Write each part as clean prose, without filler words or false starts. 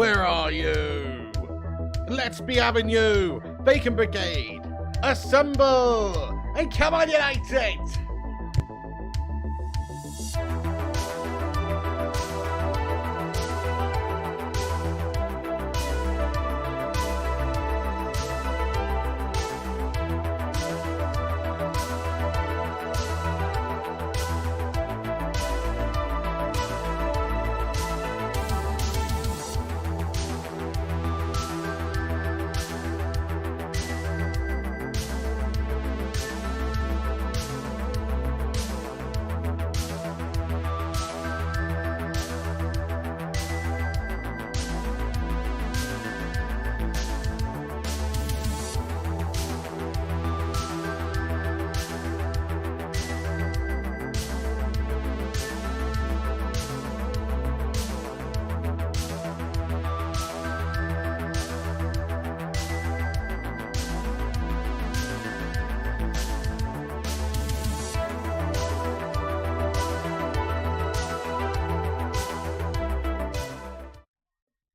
Where are you? Let's be having you! Bacon Brigade! Assemble! And come on, United!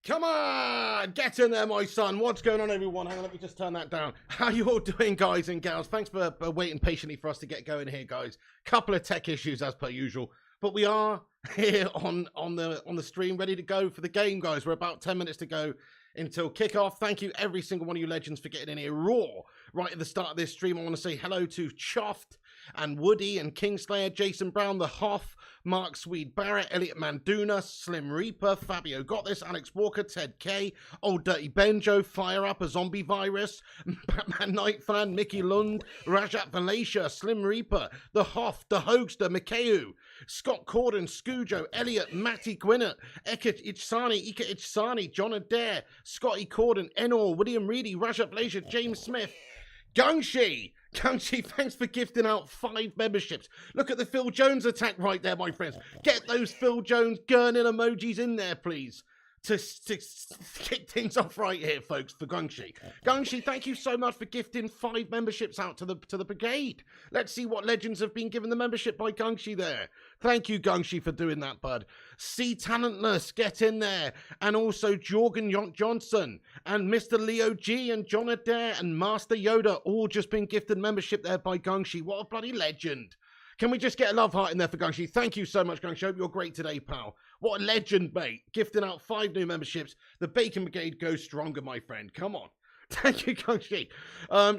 Come on, get in there, my son. What's going on, everyone? Hang on, let me just turn that down. How you all doing, guys and gals? Thanks for waiting patiently for us to get going here, guys. Couple of tech issues as per usual, but we are here on the stream, ready to go for the game, guys. We're about 10 minutes to go until kickoff. Thank you, every single one of you legends, for getting in here raw right at the start of this stream. I want to say hello to Choft and Woody and Kingslayer, Jason Brown, The Hoff, Mark Swede Barrett, Elliot Manduna, Slim Reaper, Fabio Got This, Alex Walker, Ted K, Old Dirty Benjo, Fire Up, A Zombie Virus, Batman Night Fan, Mickey Lund, Rajat Valacia, Slim Reaper, The Hoff, The Hoaxster, Mikeu, Scott Corden, Scujo, Elliot, Matty Gwinnett, Ika Ichsani, John Adair, Scotty Corden, Enor, William Reedy, Rajat Valacia, James Smith, Gungshi, thanks for gifting out 5 memberships. Look at the Phil Jones attack right there, my friends. Get those Phil Jones gurning emojis in there, please, to kick things off right here, folks, for Gungshi. Gungshi, thank you so much for gifting 5 memberships out to the brigade. Let's see what legends have been given the membership by Gungshi there. Thank you, Gungshi, for doing that, bud. C Talentless, get in there. And also Jorgen Johnson and Mr. Leo G and John Adair and Master Yoda all just been gifted membership there by Gungshi. What a bloody legend. Can we just get a love heart in there for Gungshi? Thank you so much, Gungshi. Hope you're great today, pal. What a legend, mate. Gifting out 5 new memberships. The Bacon Brigade goes stronger, my friend. Come on. Thank you, Gungshi.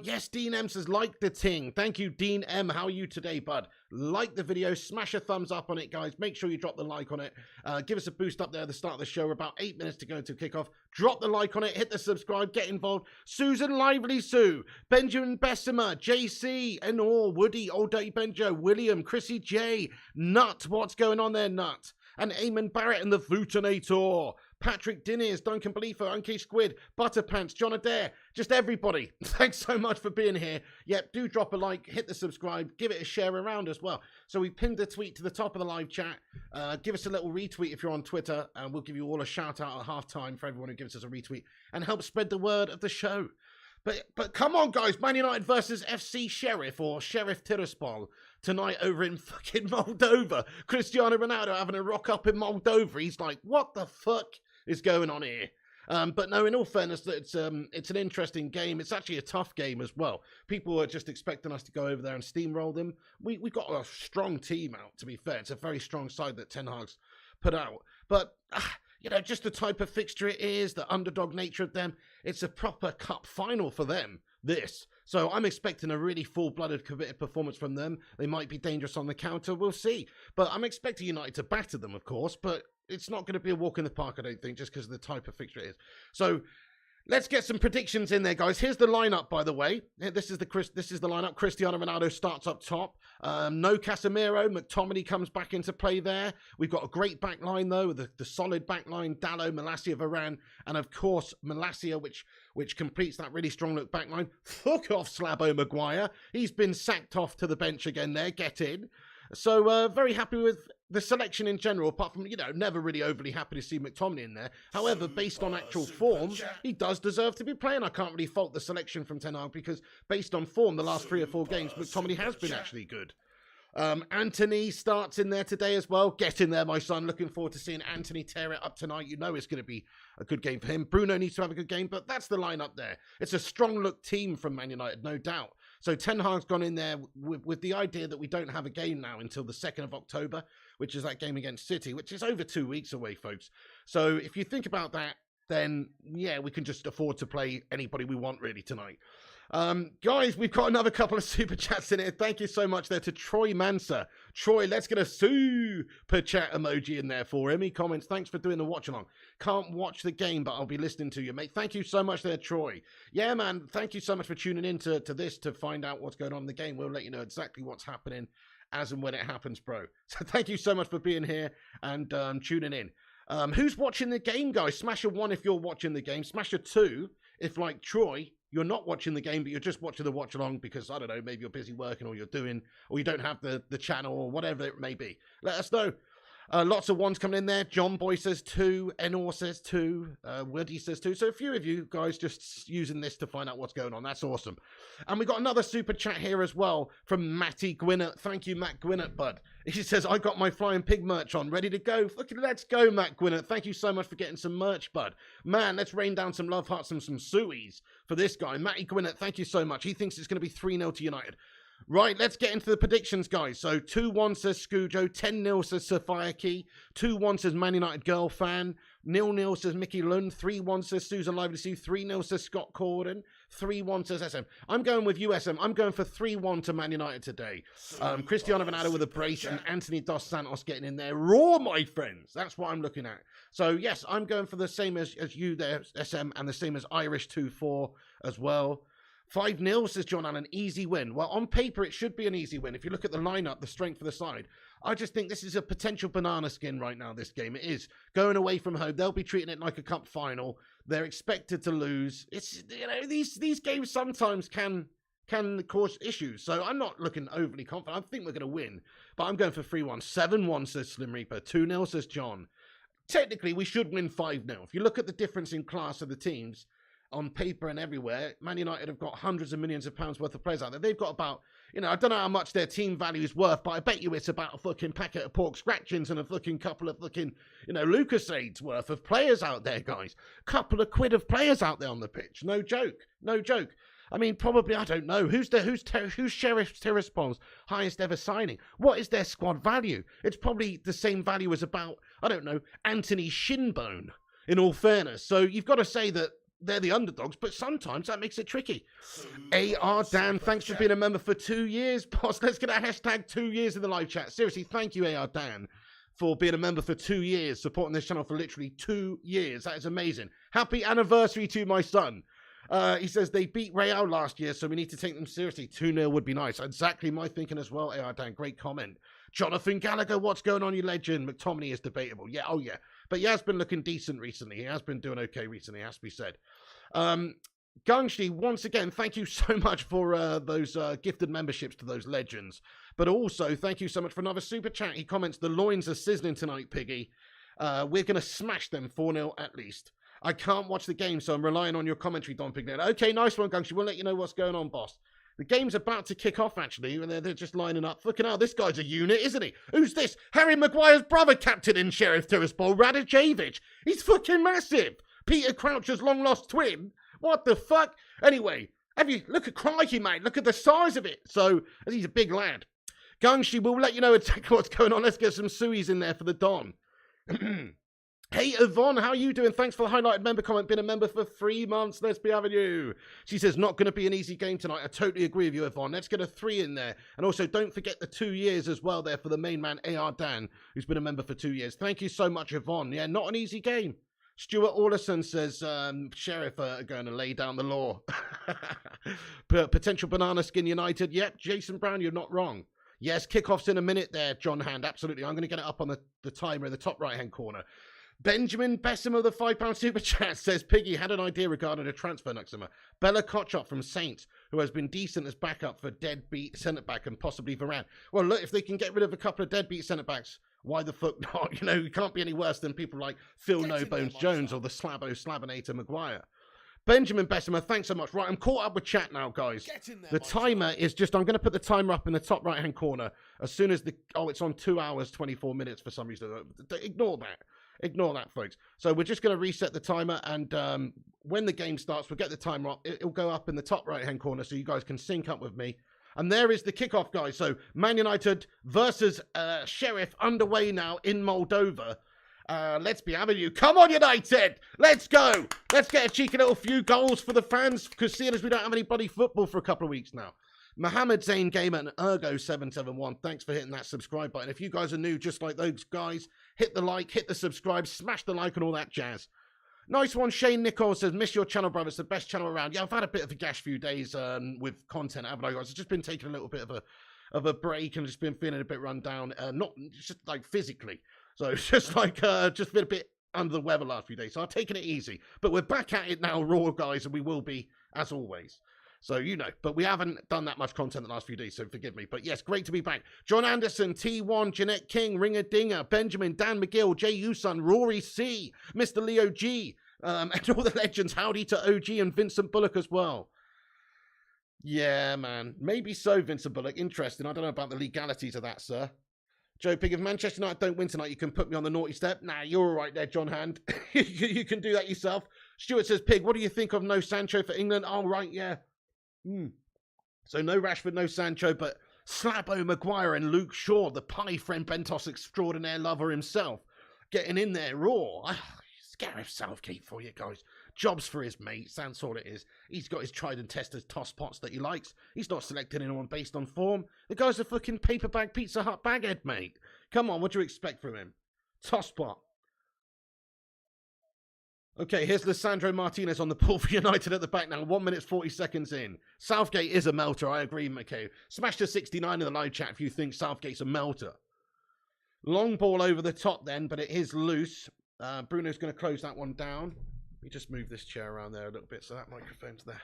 Yes, Dean M says, like the ting. Thank you, Dean M. How are you today, bud? Like the video. Smash a thumbs up on it, guys. Make sure you drop the like on it. Give us a boost up there at the start of the show. We're about 8 minutes to go until kickoff. Drop the like on it. Hit the subscribe. Get involved. Susan Lively Sue. Benjamin Bessemer. JC. Enor. Woody. Old Dirty Benjo. William. Chrissy J. Nut. What's going on there, Nut? And Eamon Barrett and the Vootinator. Patrick Diniers, Duncan Belifo, Unky Squid, Butterpants, John Adair, just everybody. Thanks so much for being here. Yep, do drop a like, hit the subscribe, give it a share around as well. So we pinned a tweet to the top of the live chat. Give us a little retweet if you're on Twitter, and we'll give you all a shout out at halftime for everyone who gives us a retweet and help spread the word of the show. But come on, guys. Man United versus FC Sheriff or Sheriff Tiraspol tonight over in fucking Moldova. Cristiano Ronaldo having a rock up in Moldova. He's like, what the fuck is going on here? But no, in all fairness, it's an interesting game. It's actually a tough game as well. People are just expecting us to go over there and steamroll them. We got a strong team out, to be fair. It's a very strong side that Ten Hag's put out. But you know, just the type of fixture it is, the underdog nature of them. It's a proper cup final for them, this. So I'm expecting a really full-blooded, committed performance from them. They might be dangerous on the counter. We'll see. But I'm expecting United to batter them, of course. But it's not going to be a walk in the park, I don't think, just because of the type of fixture it is. So let's get some predictions in there, guys. Here's the lineup, by the way. This is the lineup. Cristiano Ronaldo starts up top. No Casemiro. McTominay comes back into play there. We've got a great back line, though, with the solid back line. Dalot, Malacia, Varane, and, of course, Malacia, which completes that really strong look back line. Fuck off, Slabo Maguire. He's been sacked off to the bench again there. Get in. So very happy with the selection in general, apart from, you know, never really overly happy to see McTominay in there. However, based on actual form, he does deserve to be playing. I can't really fault the selection from Ten Hag because based on form, the last 3 or 4 games, McTominay has been actually good. Antony starts in there today as well. Get in there, my son. Looking forward to seeing Antony tear it up tonight. You know it's going to be a good game for him. Bruno needs to have a good game, but that's the lineup there. It's a strong look team from Man United, no doubt. So Ten Hag's gone in there with the idea that we don't have a game now until the 2nd of October, which is that game against City, which is over 2 weeks away, folks. So if you think about that, then yeah, we can just afford to play anybody we want really tonight. Guys, we've got another couple of super chats in here. Thank you so much there to Troy Manser. Troy, let's get a super chat emoji in there for him. He comments, thanks for doing the watch along. Can't watch the game, but I'll be listening to you, mate. Thank you so much there, Troy. Yeah, man, thank you so much for tuning in to this to find out what's going on in the game. We'll let you know exactly what's happening as and when it happens, bro. So thank you so much for being here and tuning in. Who's watching the game, guys? Smash a 1 if you're watching the game. Smash a 2 if, like Troy, you're not watching the game, but you're just watching the watch along because, I don't know, maybe you're busy working or you're doing, or you don't have the channel or whatever it may be. Let us know. Lots of ones coming in there. John Boy says 2. Enor says 2. Woody says 2. So a few of you guys just using this to find out what's going on. That's awesome. And we got another super chat here as well from Matty Gwinnett. Thank you, Matt Gwinnett, bud. He says, I got my Flying Pig merch on, ready to go. Fucking let's go, Matt Gwinnett. Thank you so much for getting some merch, bud. Man, let's rain down some love hearts and some sueys for this guy. Matty Gwinnett, thank you so much. He thinks it's going to be 3-0 to United. Right, let's get into the predictions, guys. So 2-1 says Scujo, 10-0 says Sophia Key, 2-1 says Man United Girl Fan, 0-0 says Mickey Lund, 3-1 says Susan Lively Sue, 3-0 says Scott Corden, 3-1 says SM. I'm going with USM. I'm going for 3-1 to Man United today. Cristiano Ronaldo with a brace and Anthony Dos Santos getting in there. Raw, my friends. That's what I'm looking at. So, yes, I'm going for the same as you there, SM, and the same as Irish 2-4 as well. 5-0, says John Allen, easy win. Well, on paper, it should be an easy win. If you look at the lineup, the strength of the side, I just think this is a potential banana skin right now, this game. It is. Going away from home, they'll be treating it like a cup final. They're expected to lose. It's, you know, these games sometimes can cause issues. So I'm not looking overly confident. I think we're going to win. But I'm going for 3-1. 7-1, says Slim Reaper. 2-0, says John. Technically, we should win 5-0. If you look at the difference in class of the teams, on paper and everywhere, Man United have got hundreds of millions of pounds worth of players out there. They've got about, you know, I don't know how much their team value is worth, but I bet you it's about a fucking packet of pork scratchings and a fucking couple of fucking, you know, Lucasades worth of players out there, guys. Couple of quid of players out there on the pitch. No joke. No joke. I mean, probably, I don't know. Who's Sheriff Tiraspol's highest ever signing? What is their squad value? It's probably the same value as about, I don't know, Antony Shinbone, in all fairness. So you've got to say that they're the underdogs, but sometimes that makes it tricky. AR Dan, thanks for being a member for 2 years, boss. Let's get a hashtag 2 years in the live chat. Seriously, thank you, AR Dan, for being a member for 2 years, supporting this channel for literally 2 years. That is amazing. Happy anniversary to my son. He says they beat Real last year, so we need to take them seriously. 2-0 would be nice. Exactly my thinking as well, AR Dan. Great comment. Jonathan Gallagher, what's going on, you legend? McTominay is debatable. Yeah, oh yeah. But he has been looking decent recently. He has been doing okay recently, has to be said. Gangshi, once again, thank you so much for those gifted memberships to those legends. But also, thank you so much for another super chat. He comments, the loins are sizzling tonight, Piggy. We're going to smash them 4-0 at least. I can't watch the game, so I'm relying on your commentary, Don Pignet. Okay, nice one, Gangshi. We'll let you know what's going on, boss. The game's about to kick off, actually, and they're just lining up. Fucking hell, this guy's a unit, isn't he? Who's this? Harry Maguire's brother, captain in Sheriff Tiraspol, Radicevic. He's fucking massive. Peter Crouch's long-lost twin. What the fuck? Anyway, look at Crikey, mate. Look at the size of it. So, he's a big lad. Gangshi, we'll let you know exactly what's going on. Let's get some sueys in there for the Don. Hey, Yvonne, how are you doing? Thanks for the highlighted member comment. Been a member for 3 months. Let's be having you. She says, not going to be an easy game tonight. I totally agree with you, Yvonne. Let's get a 3 in there. And also, don't forget the 2 years as well there for the main man, AR Dan, who's been a member for 2 years. Thank you so much, Yvonne. Yeah, not an easy game. Stuart Orlison says, Sheriff are going to lay down the law. Potential banana skin United. Yep, Jason Brown, you're not wrong. Yes, kickoff's in a minute there, John Hand. Absolutely. I'm going to get it up on the timer in the top right-hand corner. Benjamin Bessem of the £5 super chat says, Piggy had an idea regarding a transfer next summer. Bella Kotchop from Saints, who has been decent as backup for deadbeat centre-back and possibly Varane. Well, look, if they can get rid of a couple of deadbeat centre-backs, why the fuck not? You know, you can't be any worse than people like Phil No Bones Jones or the Slabinator Maguire. Benjamin Bessemer, thanks so much. Right, I'm caught up with chat now, guys. The timer is just, I'm going to put the timer up in the top right-hand corner as soon as it's on 2 hours, 24 minutes for some reason. Ignore that. Ignore that, folks. So we're just going to reset the timer, and when the game starts, we'll get the timer up. It'll go up in the top right-hand corner so you guys can sync up with me. And there is the kickoff, guys. So Man United versus Sheriff underway now in Moldova. Let's be having you. Come on, United. Let's go. Let's get a cheeky little few goals for the fans, because seeing as we don't have any bloody football for a couple of weeks now. Mohammed Zain Gamer and Ergo771, thanks for hitting that subscribe button. If you guys are new, just like those guys, hit the like, hit the subscribe, smash the like and all that jazz. Nice one. Shane Nichols says, miss your channel, brother. It's the best channel around. Yeah, I've had a bit of a gash few days with content, haven't I, guys? I've just been taking a little bit of a break and just been feeling a bit run down, not just like physically. So it's just like, just been a bit under the weather last few days. So I've taken it easy. But we're back at it now, raw, guys, and we will be, as always. So, you know, but we haven't done that much content the last few days, so forgive me. But yes, great to be back. John Anderson, T1, Jeanette King, Ringer Dinger, Benjamin, Dan McGill, Jay Usun, Rory C, Mr. Leo G, and all the legends. Howdy to OG and Vincent Bullock as well. Yeah, man. Maybe so, Vincent Bullock. Interesting. I don't know about the legalities of that, sir. Joe Pig, if Manchester United don't win tonight, you can put me on the naughty step. Nah, you're all right there, John Hand. You can do that yourself. Stuart says, Pig, what do you think of no Sancho for England? Oh, right, yeah. So no Rashford, no Sancho, but Slabo Maguire and Luke Shaw, the pie friend Bentos extraordinaire lover himself, getting in there raw. Gareth Southgate for you guys. Jobs for his mates, that's all it is. He's got his tried and tested toss pots that he likes. He's not selecting anyone based on form. The guy's a fucking paper bag Pizza Hut baghead, mate. Come on, what do you expect from him? Toss pot. Okay, here's Lissandro Martinez on the ball for United at the back now. 1 minute 40 seconds in. Southgate is a melter, I agree, McKay. Smash to 69 in the live chat if you think Southgate's a melter. Long ball over the top then, but it is loose. Bruno's going to close that one down. Let me just move this chair around there a little bit so that microphone's there.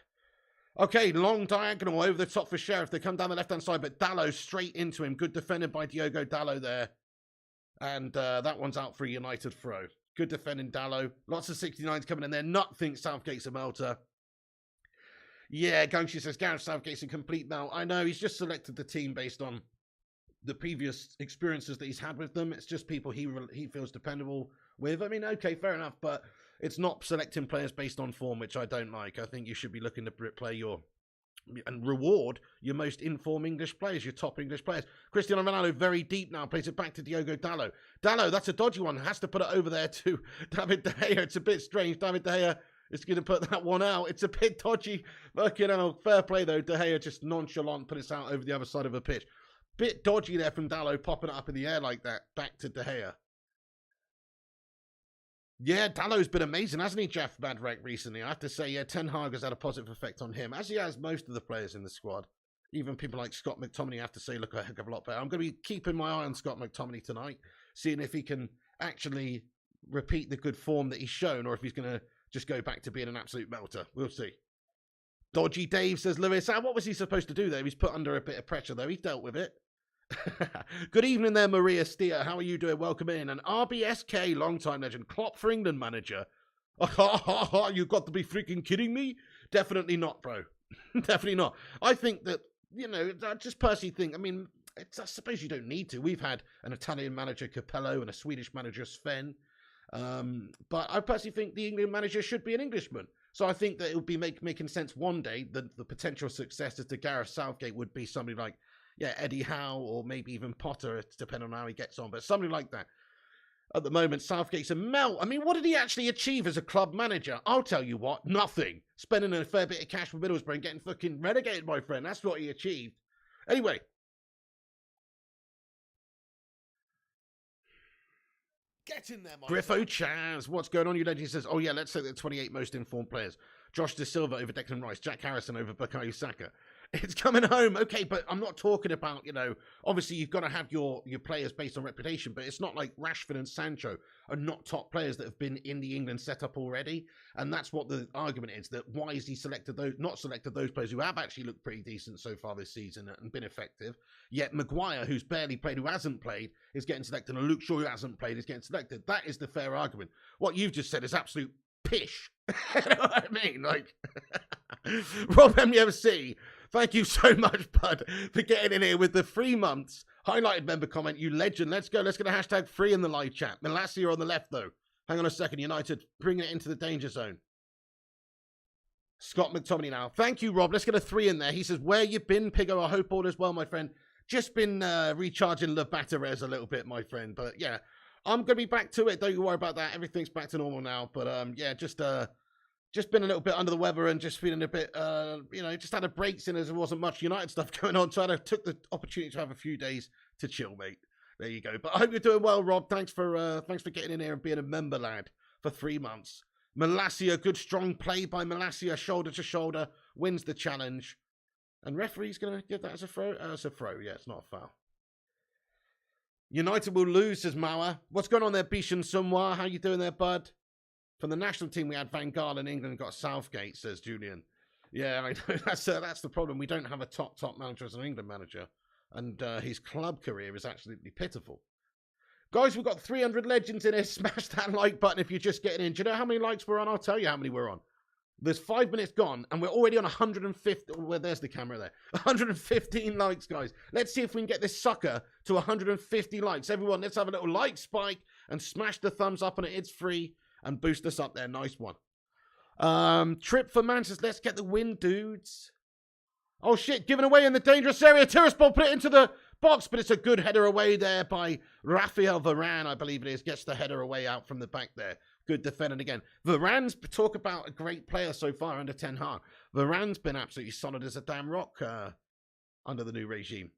Okay, long diagonal over the top for Sheriff. They come down the left-hand side, but Dalot straight into him. Good defended by Diogo Dalot there. And that one's out for a United throw. Good defending Dalot. Lots of 69s coming in there. Nut thinks Southgate's a melter. Yeah, Gungshi says Gareth Southgate's a complete melt. I know, he's just selected the team based on the previous experiences that he's had with them. It's just people he feels dependable with. I mean, okay, fair enough, but it's not selecting players based on form, which I don't like. I think you should be looking to play and reward your most informed English players, your top English players. Cristiano Ronaldo very deep now, plays it back to Diogo Dalot. Dalot, that's a dodgy one, has to put it over there to David De Gea. It's a bit strange. David De Gea is going to put that one out. It's a bit dodgy. Fucking hell, fair play though. De Gea just nonchalant put it out over the other side of the pitch. Bit dodgy there from Dalot, popping it up in the air like that, back to De Gea. Yeah, Dallow's been amazing, hasn't he, Jeff Badrek, recently? I have to say, yeah, Ten Hag has had a positive effect on him, as he has most of the players in the squad. Even people like Scott McTominay, I have to say, look a heck of a lot better. I'm going to be keeping my eye on Scott McTominay tonight, seeing if he can actually repeat the good form that he's shown, or if he's going to just go back to being an absolute melter. We'll see. Dodgy Dave, says Lewis. What was he supposed to do there? He's put under a bit of pressure, though. He dealt with it. Good evening there, Maria Steer. How are you doing? Welcome in. And RBSK, long-time legend, Klopp for England manager. You've got to be freaking kidding me? Definitely not, bro. Definitely not. I think that, you know, I just personally think, I mean, I suppose you don't need to. We've had an Italian manager, Capello, and a Swedish manager, Sven. But I personally think the England manager should be an Englishman. So I think that it would be making sense one day that the potential successor to Gareth Southgate would be somebody like, yeah, Eddie Howe, or maybe even Potter, it's depending on how he gets on, but somebody like that. At the moment, Southgate's a melt. I mean, what did he actually achieve as a club manager? I'll tell you what, nothing. Spending a fair bit of cash for Middlesbrough and getting fucking relegated, my friend. That's what he achieved. Anyway. Get in there, Griffo Chaz. What's going on, you legend? He says, oh yeah, let's say the 28 most informed players. Josh De Silva over Declan Rice. Jack Harrison over Bukayo Saka. It's coming home. Okay, but I'm not talking about, you know, obviously you've got to have your players based on reputation, but it's not like Rashford and Sancho are not top players that have been in the England setup already. And that's what the argument is, that why is he not selected those players who have actually looked pretty decent so far this season and been effective. Yet Maguire, who's barely played, who hasn't played, is getting selected, and Luke Shaw, who hasn't played, is getting selected. That is the fair argument. What you've just said is absolute pish. You know what I mean? Like, Rob MFC, thank you so much, bud, for getting in here with the 3 months. Highlighted member comment, you legend. Let's go. Let's get a hashtag free in the live chat. Malasia on the left, though. Hang on a second. United bringing it into the danger zone. Scott McTominay now. Thank you, Rob. Let's get a 3 in there. He says, where you been, Pigo? I hope all is well, my friend. Just been recharging the batteries a little bit, my friend. But yeah, I'm going to be back to it. Don't you worry about that. Everything's back to normal now. But yeah, just been a little bit under the weather and just feeling a bit, you know, just had a break since there wasn't much United stuff going on. So I took the opportunity to have a few days to chill, mate. There you go. But I hope you're doing well, Rob. Thanks for getting in here and being a member, lad, for 3 months. Malasia, good strong play by Malasia, shoulder to shoulder, wins the challenge. And referee's going to give that as a throw? It's a throw, yeah, it's not a foul. United will lose, says Mauer. What's going on there, Bishan Sumwa? How you doing there, bud? From the national team, we had Van Gaal in England, got Southgate, says Julian. Yeah, I know. That's the problem. We don't have a top manager as an England manager, and his club career is absolutely pitiful. Guys, we've got 300 legends in here. Smash that like button if you're just getting in. Do you know how many likes we're on? I'll tell you how many we're on. There's 5 minutes gone, and we're already on 150. Well, there's the camera there. 115 likes, guys. Let's see if we can get this sucker to 150 likes. Everyone, let's have a little like spike and smash the thumbs up on it. It's free, and boost us up there. Nice one. Trip for Manchester. Let's get the win, dudes. Oh, shit. Given away in the dangerous area. Tiraspol put it into the box, but it's a good header away there by Raphael Varane, I believe it is. Gets the header away out from the back there. Good defending again. Varane's, talk about a great player so far under Ten Hag. Varane's been absolutely solid as a damn rock under the new regime.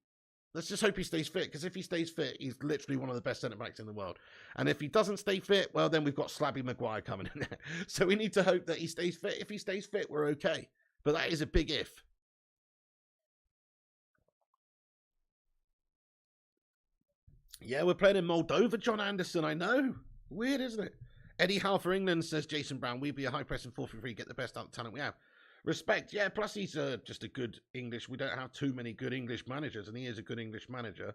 Let's just hope he stays fit, because if he stays fit, he's literally one of the best centre-backs in the world. And if he doesn't stay fit, well, then we've got Slabby Maguire coming in there. So we need to hope that he stays fit. If he stays fit, we're okay. But that is a big if. Yeah, we're playing in Moldova, John Anderson, I know. Weird, isn't it? Eddie Howe for England, says Jason Brown. We'd be a high-pressing 4-3-3, get the best out of the talent we have. Respect, yeah, plus he's just a good English. We don't have too many good English managers, and he is a good English manager.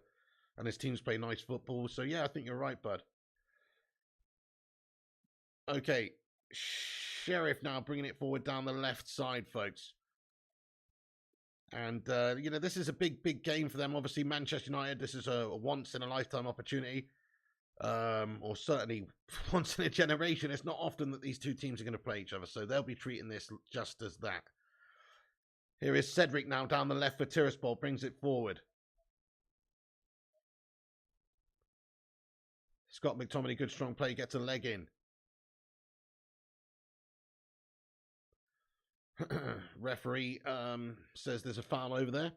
And his teams play nice football, so yeah, I think you're right, bud. Okay, Sheriff now bringing it forward down the left side, folks. And, you know, this is a big game for them. Obviously, Manchester United, this is a once-in-a-lifetime opportunity. Or certainly once in a generation. It's not often that these two teams are going to play each other, so they'll be treating this just as that. Here is Cedric now down the left for Tiraspol, brings it forward. Scott McTominay, good strong play, gets a leg in. Referee says there's a foul over there.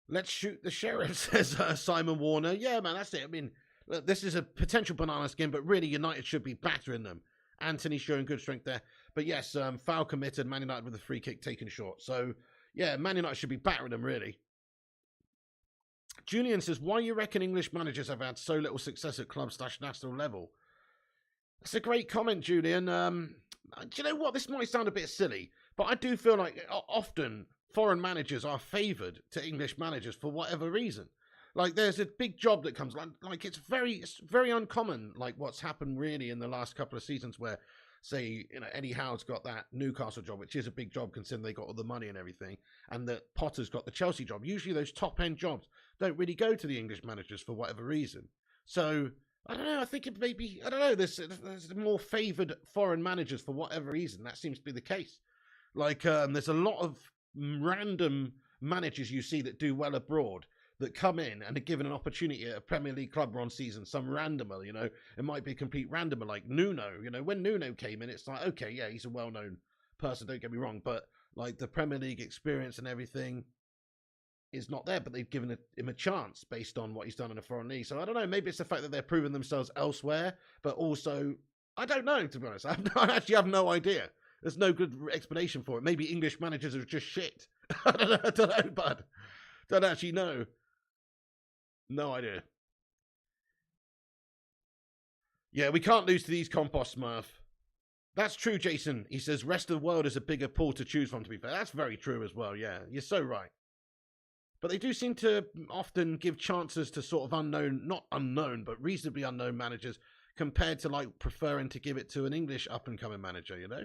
Let's shoot the sheriff, says Simon Warner. Yeah, man, that's it. I mean, look, this is a potential banana skin, but really United should be battering them. Antony showing good strength there. But yes, foul committed, Man United with a free kick taken short. So, yeah, Man United should be battering them, really. Julian says, why you reckon English managers have had so little success at club/national level? That's a great comment, Julian. Do you know what? This might sound a bit silly, but I do feel like often foreign managers are favoured to English managers for whatever reason. Like, there's a big job that comes, like it's very uncommon, like what's happened really in the last couple of seasons where, say, you know, Eddie Howe's got that Newcastle job, which is a big job considering they got all the money and everything, and that Potter's got the Chelsea job. Usually those top-end jobs don't really go to the English managers for whatever reason. So, I don't know, I think it may be, I don't know, there's more favoured foreign managers for whatever reason. That seems to be the case. Like, there's a lot of random managers you see that do well abroad that come in and are given an opportunity at a Premier League club run season, some randomer, you know, it might be a complete randomer, like Nuno, you know, when Nuno came in, it's like, okay, yeah, he's a well-known person, don't get me wrong, but like the Premier League experience and everything is not there, but they've given him a chance based on what he's done in a foreign league. So I don't know, maybe it's the fact that they're proving themselves elsewhere, but also, I don't know, to be honest. I actually have no idea. There's no good explanation for it. Maybe English managers are just shit. I don't know, bud. Don't actually know. No idea. Yeah, we can't lose to these compost, Smurf. That's true, Jason. He says, rest of the world is a bigger pool to choose from, to be fair. That's very true as well, yeah. You're so right. But they do seem to often give chances to sort of unknown, not unknown, but reasonably unknown managers compared to, like, preferring to give it to an English up-and-coming manager, you know?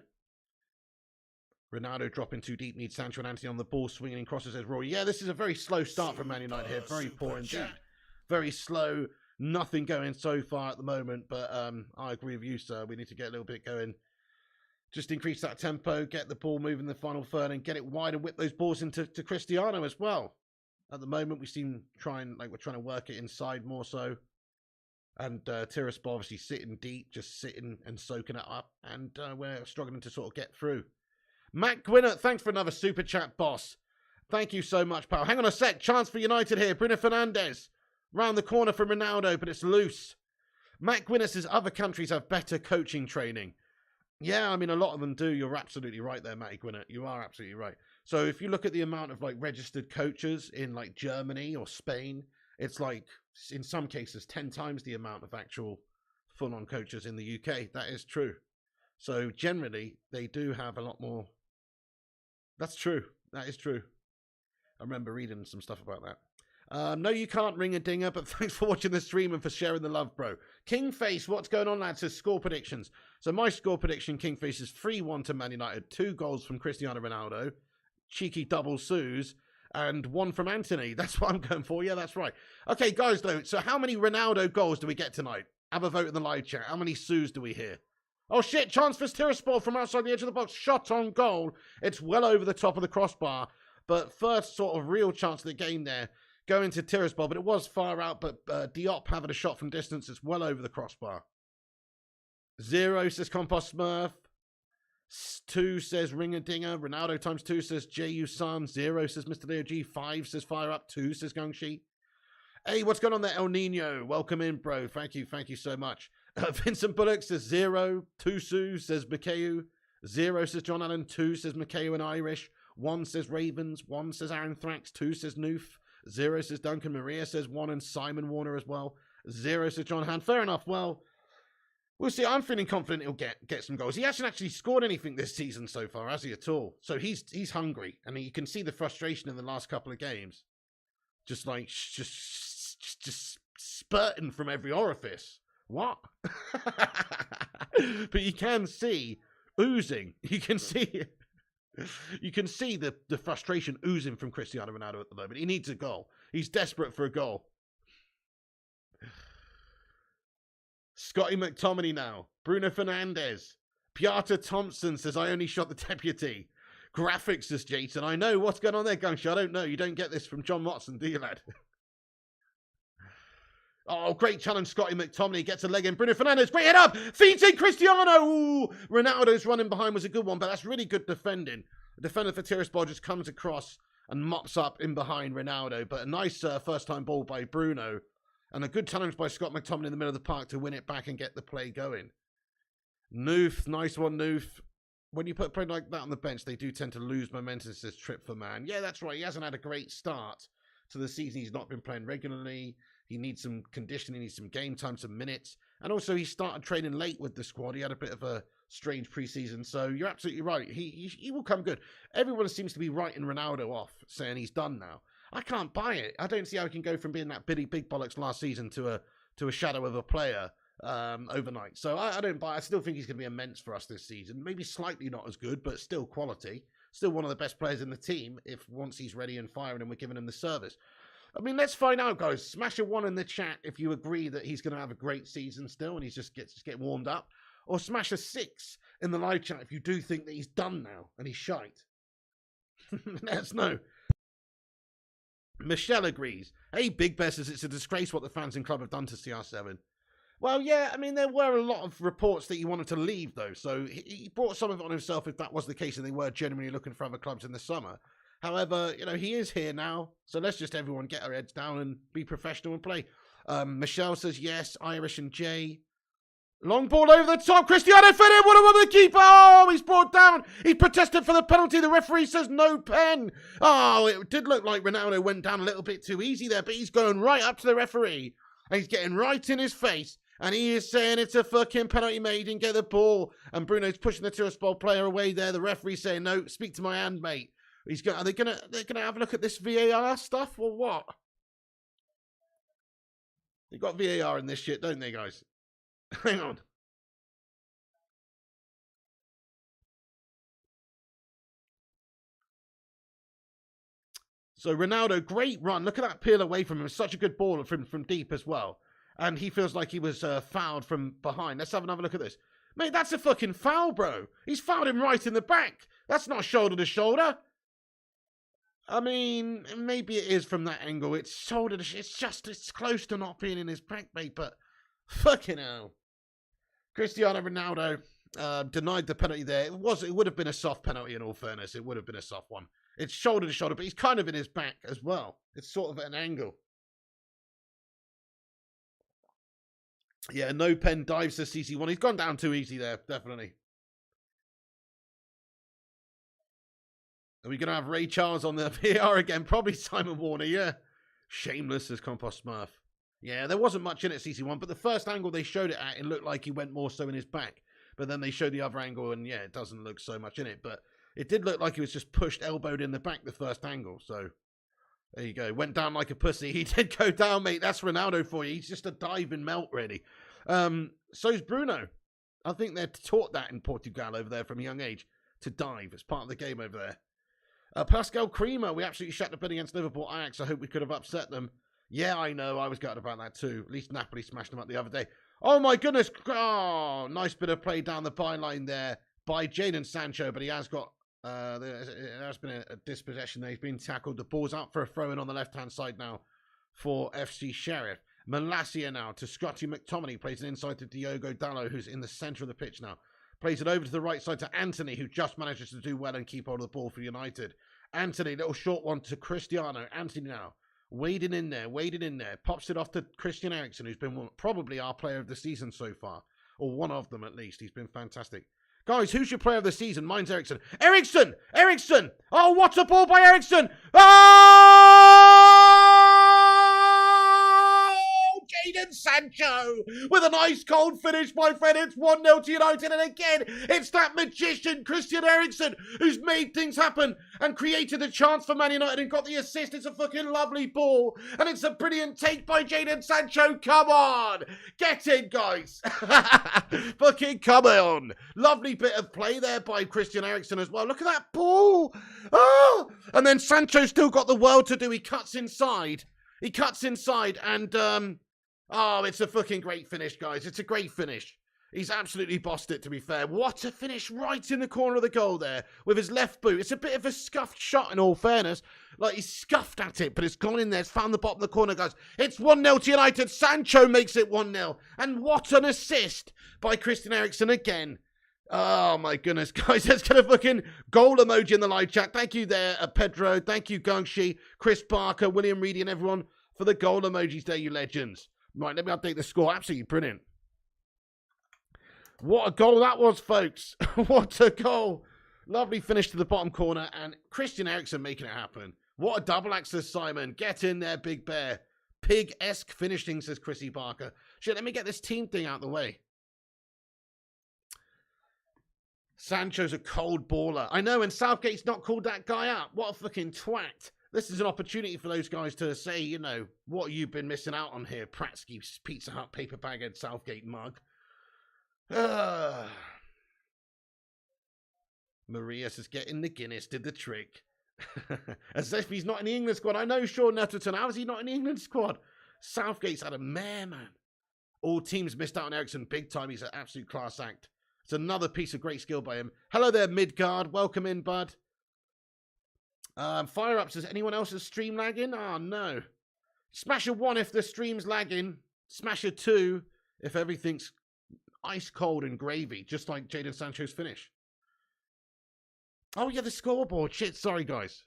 Ronaldo dropping too deep, needs Sancho and Antony on the ball, swinging in crosses, says Roy. Yeah, this is a very slow start for Man United here. Very poor indeed. Very slow. Nothing going so far at the moment, but I agree with you, sir. We need to get a little bit going. Just increase that tempo, get the ball moving in the final third, and get it wide and whip those balls into Cristiano as well. At the moment, we seem we're trying to work it inside more so. And Tiraspol obviously sitting deep, just sitting and soaking it up, and we're struggling to sort of get through. Matt Gwinnett, thanks for another super chat, boss. Thank you so much, pal. Hang on a sec. Chance for United here. Bruno Fernandes. Round the corner from Ronaldo, but it's loose. Matt Gwinnett says other countries have better coaching training. Yeah, I mean, a lot of them do. You're absolutely right there, Matty Gwinnett. You are absolutely right. So if you look at the amount of, like, registered coaches in, like, Germany or Spain, it's, like, in some cases, 10 times the amount of actual full-on coaches in the UK. That is true. So generally, they do have a lot more... That's true. That is true. I remember reading some stuff about that. No, you can't ring a dinger, but thanks for watching the stream and for sharing the love, bro. Kingface, what's going on, lads? Says score predictions. So my score prediction, Kingface, is 3-1 to Man United. 2 goals from Cristiano Ronaldo. Cheeky double Sues. And 1 from Antony. That's what I'm going for. Yeah, that's right. Okay, guys, though. So how many Ronaldo goals do we get tonight? Have a vote in the live chat. How many Sues do we hear? Oh, shit. Chance for Tiraspol from outside the edge of the box. Shot on goal. It's well over the top of the crossbar. But first sort of real chance of the game there. Going to Tiraspol, but it was far out. But Diop having a shot from distance. It's well over the crossbar. 0 says Compost Smurf. 2 says Ringer Dinger. Ronaldo times 2 says J.U. Sun. 0 says Mr. Leo G. 5 says Fire Up. 2 says Gungshi. Hey, what's going on there, El Nino? Welcome in, bro. Thank you so much. Vincent Bullock says 0. 2 Sue says Mikeu. 0 says John Allen. 2 says Mikeu and Irish. 1 says Ravens. 1 says Aaron Thrax. 2 says Noof. 0 says Duncan. Maria says 1 and Simon Warner as well. 0 says John Hand. Fair enough. Well, we'll see. I'm feeling confident he'll get some goals. He hasn't actually scored anything this season so far, has he, at all? So he's hungry. And you can see the frustration in the last couple of games. Just like, just spurting from every orifice. What? But you can see oozing. You can see the frustration oozing from Cristiano Ronaldo at the moment. He needs a goal. He's desperate for a goal. Scotty McTominay now. Bruno Fernandes. Piotr Thompson says, I only shot the deputy. Graphics says Jason. I know. What's going on there, Gungshi? I don't know. You don't get this from John Watson, do you, lad? Oh, great challenge. Scotty McTominay gets a leg in. Bruno Fernandes. Great head up. Feeds in Cristiano. Ooh, Ronaldo's running behind was a good one, but that's really good defending. The defender for Tiraspol just comes across and mops up in behind Ronaldo. But a nice first-time ball by Bruno. And a good challenge by Scott McTominay in the middle of the park to win it back and get the play going. Noof, nice one, Noof. When you put a player like that on the bench, they do tend to lose momentum, says Trip for Man. Yeah, that's right. He hasn't had a great start to the season. He's not been playing regularly. He needs some conditioning, he needs some game time, some minutes. And also, he started training late with the squad. He had a bit of a strange preseason. So you're absolutely right. He will come good. Everyone seems to be writing Ronaldo off, saying he's done now. I can't buy it. I don't see how he can go from being that big bollocks last season to a shadow of a player overnight. So I don't buy it. I still think he's going to be immense for us this season. Maybe slightly not as good, but still quality. Still one of the best players in the team if once he's ready and firing and we're giving him the service. I mean, let's find out, guys. Smash a 1 in the chat if you agree that he's going to have a great season still and he's just getting warmed up. Or smash a 6 in the live chat if you do think that he's done now and he's shite. Let us know. Michelle agrees. Hey, Big Bear says it's a disgrace what the fans in club have done to CR7. Well, yeah, I mean, there were a lot of reports that he wanted to leave, though. So he brought some of it on himself if that was the case and they were genuinely looking for other clubs in the summer. However, you know, he is here now. So let's just everyone get our heads down and be professional and play. Michelle says yes. Irish and Jay. Long ball over the top. Cristiano fed in. What a woman, the keeper. Oh, he's brought down. He protested for the penalty. The referee says no pen. Oh, it did look like Ronaldo went down a little bit too easy there, but he's going right up to the referee. And he's getting right in his face. And he is saying it's a fucking penalty, mate. He didn't get the ball. And Bruno's pushing the Tiraspol player away there. The referee's saying, no, speak to my hand, mate. They're gonna have a look at this VAR stuff or what? They got VAR in this shit, don't they, guys? Hang on. So Ronaldo, great run. Look at that peel away from him. Such a good ball from deep as well. And he feels like he was fouled from behind. Let's have another look at this. Mate, that's a fucking foul, bro. He's fouled him right in the back. That's not shoulder to shoulder. I mean, maybe it is from that angle. It's shoulder to it's close to not being in his back, mate, but fucking hell. Cristiano Ronaldo denied the penalty there. It would have been a soft penalty in all fairness. It would have been a soft one. It's shoulder to shoulder, but he's kind of in his back as well. It's sort of at an angle. Yeah, no pen dives to CC1. He's gone down too easy there, definitely. Are we going to have Ray Charles on the VAR again? Probably Simon Warner, yeah. Shameless as Compost Smurf. Yeah, there wasn't much in it, CC1, but the first angle they showed it at, it looked like he went more so in his back. But then they showed the other angle, and yeah, it doesn't look so much in it. But It did look like he was just pushed, elbowed in the back the first angle. So there you go. Went down like a pussy. He did go down, mate. That's Ronaldo for you. He's just a diving melt, really. So's Bruno. I think they're taught that in Portugal over there from a young age, to dive. It's part of the game over there. Pascal Creamer, we absolutely shut the bed against Liverpool Ajax. I hope we could have upset them. Yeah, I know. I was gutted about that too. At least Napoli smashed them up the other day. Oh, my goodness. Oh, nice bit of play down the byline there by Jadon Sancho, but he has got... there has been a dispossession there. He's been tackled. The ball's up for a throw-in on the left-hand side now for FC Sheriff. Malacia now to Scotty McTominay. Plays it inside to Diogo Dalot, who's in the centre of the pitch now. Plays it over to the right side to Antony, who just manages to do well and keep hold of the ball for United. Antony, little short one to Cristiano. Antony now wading in there. Pops it off to Christian Eriksen, who's been probably our player of the season so far. Or one of them, at least. He's been fantastic. Guys, who's your player of the season? Mine's Eriksen. Eriksen! Oh, what a ball by Eriksen! Oh! Jadon Sancho with a nice cold finish, my friend. It's 1-0 to United, and again, it's that magician, Christian Eriksen, who's made things happen and created a chance for Man United and got the assist. It's a fucking lovely ball, and it's a brilliant take by Jadon Sancho. Come on! Get in, guys! Fucking come on! Lovely bit of play there by Christian Eriksen as well. Look at that ball! Oh! And then Sancho's still got the world to do. He cuts inside, and, oh, it's a fucking great finish, guys. It's a great finish. He's absolutely bossed it, to be fair. What a finish right in the corner of the goal there with his left boot. It's a bit of a scuffed shot, in all fairness. Like, he's scuffed at it, but it's gone in there. It's found the bottom of the corner, guys. It's 1-0 to United. Sancho makes it 1-0. And what an assist by Christian Eriksen again. Oh, my goodness, guys. Let's get a fucking goal emoji in the live chat. Thank you there, Pedro. Thank you, Gungshi, Chris Barker, William Reedy, and everyone for the goal emojis there, you legends. Right, let me update the score. Absolutely brilliant. What a goal that was, folks. What a goal. Lovely finish to the bottom corner, and Christian Eriksen making it happen. What a double axe, says Simon. Get in there, Big Bear. Pig-esque finishing, says Chrissy Barker. Shit, let me get this team thing out of the way. Sancho's a cold baller. I know, and Southgate's not called that guy up. What a fucking twat. This is an opportunity for those guys to say, you know, what you've been missing out on here. Pratsky's Pizza Hut paper bag and Southgate mug. Maria says, getting the Guinness did the trick. As if he's not in the England squad. I know Sean Nettleton. How is he not in the England squad? Southgate's had a mare, man. All teams missed out on Eriksen big time. He's an absolute class act. It's another piece of great skill by him. Hello there, Midgard. Welcome in, bud. Fire up says, anyone else's stream lagging? Oh, no. Smash a 1 if the stream's lagging. Smash a 2 if everything's ice cold and gravy, just like Jadon Sancho's finish. Oh, yeah, the scoreboard. Shit, sorry, guys.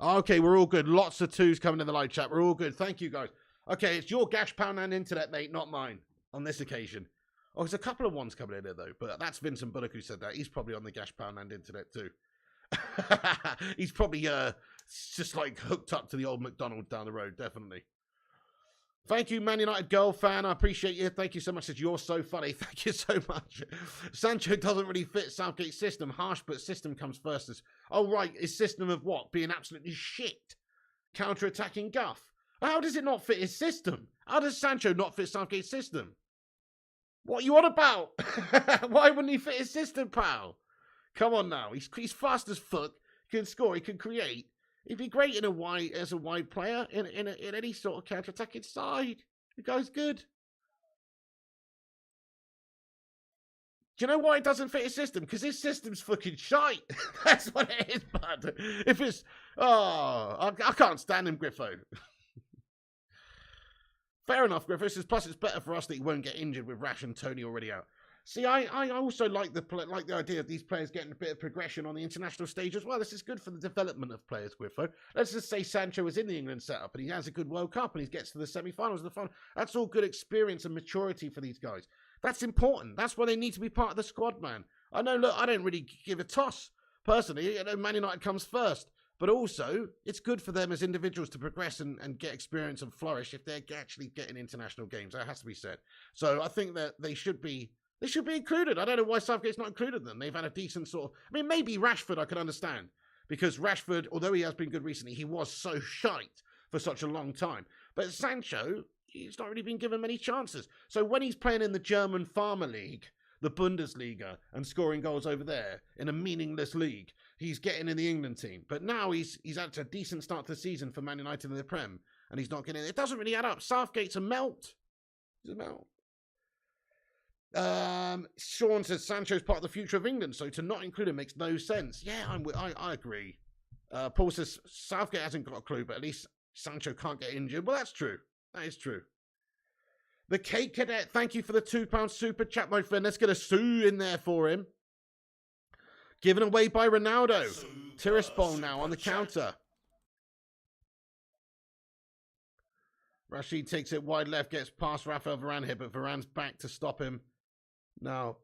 Okay, we're all good. Lots of 2s coming in the live chat. We're all good. Thank you, guys. Okay, it's your Gash Pound and internet, mate, not mine, on this occasion. Oh, there's a couple of ones coming in there, though. But that's Vincent Bullock who said that. He's probably on the Gash Pound and internet, too. He's probably just, like, hooked up to the old McDonald's down the road, definitely. Thank you, Man United girl fan. I appreciate you. Thank you so much. You're so funny. Thank you so much. Sancho doesn't really fit Southgate's system. Harsh, but system comes first. Oh, right. His system of what? Being absolutely shit. Counter-attacking guff. How does it not fit his system? How does Sancho not fit Southgate's system? What are you on about? Why wouldn't he fit his system, pal? Come on now. He's fast as fuck. He can score. He can create. He'd be great in as a wide player in any sort of counter-attacking side. The guy's good. Do you know why it doesn't fit his system? Because his system's fucking shite. That's what it is, bud. If it's... Oh, I can't stand him, Griffo. Fair enough, Griffo says, plus it's better for us that he won't get injured with Rash and Tony already out. See, I also like the idea of these players getting a bit of progression on the international stage as well. This is good for the development of players, Griffo. Let's just say Sancho is in the England setup and he has a good World Cup and he gets to the semi-finals of the final. That's all good experience and maturity for these guys. That's important. That's why they need to be part of the squad, man. I know, look, I don't really give a toss. Personally, you know, Man United comes first. But also, it's good for them as individuals to progress and get experience and flourish if they're actually getting international games. That has to be said. So I think that they should be They should be included. I don't know why Southgate's not included them. They've had a decent sort of... I mean, maybe Rashford I could understand. Because Rashford, although he has been good recently, he was so shite for such a long time. But Sancho, he's not really been given many chances. So when he's playing in the German Farmer League, the Bundesliga, and scoring goals over there in a meaningless league, he's getting in the England team. But now he's had a decent start to the season for Man United in the Prem, and he's not getting it. It doesn't really add up. Southgate's a melt. He's a melt. Sean says Sancho's part of the future of England, so to not include him makes no sense. Yeah, I agree. Paul says Southgate hasn't got a clue, but at least Sancho can't get injured. Well, that's true. That is true. The Cake Cadet, thank you for the £2 super chat, my friend. Let's get a Sue in there for him. Given away by Ronaldo. Tiraspol now on the counter. Rashid takes it wide left, gets past Rafael Varane here, but Varane's back to stop him. Now,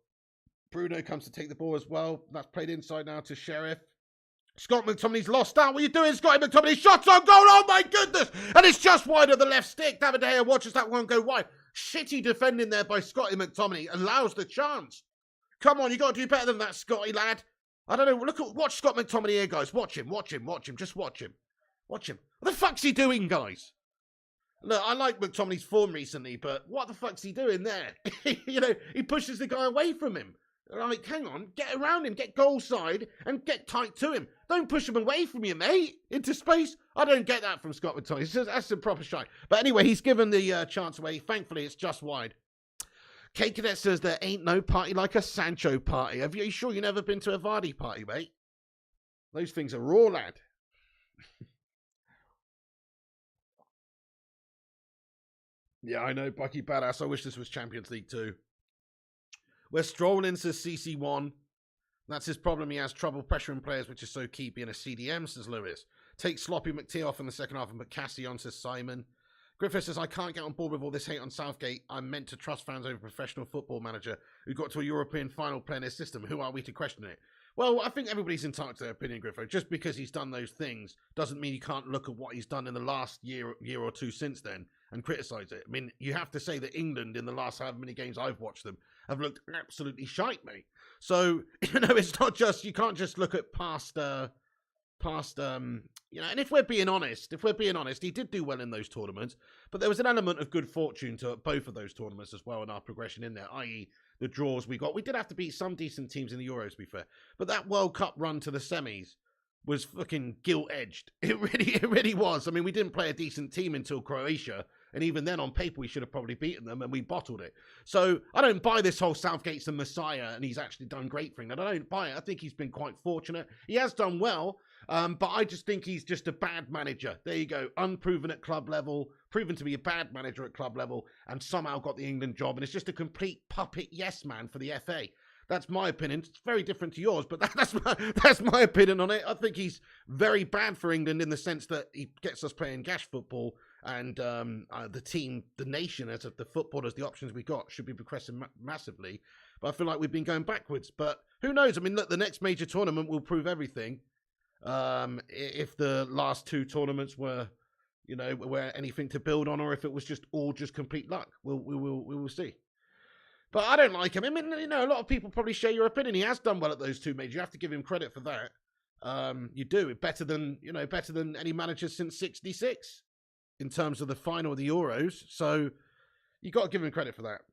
Bruno comes to take the ball as well. That's played inside now to Sheriff. Scott McTominay's lost out. What are you doing, Scotty McTominay? Shots on goal. Oh, my goodness. And it's just wide of the left stick. David De Gea watches that one go wide. Shitty defending there by Scotty McTominay. Allows the chance. Come on, you got to do better than that, Scotty, lad. I don't know. Watch Scott McTominay here, guys. Watch him. Just watch him. Watch him. What the fuck's he doing, guys? Look, I like McTominay's form recently, but what the fuck's he doing there? You know, he pushes the guy away from him. Like, hang on, get around him, get goal side, and get tight to him. Don't push him away from you, mate, into space. I don't get that from Scott McTominay. That's a proper shite. But anyway, he's given the chance away. Thankfully, it's just wide. K Cadet says there ain't no party like a Sancho party. Are you sure you've never been to a Vardy party, mate? Those things are raw, lad. Yeah, I know, Bucky Badass. I wish this was Champions League 2. We're strolling, says CC1. That's his problem. He has trouble pressuring players, which is so key being a CDM, says Lewis. Take Sloppy McTee off in the second half and put Cassie on, says Simon. Griffith says, I can't get on board with all this hate on Southgate. I'm meant to trust fans over a professional football manager who got to a European final playing his system. Who are we to question it? Well, I think everybody's entitled to their opinion, Griffith. Just because he's done those things doesn't mean you can't look at what he's done in the last year or two since then and criticise it. I mean, you have to say that England, in the last however many games I've watched them, have looked absolutely shite, mate. So, you know, it's not just, you can't just look at past, you know, and if we're being honest, he did do well in those tournaments, but there was an element of good fortune to both of those tournaments as well in our progression in there, i.e. the draws we got. We did have to beat some decent teams in the Euros, to be fair, but that World Cup run to the semis was fucking gilt-edged. It really was. I mean, we didn't play a decent team until Croatia, and even then, on paper, we should have probably beaten them, and we bottled it. So I don't buy this whole Southgate's the Messiah, and he's actually done great thing. I don't buy it. I think he's been quite fortunate. He has done well, but I just think he's just a bad manager. There you go. Unproven at club level, proven to be a bad manager at club level, and somehow got the England job, and it's just a complete puppet yes man for the FA. That's my opinion. It's very different to yours, but that's my opinion on it. I think he's very bad for England in the sense that he gets us playing gash football, and the team, the nation, as of the footballers, the options we got should be progressing massively. But I feel like we've been going backwards. But who knows? I mean, look, the next major tournament will prove everything. If the last two tournaments were, you know, were anything to build on, or if it was just all complete luck, we will see. But I don't like him. I mean, you know, a lot of people probably share your opinion. He has done well at those two majors. You have to give him credit for that. You do. Better than any manager since '66 in terms of the final of the Euros. So you got to give him credit for that.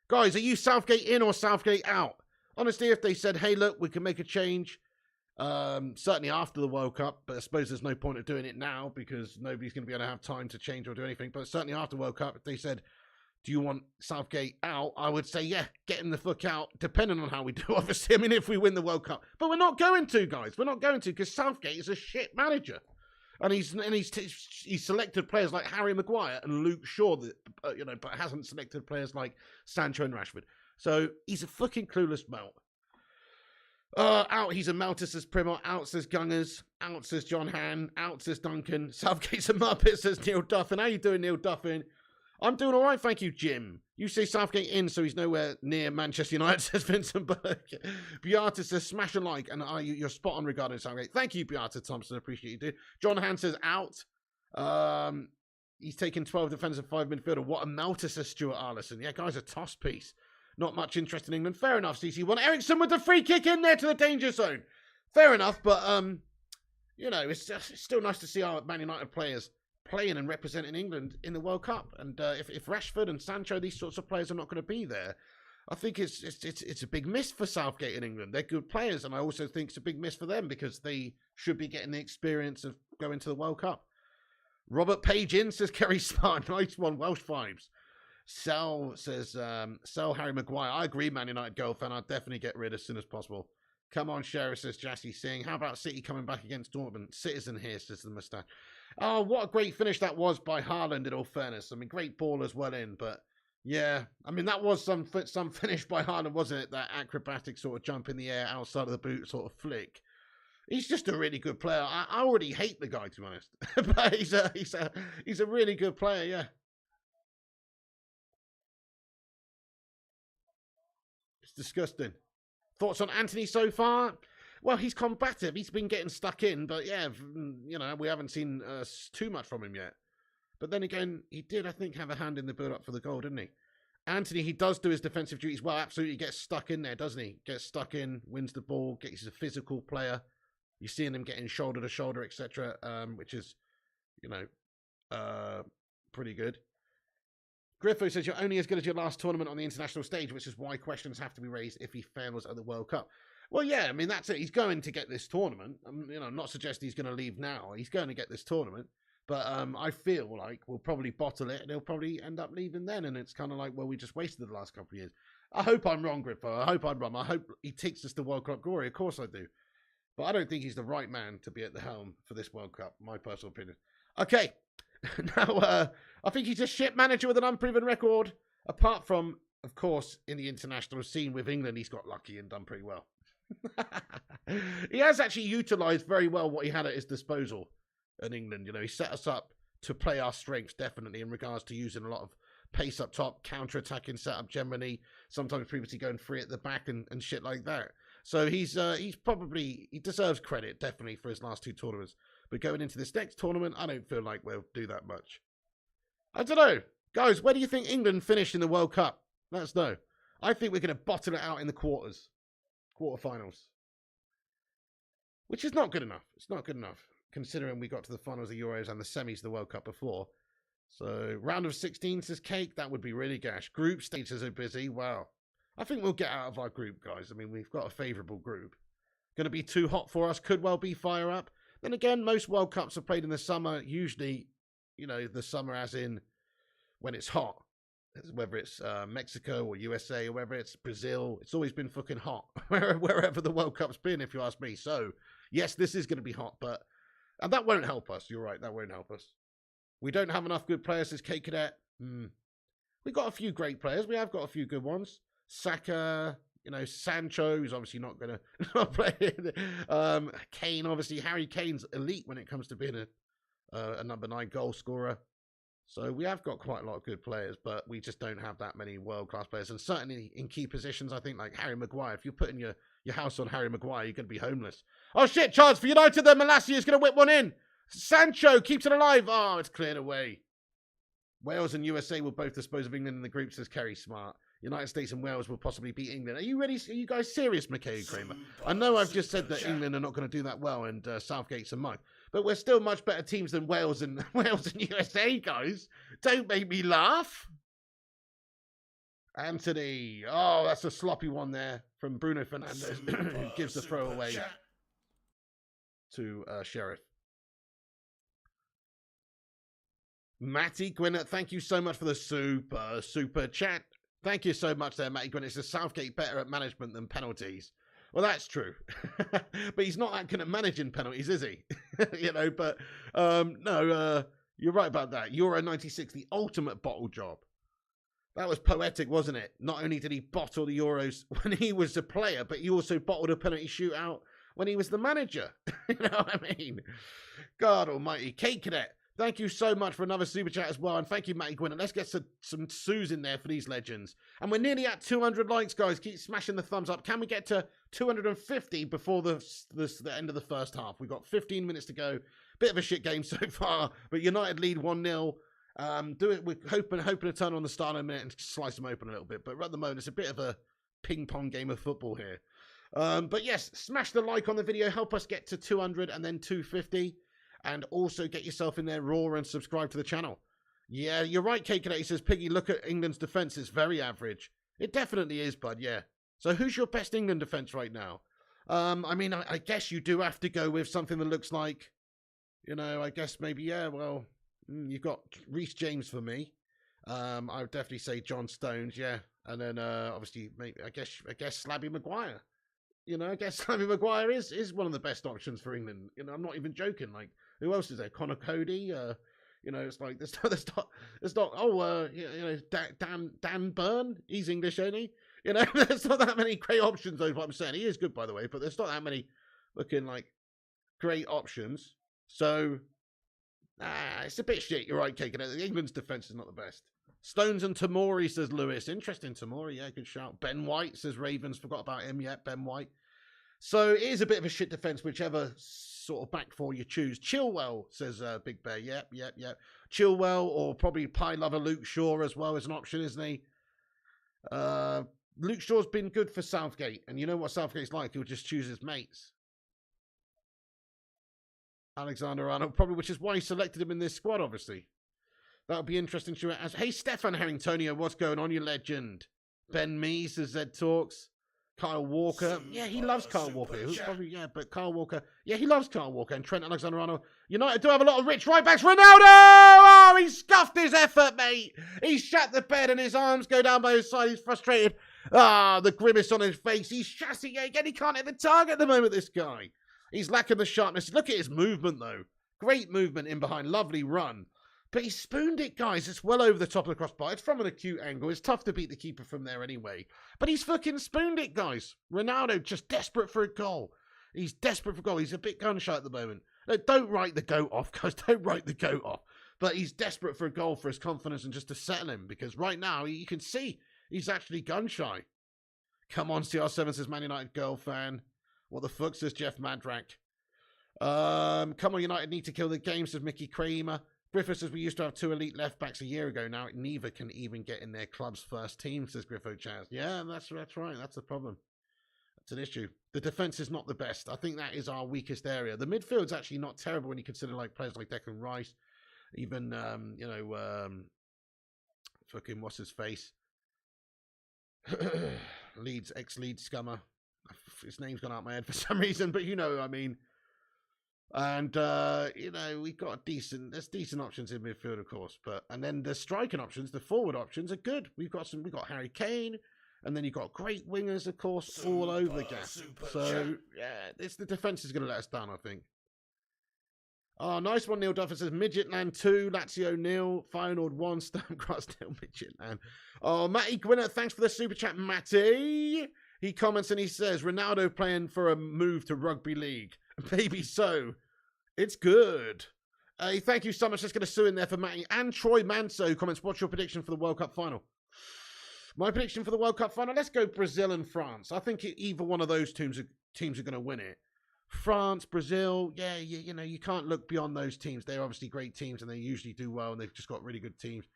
Guys, are you Southgate in or Southgate out? Honestly, if they said, hey, look, we can make a change, certainly after the World Cup, but I suppose there's no point of doing it now because nobody's going to be able to have time to change or do anything. But certainly after World Cup, if they said, do you want Southgate out? I would say, yeah, get him the fuck out, depending on how we do, obviously. I mean, if we win the World Cup. But we're not going to, guys. We're not going to, because Southgate is a shit manager. And he's selected players like Harry Maguire and Luke Shaw, that, you know, but hasn't selected players like Sancho and Rashford. So he's a fucking clueless melt. Out, he's a melter, says Primo. Out, says Gungers. Out, says John Han. Out, says Duncan. Southgate's a muppet, says Neil Duffin. How you doing, Neil Duffin? I'm doing all right, thank you, Jim. You say Southgate in, so he's nowhere near Manchester United, says Vincent Burke. Beata says, smash a like, and you're spot on regarding Southgate. Thank you, Beata Thompson, appreciate you, dude. John Han says, out. He's taken 12 defenders and 5 midfielder. What a melter, says Stuart Arlison. Yeah, guy's a toss piece. Not much interest in England. Fair enough, CC1. Ericsson with the free kick in there to the danger zone. Fair enough, but, you know, it's still nice to see our Man United players playing and representing England in the World Cup. And if Rashford and Sancho, these sorts of players are not going to be there, I think it's a big miss for Southgate in England. They're good players, and I also think it's a big miss for them because they should be getting the experience of going to the World Cup. Robert Page in, says Kerry Smart. Nice one, Welsh vibes. Sell says, sell Harry Maguire. I agree, Man United goal fan. I'd definitely get rid as soon as possible. Come on, Sheriff, says Jassy Singh. How about City coming back against Dortmund? Citizen here, says the moustache. Oh, what a great finish that was by Haaland, in all fairness. I mean, great ball as well in, but yeah. I mean, that was some finish by Haaland, wasn't it? That acrobatic sort of jump in the air outside of the boot sort of flick. He's just a really good player. I already hate the guy, to be honest. But he's a really good player, yeah. It's disgusting. Thoughts on Antony so far? Well, he's combative. He's been getting stuck in, but yeah, you know, we haven't seen too much from him yet. But then again, he did, I think, have a hand in the build-up for the goal, didn't he? Antony, he does do his defensive duties well. Absolutely gets stuck in there, doesn't he? Gets stuck in, wins the ball, he's a physical player. You're seeing him getting shoulder to shoulder, etc., which is, you know, pretty good. Griffo says, you're only as good as your last tournament on the international stage, which is why questions have to be raised if he fails at the World Cup. Well, yeah, I mean, that's it. He's going to get this tournament. You know, I'm not suggesting he's going to leave now. He's going to get this tournament. But I feel like we'll probably bottle it and he'll probably end up leaving then. And it's kind of like, well, we just wasted the last couple of years. I hope I'm wrong, Griffo. I hope I'm wrong. I hope he takes us to World Cup glory. Of course I do. But I don't think he's the right man to be at the helm for this World Cup, my personal opinion. Okay. Now, I think he's a shit manager with an unproven record. Apart from, of course, in the international scene with England, he's got lucky and done pretty well. He has actually utilised very well what he had at his disposal in England. You know, he set us up to play our strengths, definitely, in regards to using a lot of pace up top, counter-attacking setup generally, sometimes previously going free at the back and shit like that. So he's probably, he deserves credit, definitely, for his last two tournaments. But going into this next tournament, I don't feel like we'll do that much. I don't know. Guys, where do you think England finished in the World Cup? Let us know. I think we're going to bottle it out in the quarterfinals. Which is not good enough. It's not good enough, considering we got to the finals of the Euros and the semis of the World Cup before. So, round of 16 says Cake. That would be really gash. Group stages are busy. Wow. I think we'll get out of our group, guys. I mean, we've got a favourable group. Going to be too hot for us. Could well be fire up. Then again, most World Cups are played in the summer. Usually, you know, the summer as in when it's hot. Whether it's Mexico or USA or whether it's Brazil. It's always been fucking hot. Wherever the World Cup's been, if you ask me. So, yes, this is going to be hot, but... And that won't help us. You're right, that won't help us. We don't have enough good players, says K Cadet. We've got a few great players. We have got a few good ones. Saka, you know, Sancho, who's obviously not going to play. Kane, obviously. Harry Kane's elite when it comes to being a number 9 goal scorer. So we have got quite a lot of good players, but we just don't have that many world-class players. And certainly in key positions, I think, like Harry Maguire. If you're putting your house on Harry Maguire, you're going to be homeless. Oh, shit, chance for United there. Malacia is going to whip one in. Sancho keeps it alive. Oh, it's cleared away. Wales and USA will both dispose of England in the group, says Kerry Smart. United States and Wales will possibly beat England. Are you ready? Are you guys serious, McKay Kramer? I know I've just said that England are not going to do that well and Southgate's a mug. But we're still much better teams than Wales and USA, guys. Don't make me laugh. Antony. Oh, that's a sloppy one there from Bruno Fernandes, who gives the throw away to Sheriff. Matty Gwinnett, thank you so much for the super chat. Thank you so much there, Matty Gwinnett. It's a Southgate better at management than penalties. Well, that's true. But he's not that good at managing penalties, is he? You know, but no, you're right about that. Euro 96, the ultimate bottle job. That was poetic, wasn't it? Not only did he bottle the Euros when he was a player, but he also bottled a penalty shootout when he was the manager. You know what I mean? God almighty. Kate Cadet, thank you so much for another super chat as well. And thank you, Matty Gwynn. Let's get some Sues in there for these legends. And we're nearly at 200 likes, guys. Keep smashing the thumbs up. Can we get to 250 before the end of the first half? We've got 15 minutes to go. Bit of a shit game so far, but United lead 1-0. We're hoping to turn on the start in a minute and slice them open a little bit. But at the moment, it's a bit of a ping-pong game of football here. But yes, smash the like on the video. Help us get to 200 and then 250. And also get yourself in there raw and subscribe to the channel. Yeah, you're right, K-Cadet. He says, Piggy, look at England's defence. It's very average. It definitely is, bud, yeah. So who's your best England defence right now? I mean, I guess you do have to go with something that looks like, you know, I guess maybe, yeah, well... You've got Reece James for me. I would definitely say John Stones, yeah. And then obviously, maybe I guess Slabby Maguire. You know, I guess Slabby Maguire is one of the best options for England. You know, I'm not even joking. Like, who else is there? Connor Cody. You know, it's like there's not. Oh, you know, Dan Burn. He's English, ain't he? You know, there's not that many great options. Though, what I'm saying, he is good, by the way. But there's not that many looking like great options. So. It's a bit shit. You're right, Kaking. England's defence is not the best. Stones and Tamori, says Lewis. Interesting, Tamori. Yeah, good shout. Ben White, says Ravens. Forgot about him yet, Ben White. So it is a bit of a shit defence, whichever sort of back four you choose. Chilwell, says Big Bear. Yep. Chilwell, or probably pie lover Luke Shaw as well is an option, isn't he? Luke Shaw's been good for Southgate. And you know what Southgate's like? He'll just choose his mates. Alexander-Arnold, probably, which is why he selected him in this squad, obviously. That'll be interesting to as hey, Stefan Harringtonio, what's going on, you legend? Ben Mee, says Zed Talks. Kyle Walker. Yeah, he loves Kyle Walker. Probably, yeah, but Kyle Walker. Yeah, he loves Kyle Walker. And Trent Alexander-Arnold. United do have a lot of rich right-backs. Ronaldo! Oh, he scuffed his effort, mate. He shat the bed and his arms go down by his side. He's frustrated. The grimace on his face. He's chassing again. He can't hit the target at the moment, this guy. He's lacking the sharpness. Look at his movement, though. Great movement in behind. Lovely run. But he spooned it, guys. It's well over the top of the crossbar. It's from an acute angle. It's tough to beat the keeper from there anyway. But he's fucking spooned it, guys. Ronaldo just desperate for a goal. He's desperate for a goal. He's a bit gun shy at the moment. No, don't write the goat off, guys. Don't write the goat off. But he's desperate for a goal for his confidence and just to settle him. Because right now, you can see he's actually gun shy. Come on, CR7 says Man United girl fan. What the fuck, says Jeff Madrak. Come on, United need to kill the game, says Mickey Kramer. Griffith says we used to have 2 elite left backs a year ago. Now neither can even get in their club's first team, says Griffo Chaz. Yeah, that's right. That's the problem. That's an issue. The defence is not the best. I think that is our weakest area. The midfield's actually not terrible when you consider like players like Declan Rice, even fucking what's his face, ex-Leeds scummer. His name's gone out my head for some reason, but you know what I mean. And, you know, we've got there's decent options in midfield, of course. And then the striking options, the forward options are good. We've got Harry Kane, and then you've got great wingers, of course, all over the gap. So, yeah, the defence is going to let us down, I think. Oh, nice one, Neil Duffy says Midgetland 2, Lazio nil, Feyenoord 1, Sturmgrass nil, Midgetland. Oh, Matty Gwynner, thanks for the super chat, Matty. He comments and he says, Ronaldo playing for a move to rugby league. Maybe so. It's good. Thank you so much. Just going to sue in there for Matty. And Troy Manso comments, what's your prediction for the World Cup final? My prediction for the World Cup final, let's go Brazil and France. I think either one of those teams are going to win it. France, Brazil, yeah, you know, you can't look beyond those teams. They're obviously great teams and they usually do well and they've just got really good teams.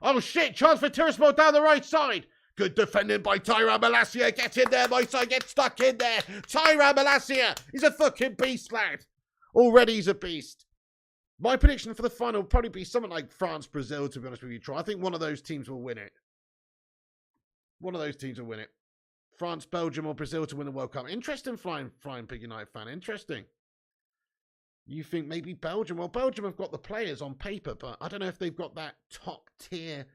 Oh, shit, chance for Tiraspol down the right side. Good defending by Tyra Malacia. Get in there, my son. Get stuck in there. Tyra Malacia. He's a fucking beast, lad. Already he's a beast. My prediction for the final will probably be something like France-Brazil, to be honest with you, Troy. I think one of those teams will win it. One of those teams will win it. France, Belgium, or Brazil to win the World Cup. Interesting, Flying Pig United fan. Interesting. You think maybe Belgium? Well, Belgium have got the players on paper, but I don't know if they've got that top tier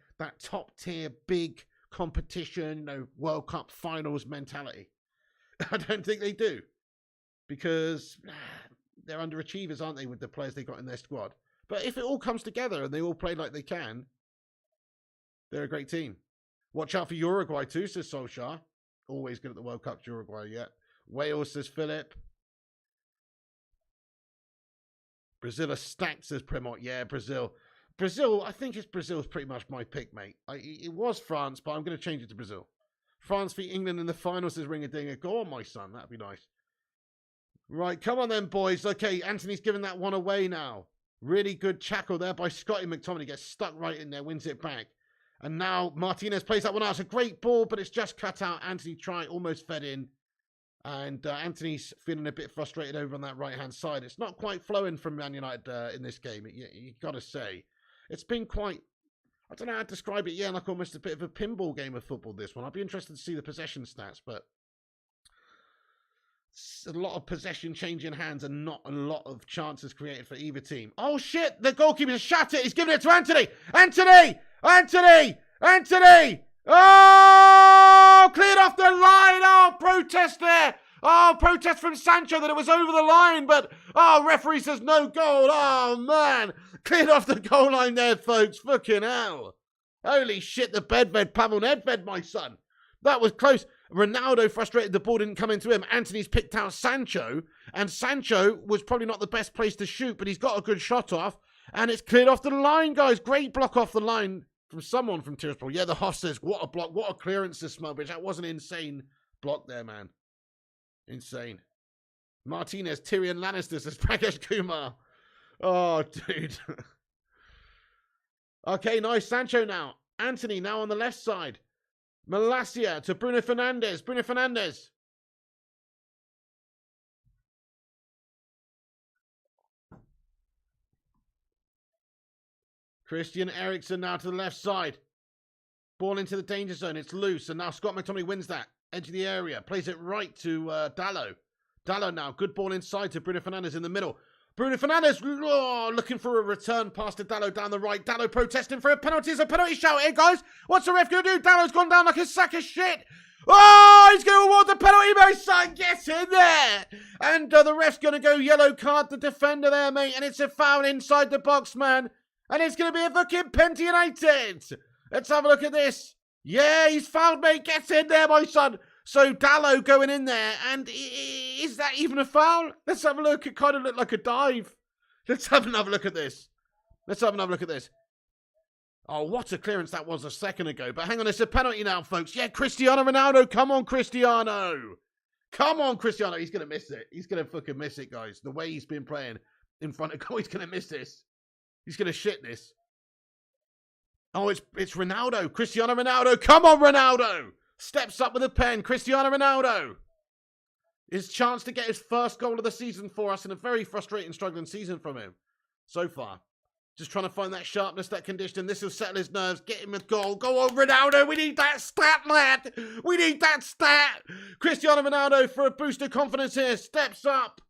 big competition, you know, World Cup finals mentality. I don't think they do. Because they're underachievers, aren't they, with the players they got in their squad? But if it all comes together and they all play like they can, they're a great team. Watch out for Uruguay too, says Solskjaer. Always good at the World Cup, Uruguay, yeah. Wales, says Philip. Brazil are stacked, says Premont. Yeah, Brazil. Brazil, I think Brazil's pretty much my pick, mate. It was France, but I'm going to change it to Brazil. France v England in the finals, says Ring-a-Dinger. Go on, my son. That'd be nice. Right, come on then, boys. Okay, Anthony's giving that one away now. Really good tackle there by Scotty McTominay. Gets stuck right in there, wins it back. And now Martinez plays that one out. It's a great ball, but it's just cut out. Antony almost fed in. And Antony's feeling a bit frustrated over on that right-hand side. It's not quite flowing from Man United in this game, you got to say. It's been quite, I don't know how to describe it, yeah, like almost a bit of a pinball game of football, this one. I'd be interested to see the possession stats, but it's a lot of possession changing hands and not a lot of chances created for either team. Oh, shit, the goalkeeper shot it. He's giving it to Antony. Antony! Oh, cleared off the line. Oh, protest there. Oh, protest from Sancho that it was over the line, but, oh, referee says no goal. Oh, man. Cleared off the goal line there, folks. Fucking hell. Holy shit, the bedved, Pavel Nedved, my son. That was close. Ronaldo frustrated the ball didn't come into him. Antony's picked out Sancho, and Sancho was probably not the best place to shoot, but he's got a good shot off, and it's cleared off the line, guys. Great block off the line from someone from Tiraspol. Yeah, the Hoss says, what a block, what a clearance this Smugbish. That was an insane block there, man. Insane. Martinez, Tyrion Lannister says Prakash Kumar. Oh, dude. Okay, nice. Sancho now. Antony now on the left side. Malacia to Bruno Fernandes. Bruno Fernandes. Christian Eriksen now to the left side. Ball into the danger zone. It's loose. And now Scott McTominay wins that. Edge of the area. Plays it right to Dallo. Dallo now. Good ball inside to Bruno Fernandes in the middle. Bruno Fernandes looking for a return pass to Dallo down the right. Dallo protesting for a penalty. It's a penalty shout here, guys. What's the ref going to do? Dallo's gone down like a sack of shit. Oh, he's going to award the penalty, my son. Get in there. And the ref's going to go yellow card the defender there, mate. And it's a foul inside the box, man. And it's going to be a fucking Penty United. Let's have a look at this. Yeah, he's fouled, mate. Get in there, my son. So Dallo going in there, and is that even a foul? Let's have a look. It kind of looked like a dive. Let's have another look at this. Let's have another look at this. Oh, what a clearance that was a second ago. But hang on, it's a penalty now, folks. Yeah, Cristiano Ronaldo. Come on, Cristiano. Come on, Cristiano. He's going to miss it. He's going to fucking miss it, guys. The way he's been playing in front of goal, he's going to miss this. He's going to shit this. Oh, it's Ronaldo. Cristiano Ronaldo. Come on, Ronaldo. Steps up with a pen. Cristiano Ronaldo. His chance to get his first goal of the season for us in a very frustrating, struggling season from him so far. Just trying to find that sharpness, that condition. This will settle his nerves. Get him a goal. Go on, Ronaldo. We need that stat, lad. We need that stat. Cristiano Ronaldo for a boost of confidence here. Steps up.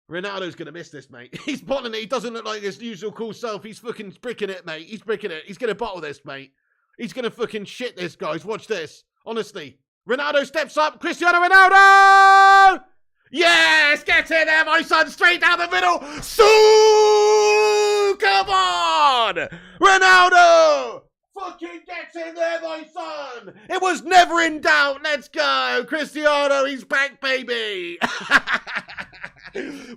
Ronaldo's going to miss this, mate. He's botting it. He doesn't look like his usual cool self. He's fucking bricking it, mate. He's bricking it. He's going to bottle this, mate. He's going to fucking shit this, guys. Watch this. Honestly. Ronaldo steps up. Cristiano Ronaldo! Yes! Get in there, my son. Straight down the middle. So come on! Ronaldo! Fucking gets in there, my son! It was never in doubt. Let's go. Cristiano, he's back, baby.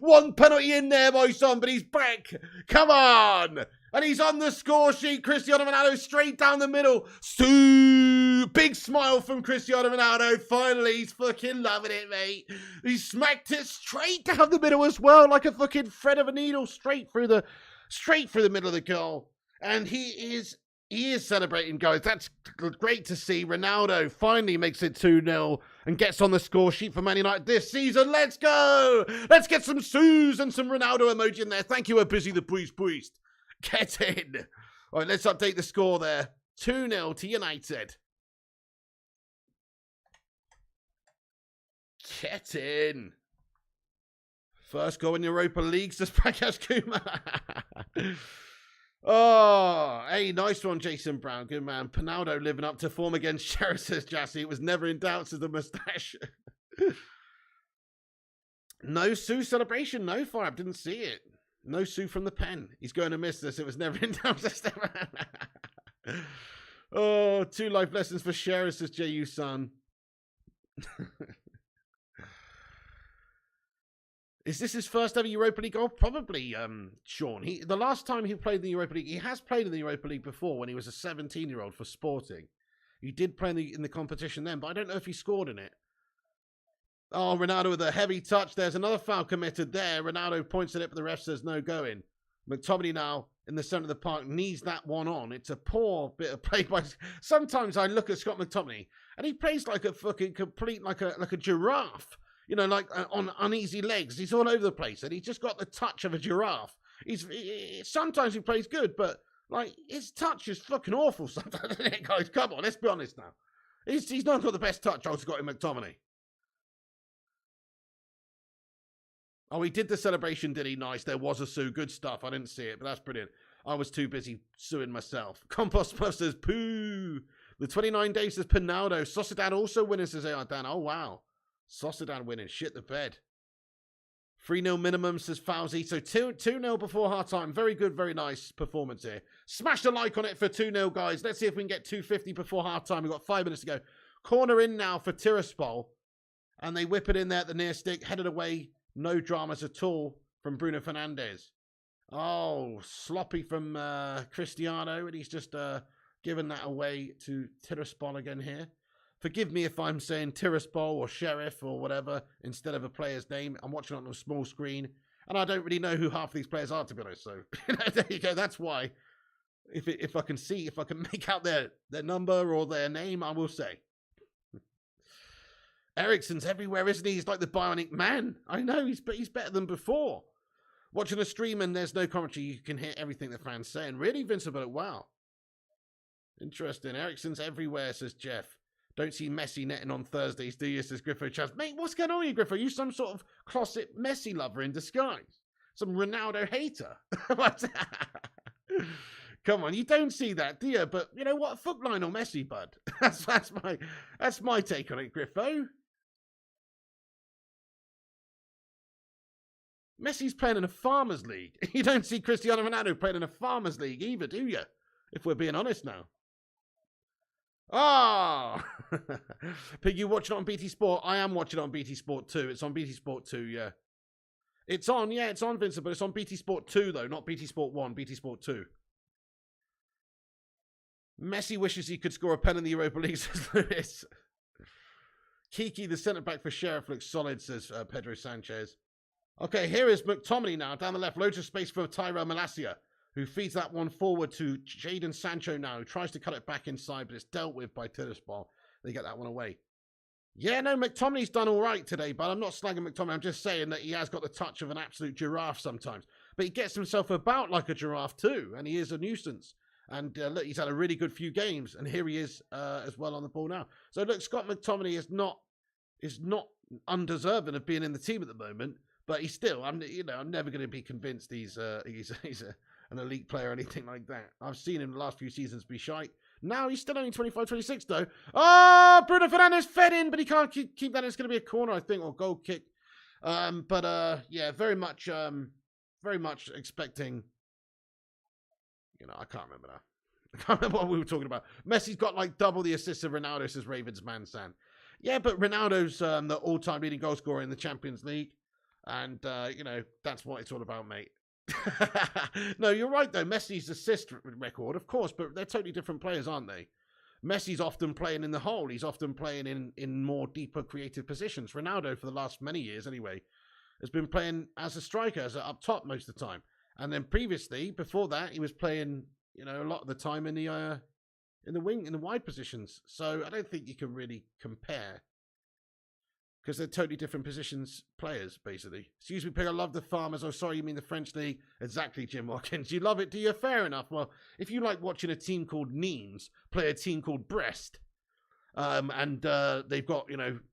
One penalty in there, my son, but he's back. Come on. And he's on the score sheet. Cristiano Ronaldo straight down the middle. Big smile from Cristiano Ronaldo. Finally, he's fucking loving it, mate. He smacked it straight down the middle as well, like a fucking thread of a needle, straight through the middle of the goal. And he is celebrating, guys. That's great to see. Ronaldo finally makes it 2-0 and gets on the score sheet for Man United this season. Let's go. Let's get some Sues and some Ronaldo emoji in there. Thank you, a busy the priest. Get in. All right, let's update the score there. 2-0 to United. Get in. First goal in Europa League, says Prakash Kumar. Oh, hey, nice one, Jason Brown. Good man. Pinaldo living up to form against Sheriff, says Jassy. It was never in doubt, says the moustache. No Sue celebration. No Fire. Didn't see it. No Sue from the pen. He's going to miss this. It was never in doubt, says Stefan. Oh, 2 life lessons for Sheriff, says JU son. Is this his first ever Europa League goal? Probably, Sean. The last time he played in the Europa League, he has played in the Europa League before when he was a 17-year-old for Sporting. He did play in the competition then, but I don't know if he scored in it. Oh, Ronaldo with a heavy touch. There's another foul committed there. Ronaldo points at it, but the ref says no going. McTominay now in the centre of the park needs that one on. It's a poor bit of play by... Sometimes I look at Scott McTominay and he plays like a fucking complete, like a giraffe. You know, like on uneasy legs. He's all over the place and he's just got the touch of a giraffe. Sometimes he plays good, but like his touch is fucking awful sometimes. Guys, come on, let's be honest now. He's not got the best touch I've got in McTominay. Oh, he did the celebration, did he? Nice. There was a sue. Good stuff. I didn't see it, but that's brilliant. I was too busy suing myself. Compost Puff says, poo. The 29 days says Pinaldo. Sociedad also winning, says A.R. Dan. Oh, wow. Sociedad winning. Shit the bed. 3-0 minimum, says Fauzi. So 2-0 before half-time. Very good, very nice performance here. Smash the like on it for 2-0, guys. Let's see if we can get 250 before half-time. We've got 5 minutes to go. Corner in now for Tiraspol. And they whip it in there at the near stick. Headed away. No dramas at all from Bruno Fernandes. Oh, sloppy from Cristiano. And he's just given that away to Tiraspol again here. Forgive me if I'm saying Tiraspol or Sheriff or whatever instead of a player's name. I'm watching it on a small screen. And I don't really know who half these players are, to be honest. So, there you go. That's why. If I can make out their number or their name, I will say. Ericsson's everywhere, isn't he? He's like the bionic man. I know, he's better than before. Watching a stream and there's no commentary, you can hear everything the fans saying. Really, Vincible? Wow. Interesting. Ericsson's everywhere, says Jeff. Don't see Messi netting on Thursdays, do you, says Griffo Chaz. Mate, what's going on with you, Griffo? You some sort of closet Messi lover in disguise? Some Ronaldo hater? Come on, you don't see that, do you? But you know what? Fuck Lionel Messi, bud. That's my take on it, Griffo. Messi's playing in a farmers league. You don't see Cristiano Ronaldo playing in a farmers league either, do you? If we're being honest now. Ah! Oh! Pig, you watching it on BT Sport? I am watching it on BT Sport 2. It's on BT Sport 2, yeah. It's on, Vincent, but it's on BT Sport 2, though, not BT Sport 1, BT Sport 2. Messi wishes he could score a pen in the Europa League, says Lewis. Kiki, the centre-back for Sheriff, looks solid, says Pedro Sanchez. Okay, here is McTominay now, down the left. Loads of space for Tyrell Malacia, who feeds that one forward to Jadon Sancho now, who tries to cut it back inside, but it's dealt with by Tiraspol. They get that one away. Yeah, no, McTominay's done all right today, but I'm not slagging McTominay. I'm just saying that he has got the touch of an absolute giraffe sometimes. But he gets himself about like a giraffe too, and he is a nuisance. And look, he's had a really good few games, and here he is as well on the ball now. So look, Scott McTominay is not undeserving of being in the team at the moment. But he's still, I'm never going to be convinced he's an elite player or anything like that. I've seen him the last few seasons be shite. Now he's still only 25, 26 though. Oh, Bruno Fernandes fed in, but he can't keep that. It's going to be a corner, I think, or goal kick. Yeah, very much expecting. I can't remember now. I can't remember what we were talking about. Messi's got like double the assists of Ronaldo, says Ravens Man San. Yeah, but Ronaldo's the all-time leading goal scorer in the Champions League. And, that's what it's all about, mate. No, you're right, though. Messi's assist record, of course, but they're totally different players, aren't they? Messi's often playing in the hole. He's often playing in more deeper creative positions. Ronaldo, for the last many years anyway, has been playing as a striker, as up top most of the time. And then previously, before that, he was playing, a lot of the time in the wing, in the wide positions. So I don't think you can really compare. Because they're totally different positions players, basically. Excuse me, Pig, I love the Farmers. Oh, sorry, you mean the French League? Exactly, Jim Watkins. You love it, do you? Fair enough. Well, if you like watching a team called Nimes play a team called Brest, and they've got,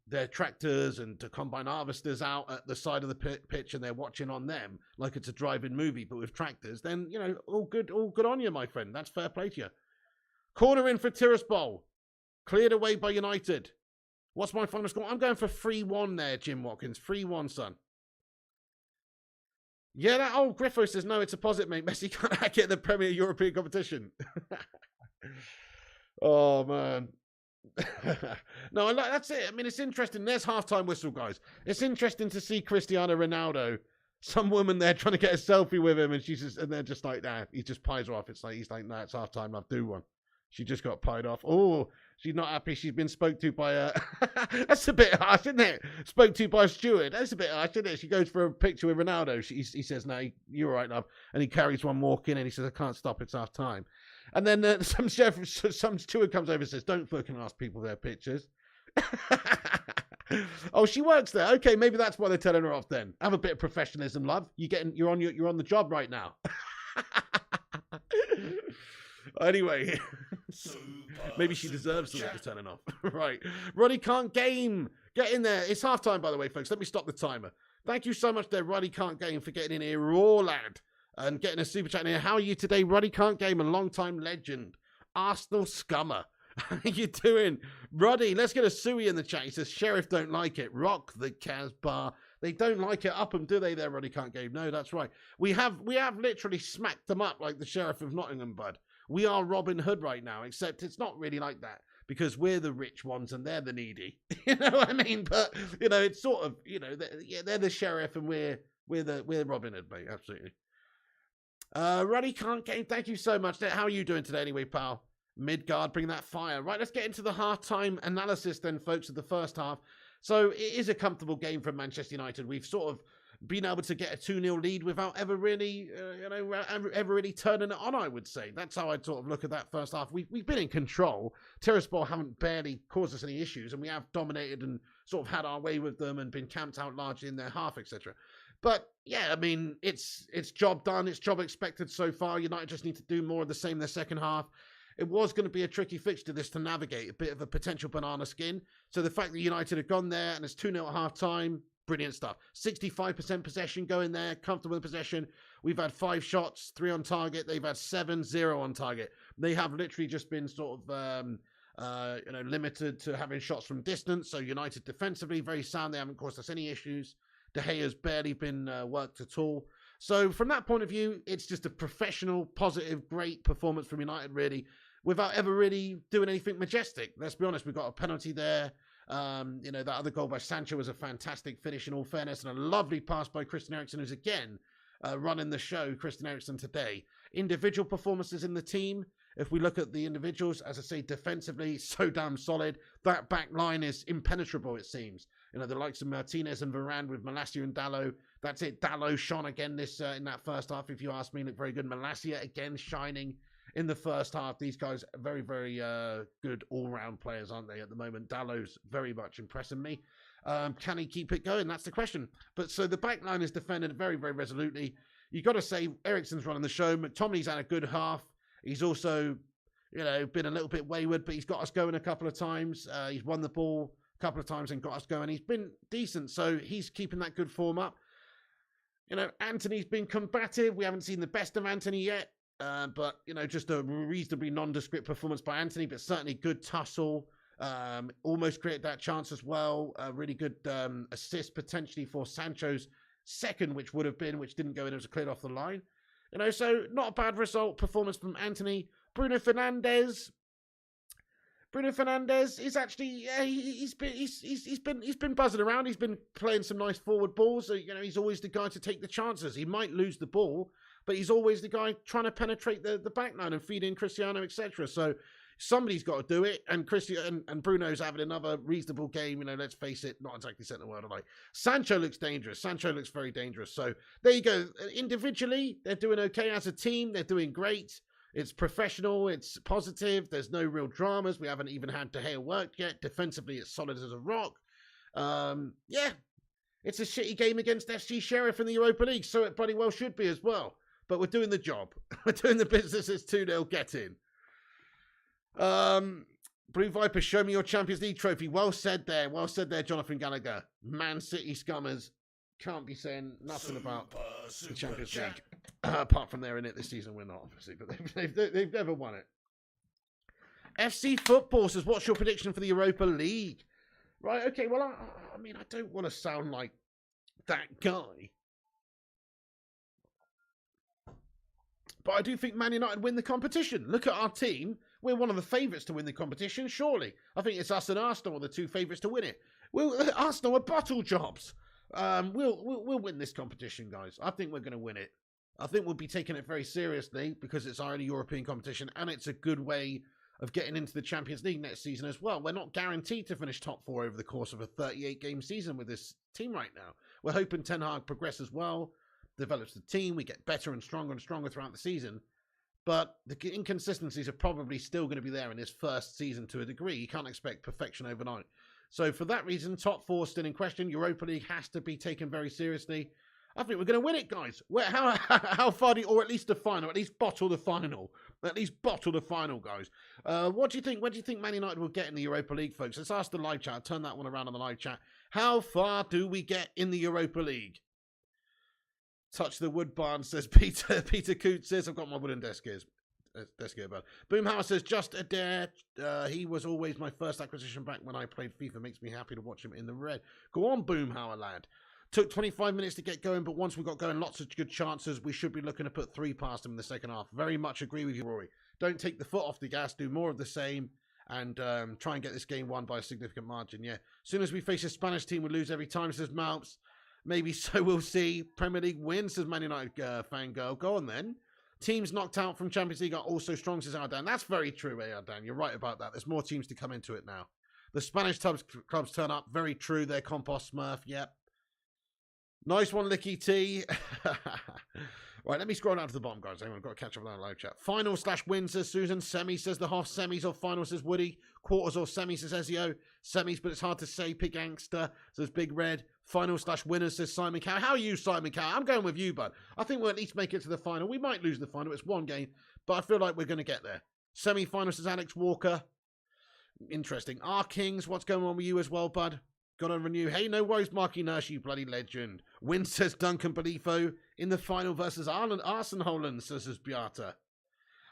their tractors and combine harvesters out at the side of the pitch and they're watching on them like it's a drive-in movie, but with tractors, then, all good on you, my friend. That's fair play to you. Corner in for Tiraspol. Cleared away by United. What's my final score? I'm going for 3-1 there, Jim Watkins. 3-1, son. Yeah, that old Griffo says, no, it's a positive, mate. Messi can't hack it in the Premier European competition. Oh, man. No, that's it. I mean, it's interesting. There's halftime whistle, guys. It's interesting to see Cristiano Ronaldo. Some woman there trying to get a selfie with him, and they're just like, nah, he just pies her off. He's like, nah, it's halftime, love, do one. She just got pied off. Oh, she's not happy. She's been spoke to by a... That's a bit harsh, isn't it? Spoke to by a steward. That's a bit harsh, isn't it? She goes for a picture with Ronaldo. He says, no, you're all right, love. And he carries one walk in and he says, I can't stop. It's half time. And then some steward comes over and says, don't fucking ask people their pictures. Oh, she works there. Okay, maybe that's why they're telling her off then. Have a bit of professionalism, love. You're on the job right now. Anyway, maybe she deserves to be turning off. Right. Roddy Can't Game. Get in there. It's half time, by the way, folks. Let me stop the timer. Thank you so much there, Roddy Can't Game, for getting in here raw, lad. And getting a super chat in here. How are you today, Roddy Can't Game, a long-time legend. Arsenal scummer. How you doing? Roddy, let's get a Suey in the chat. He says, Sheriff don't like it. Rock the Casbah. They don't like it up them, do they there, Roddy Can't Game? No, that's right. We have literally smacked them up like the Sheriff of Nottingham, bud. We are Robin Hood right now, except it's not really like that because we're the rich ones and they're the needy. You know what I mean? But, you know, it's sort of, you know, they're the Sheriff and we're Robin Hood, mate. Absolutely. Roddy Can't Game, thank you so much. How are you doing today anyway, pal? Midgard, bring that fire. Right, let's get into the half-time analysis then, folks, of the first half. So it is a comfortable game from Manchester United. We've sort of been able to get a 2-0 lead without ever really, ever really turning it on, I would say. That's how I'd sort of look at that first half. We've been in control. Tiraspol haven't barely caused us any issues, and we have dominated and sort of had our way with them and been camped out largely in their half, etc. But, yeah, I mean, it's job done. It's job expected so far. United just need to do more of the same in the second half. It was going to be a tricky fixture, this, to navigate, a bit of a potential banana skin. So the fact that United have gone there and it's 2-0 at half-time, brilliant stuff. 65% possession going there, comfortable in possession. We've had 5 shots, 3 on target. They've had 7, 0 on target. They have literally just been sort of, limited to having shots from distance. So United defensively, very sound. They haven't caused us any issues. De Gea's barely been worked at all. So from that point of view, it's just a professional, positive, great performance from United, really, without ever really doing anything majestic. Let's be honest, we've got a penalty there. That other goal by Sancho was a fantastic finish in all fairness, and a lovely pass by Christian Eriksen, who's again running the show, Christian Eriksen today. Individual performances in the team, if we look at the individuals, as I say, defensively, so damn solid. That back line is impenetrable, it seems. You know, the likes of Martinez and Varane with Malacia and Dalot. That's it. Dalot shone again this in that first half, if you ask me. Looked very good. Malacia again shining in the first half. These guys are very, very good all-round players, aren't they, at the moment? Dalot's very much impressing me. Can he keep it going? That's the question. But so the back line is defended very, very resolutely. You've got to say Eriksen's running the show. McTominay's had a good half. He's also, been a little bit wayward, but he's got us going a couple of times. He's won the ball a couple of times and got us going. He's been decent, so he's keeping that good form up. Antony's been combative. We haven't seen the best of Antony yet. But, just a reasonably nondescript performance by Antony, but certainly good tussle. Almost created that chance as well. Really good assist potentially for Sancho's second, which didn't go in. It was cleared off the line. So not a bad performance from Antony. Bruno Fernandes is actually he's been buzzing around. He's been playing some nice forward balls. So, he's always the guy to take the chances. He might lose the ball, but he's always the guy trying to penetrate the back line and feed in Cristiano, etc. So somebody's got to do it. And and Bruno's having another reasonable game. Let's face it, not exactly setting the world alight. Sancho looks dangerous. Sancho looks very dangerous. So there you go. Individually, they're doing okay. As a team, they're doing great. It's professional. It's positive. There's no real dramas. We haven't even had De Gea worked yet. Defensively, it's solid as a rock. It's a shitty game against FC Sheriff in the Europa League, so it bloody well should be as well. But we're doing the job. We're doing the business. It's 2-0. Get in. Blue Viper, show me your Champions League trophy. Well said there. Well said there, Jonathan Gallagher. Man City scummers. Can't be saying nothing about the Champions League. Apart from they're in it this season, we're not, obviously. But they've never won it. FC Football says, what's your prediction for the Europa League? Right, okay, well, I don't want to sound like that guy. But I do think Man United win the competition. Look at our team. We're one of the favourites to win the competition, surely. I think it's us and Arsenal are the two favourites to win it. Arsenal are bottle jobs. We'll win this competition, guys. I think we're going to win it. I think we'll be taking it very seriously because it's our only European competition and it's a good way of getting into the Champions League next season as well. We're not guaranteed to finish top 4 over the course of a 38-game season with this team right now. We're hoping Ten Hag progresses well, develops the team, we get better and stronger throughout the season. But the inconsistencies are probably still going to be there in his first season to a degree. You can't expect perfection overnight. So for that reason, top 4 still in question. Europa League has to be taken very seriously. I think we're going to win it, guys. How far do you, or at least the final, at least bottle the final. At least bottle the final, guys. What do you think? Where do you think Man United will get in the Europa League, folks? Let's ask the live chat. I'll turn that one around on the live chat. How far do we get in the Europa League? Touch the wood barn, says Peter. Peter Coots says, I've got my wooden desk here. Bud. Boomhauer says, just a dare. He was always my first acquisition back when I played FIFA. Makes me happy to watch him in the red. Go on, Boomhauer, lad. Took 25 minutes to get going, but once we got going, lots of good chances. We should be looking to put 3 past him in the second half. Very much agree with you, Rory. Don't take the foot off the gas. Do more of the same and try and get this game won by a significant margin. Yeah. As soon as we face a Spanish team, we lose every time, says Malps. Maybe so, we'll see. Premier League wins, says Man United fangirl. Go on then. Teams knocked out from Champions League are also strong, says Ardan. That's very true, Ardan. You're right about that. There's more teams to come into it now. The Spanish clubs turn up. Very true. They're Compost Smurf. Yep. Nice one, Licky T. Right, let me scroll down to the bottom, guys. I've got to catch up with that live chat. Final / win, says Susan. Semi, says the half. Semis or final, says Woody. Quarters or semis, says Ezio. Semis, but it's hard to say. Pig Angster, says Big Red. Final / winners, says Simon Cow. How are you, Simon Cow? I'm going with you, bud. I think we'll at least make it to the final. We might lose the final. It's one game, but I feel like we're going to get there. Semi-final, says Alex Walker. Interesting. Our Kings, what's going on with you as well, bud? Got to renew. Hey, no worries, Marky Nurse, you bloody legend. Win, says Duncan Belifo. In the final versus Arsenal, says Beata.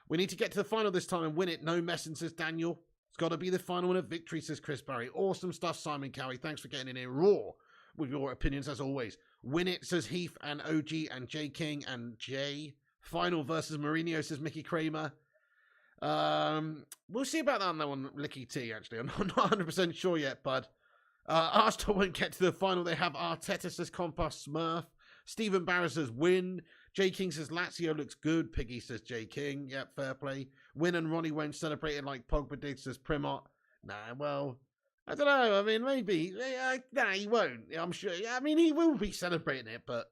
We need to get to the final this time and win it. No messing, says Daniel. It's got to be the final and a victory, says Chris Barry. Awesome stuff, Simon Cowie. Thanks for getting in here raw with your opinions, as always. Win it, says Heath and OG and J King and Jay. Final versus Mourinho, says Mickey Kramer. We'll see about that on that one, Licky T, actually. I'm not 100% sure yet, bud. Arsenal won't get to the final. They have Arteta, says Compass Smurf. Stephen Barra says win. J King says Lazio looks good. Piggy says J King. Yep, fair play. Win and Ronnie won't celebrate it like Pogba did, says Primot. Nah, well, I don't know. I mean, maybe. Nah, he won't. I'm sure. I mean, he will be celebrating it, but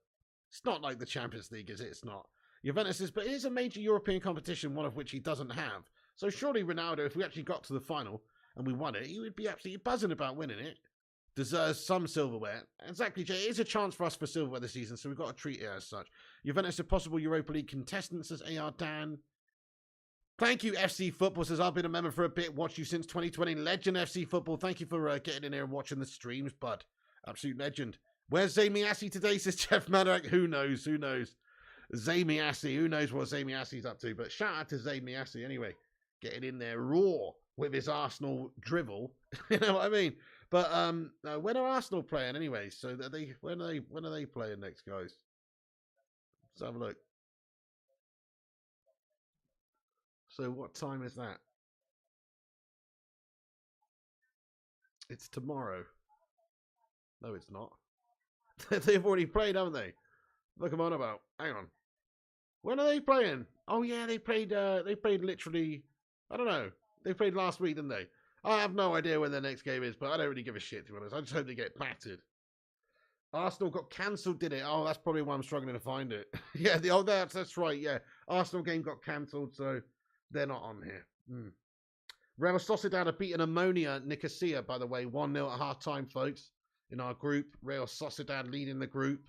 it's not like the Champions League, is it? It's not. Juventus is, but it is a major European competition, one of which he doesn't have. So surely Ronaldo, if we actually got to the final and we won it, he would be absolutely buzzing about winning it. Deserves some silverware. Exactly, Jay. It is a chance for us for silverware this season, so we've got to treat it as such. Juventus are possible Europa League contestants, says AR Dan. Thank you, FC Football, says I've been a member for a bit, watched you since 2020. Legend, FC Football. Thank you for getting in here and watching the streams, bud. Absolute legend. Where's Zamiassi today, says Jeff Maddock. Who knows? Who knows? Zamiassi. Who knows what Zamiassi's up to? But shout out to Zamiassi anyway. Getting in there raw with his Arsenal drivel. You know what I mean? But when are Arsenal playing anyway? So that when are they playing next, guys? Let's have a look. So what time is that? It's tomorrow. No, it's not. They've already played, haven't they? Look, I'm on about. Hang on. When are they playing? Oh yeah, they played. They played literally. I don't know. They played last week, didn't they? I have no idea when their next game is, but I don't really give a shit, to be honest. I just hope they get battered. Arsenal got cancelled, did it? Oh, that's probably why I'm struggling to find it. Yeah, that's right, yeah. Arsenal game got cancelled, so they're not on here. Real Sociedad have beaten Ammonia Nicosia, by the way, 1-0 at half-time, folks, in our group. Real Sociedad leading the group.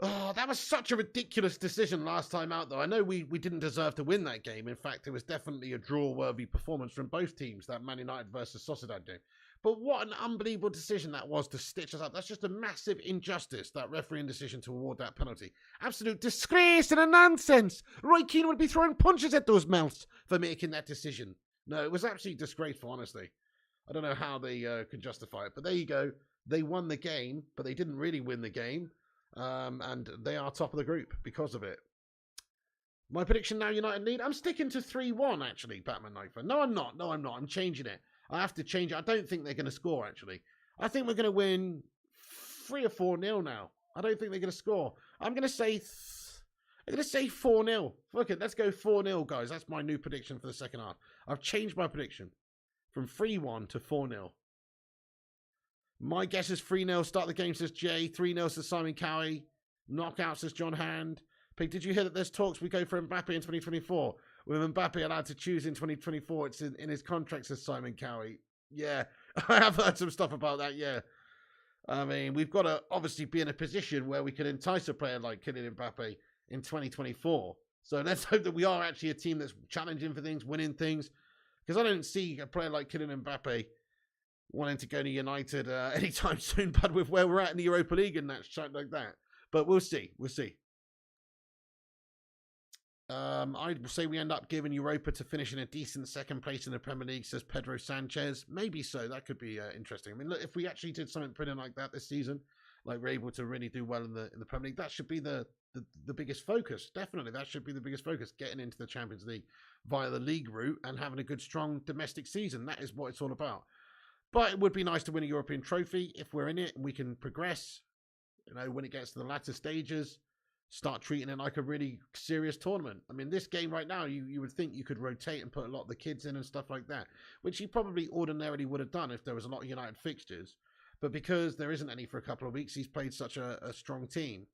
Oh, that was such a ridiculous decision last time out, though. I know we didn't deserve to win that game. In fact, it was definitely a draw-worthy performance from both teams, that Man United versus Sociedad game. But what an unbelievable decision that was to stitch us up. That's just a massive injustice, that refereeing decision to award that penalty. Absolute disgrace and a nonsense. Roy Keane would be throwing punches at those mouths for making that decision. No, it was absolutely disgraceful, honestly. I don't know how they could justify it. But there you go. They won the game, but they didn't really win the game. And they are top of the group because of it. My prediction now, United lead. I'm sticking to 3-1, actually, Batman Knifer. No, I'm not. No, I'm not. I'm changing it. I have to change it. I don't think they're going to score, actually. I think we're going to win 3 or 4-0 now. I don't think they're going to score. I'm going to say... I'm going to say 4-0. Fuck it, let's go 4-0, guys. That's my new prediction for the second half. I've changed my prediction from 3-1 to 4-0. My guess is 3-0. Start the game, says Jay. 3-0 says Simon Cowie. Knockout, says John Hand. Pig, did you hear that there's talks we go for Mbappe in 2024? With Mbappe allowed to choose in 2024, it's in his contract, says Simon Cowie. Yeah, I have heard some stuff about that, yeah. I mean, we've got to obviously be in a position where we can entice a player like Kylian Mbappe in 2024. So let's hope that we are actually a team that's challenging for things, winning things. Because I don't see a player like Kylian Mbappe wanting to go to United anytime soon, but with where we're at in the Europa League and that shit like that. But we'll see. We'll see. I'd say we end up giving Europa to finish in a decent second place in the Premier League, says Pedro Sanchez. Maybe so. That could be interesting. I mean, look, if we actually did something brilliant like that this season, like we're able to really do well in the Premier League, that should be the biggest focus. Definitely, that should be the biggest focus, getting into the Champions League via the league route and having a good, strong domestic season. That is what it's all about. But it would be nice to win a European trophy if we're in it and we can progress. You know, when it gets to the latter stages, start treating it like a really serious tournament. I mean, this game right now, you would think you could rotate and put a lot of the kids in and stuff like that, which he probably ordinarily would have done if there was a lot of United fixtures. But because there isn't any for a couple of weeks, he's played such a strong team.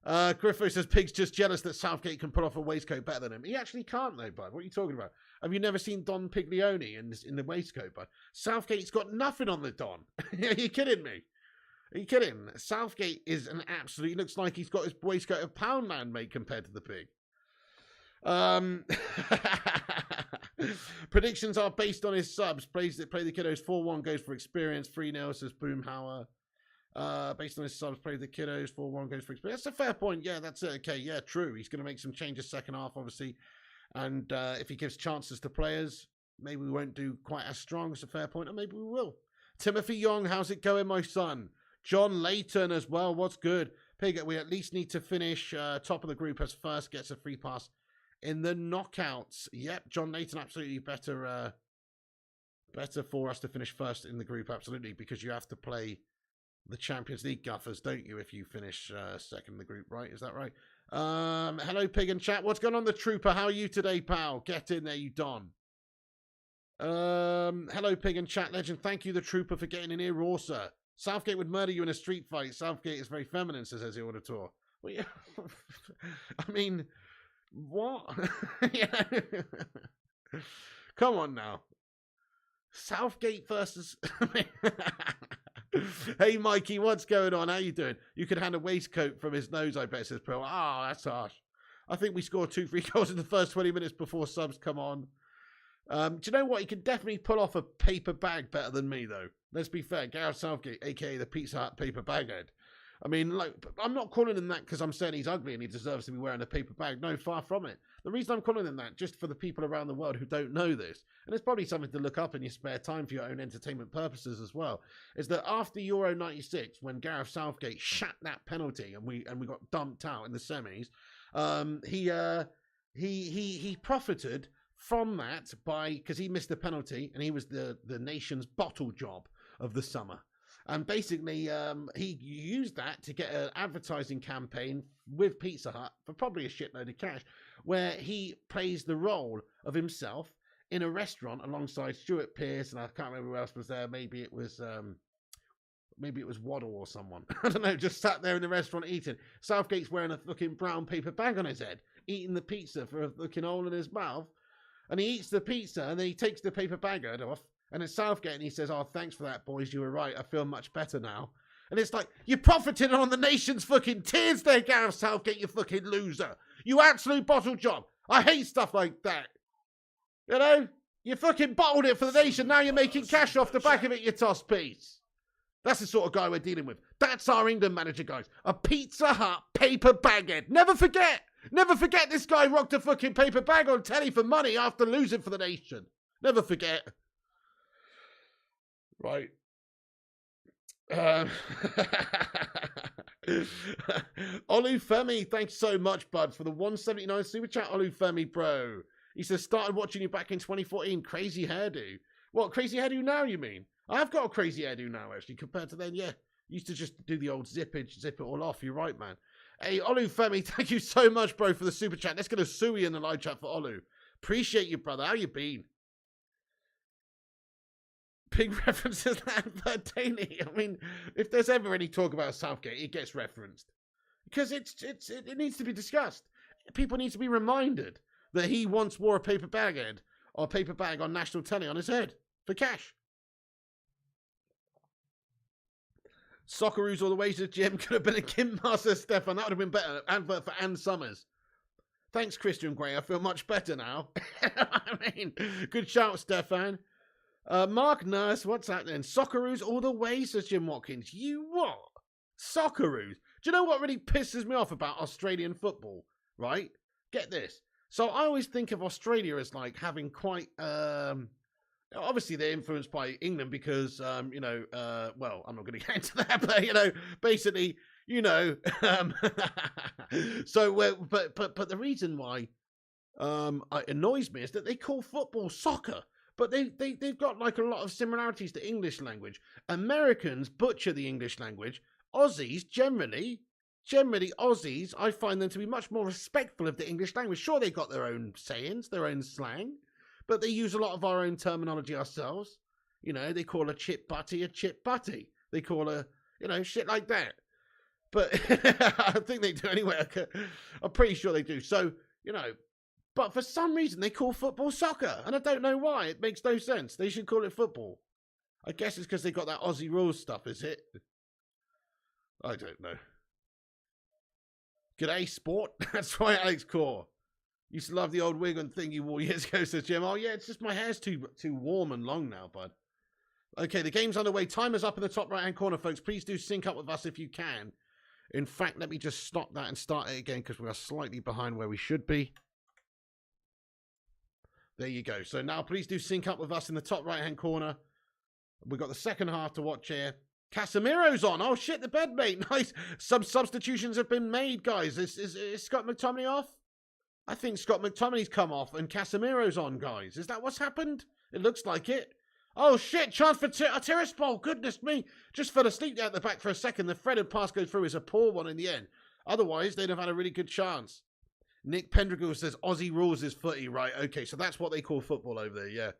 Griffo says, Pig's just jealous that Southgate can put off a waistcoat better than him. He actually can't, though, bud. What are you talking about? Have you never seen Don Piglioni in the waistcoat, bud? Southgate's got nothing on the Don. Are you kidding me? Are you kidding? Southgate is an absolute... He looks like he's got his waistcoat of Pound Man, mate, compared to the Pig. Predictions are based on his subs. Play the Kiddos. 4-1 goes for experience. 3-0 says Boomhauer. Based on his subs, play the Kiddos. 4-1 goes for experience. That's a fair point. Yeah, that's it. Okay, yeah, true. He's going to make some changes second half, obviously. And if he gives chances to players, maybe we won't do quite as strong. It's a fair point, or maybe we will. Timothy Young, how's it going, my son? John Layton as well. What's good? Pig, we at least need to finish top of the group as first gets a free pass in the knockouts. Yep, John Layton, absolutely better for us to finish first in the group, absolutely, because you have to play the Champions League guffers, don't you, if you finish second in the group, right? Is that right? Hello, Pig and chat. What's going on, the Trooper? How are you today, pal? Get in there, you Don. Hello, Pig and chat legend. Thank you, the Trooper, for getting in here, also. Southgate would murder you in a street fight. Southgate is very feminine, says Ezzy Auditor. Well, yeah. I mean, what? Yeah. Come on now. Southgate versus... Hey, Mikey, what's going on? How you doing? You could hand a waistcoat from his nose, I bet, says Pro. Oh, that's harsh. I think we scored 2-3 goals in the first 20 minutes before subs come on. Do you know what? He can definitely pull off a paper bag better than me, though. Let's be fair. Gareth Southgate, a.k.a. the Pizza Hut paper bag head. I mean, like, I'm not calling him that because I'm saying he's ugly and he deserves to be wearing a paper bag. No, far from it. The reason I'm calling him that, just for the people around the world who don't know this, and it's probably something to look up in your spare time for your own entertainment purposes as well, is that after Euro 96, when Gareth Southgate shat that penalty and we got dumped out in the semis, he profited from that because he missed the penalty and he was the nation's bottle job of the summer. And basically, he used that to get an advertising campaign with Pizza Hut for probably a shitload of cash, where he plays the role of himself in a restaurant alongside Stuart Pearce, and I can't remember who else was there. Maybe it was Waddle or someone. I don't know, just sat there in the restaurant eating. Southgate's wearing a fucking brown paper bag on his head, eating the pizza for a fucking hole in his mouth. And he eats the pizza, and then he takes the paper bag off, and it's Southgate, and he says, oh, thanks for that, boys, you were right, I feel much better now. And it's like, you profited on the nation's fucking tears there, Gareth Southgate, you fucking loser. You absolute bottle job. I hate stuff like that. You know? You fucking bottled it for the nation, now you're making cash off the back of it, you toss piece. That's the sort of guy we're dealing with. That's our England manager, guys. A Pizza Hut paper bag head. Never forget. Never forget this guy rocked a fucking paper bag on telly for money after losing for the nation. Never forget. Right. Olufemi, thanks so much, bud, for the 179 super chat. Olufemi, bro. He says, started watching you back in 2014. Crazy hairdo. What, crazy hairdo now, you mean? I've got a crazy hairdo now, actually, compared to then, yeah. Used to just do the old zippage, zip it all off. You're right, man. Hey, Olufemi, thank you so much, bro, for the super chat. Let's get a suey in the live chat for Olu. Appreciate you, brother. How you been? Big references that daily. I mean, if there's ever any talk about Southgate, it gets referenced. Because it needs to be discussed. People need to be reminded that he once wore a paper bag head or a paper bag on national telly on his head for cash. Socceroos all the way to the gym could have been a gym master, Stefan. That would have been better. Advert for Ann Summers. Thanks, Christian Gray. I feel much better now. I mean, good shout, Stefan. Mark Nurse, what's happening? Socceroos all the way, says Jim Watkins. You what? Socceroos? Do you know what really pisses me off about Australian football? Right? Get this. So I always think of Australia as like having quite, obviously they're influenced by England because, well, I'm not going to get into that, but, basically, so, but the reason why it annoys me is that they call football soccer, but they've got like a lot of similarities to English language. Americans butcher the English language. Aussies, generally Aussies, I find them to be much more respectful of the English language. Sure, they've got their own sayings, their own slang, but they use a lot of our own terminology ourselves. They call a chip butty a chip butty. They call a, shit like that. But I think they do anyway. I'm pretty sure they do. So, but for some reason they call football soccer. And I don't know why. It makes no sense. They should call it football. I guess it's because they got that Aussie rules stuff, is it? I don't know. G'day, sport. That's right, Alex Core. Used to love the old wig and thing you wore years ago, says Jim. Oh, yeah, it's just my hair's too warm and long now, bud. Okay, the game's underway. Timer's up in the top right-hand corner, folks. Please do sync up with us if you can. In fact, let me just stop that and start it again because we are slightly behind where we should be. There you go. So now please do sync up with us in the top right-hand corner. We've got the second half to watch here. Casemiro's on. Oh, shit, the bed, mate. Nice. Some substitutions have been made, guys. Is Scott McTominay off? I think Scott McTominay's come off and Casemiro's on, guys. Is that what's happened? It looks like it. Oh, shit. Chance for Tiraspol. Goodness me. Just fell asleep there at the back for a second. The threaded pass goes through is a poor one in the end. Otherwise, they'd have had a really good chance. Nick Pendragool says Aussie rules is footy. Right, okay. So that's what they call football over there, yeah.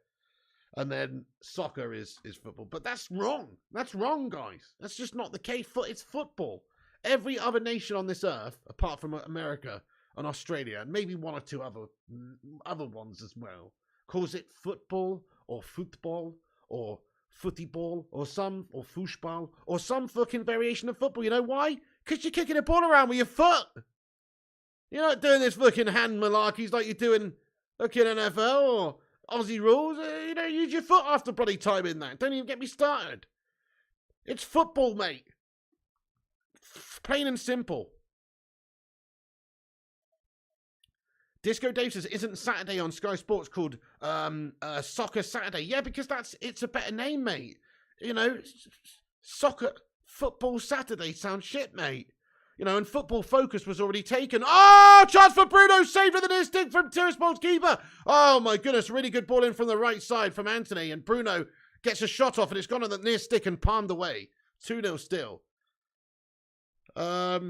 And then soccer is football. But that's wrong. That's wrong, guys. That's just not the case. It's football. Every other nation on this earth, apart from America and Australia, and maybe one or two other ones as well, calls it football or football or footyball or foosball or some fucking variation of football. You know why? Because you're kicking a ball around with your foot. You're not doing this fucking hand malarkeys like you do in fucking NFL or Aussie rules. Use your foot after bloody time in that. Don't even get me started. It's football, mate. Plain and simple. Disco Dave says, isn't Saturday on Sky Sports called Soccer Saturday? Yeah, because it's a better name, mate. Football Saturday sounds shit, mate. And Football Focus was already taken. Oh, chance for Bruno, saved with an instinct from Tiraspol's keeper. Oh, my goodness, really good ball in from the right side from Antony, and Bruno gets a shot off, and it's gone on the near stick and palmed away. 2-0 still. But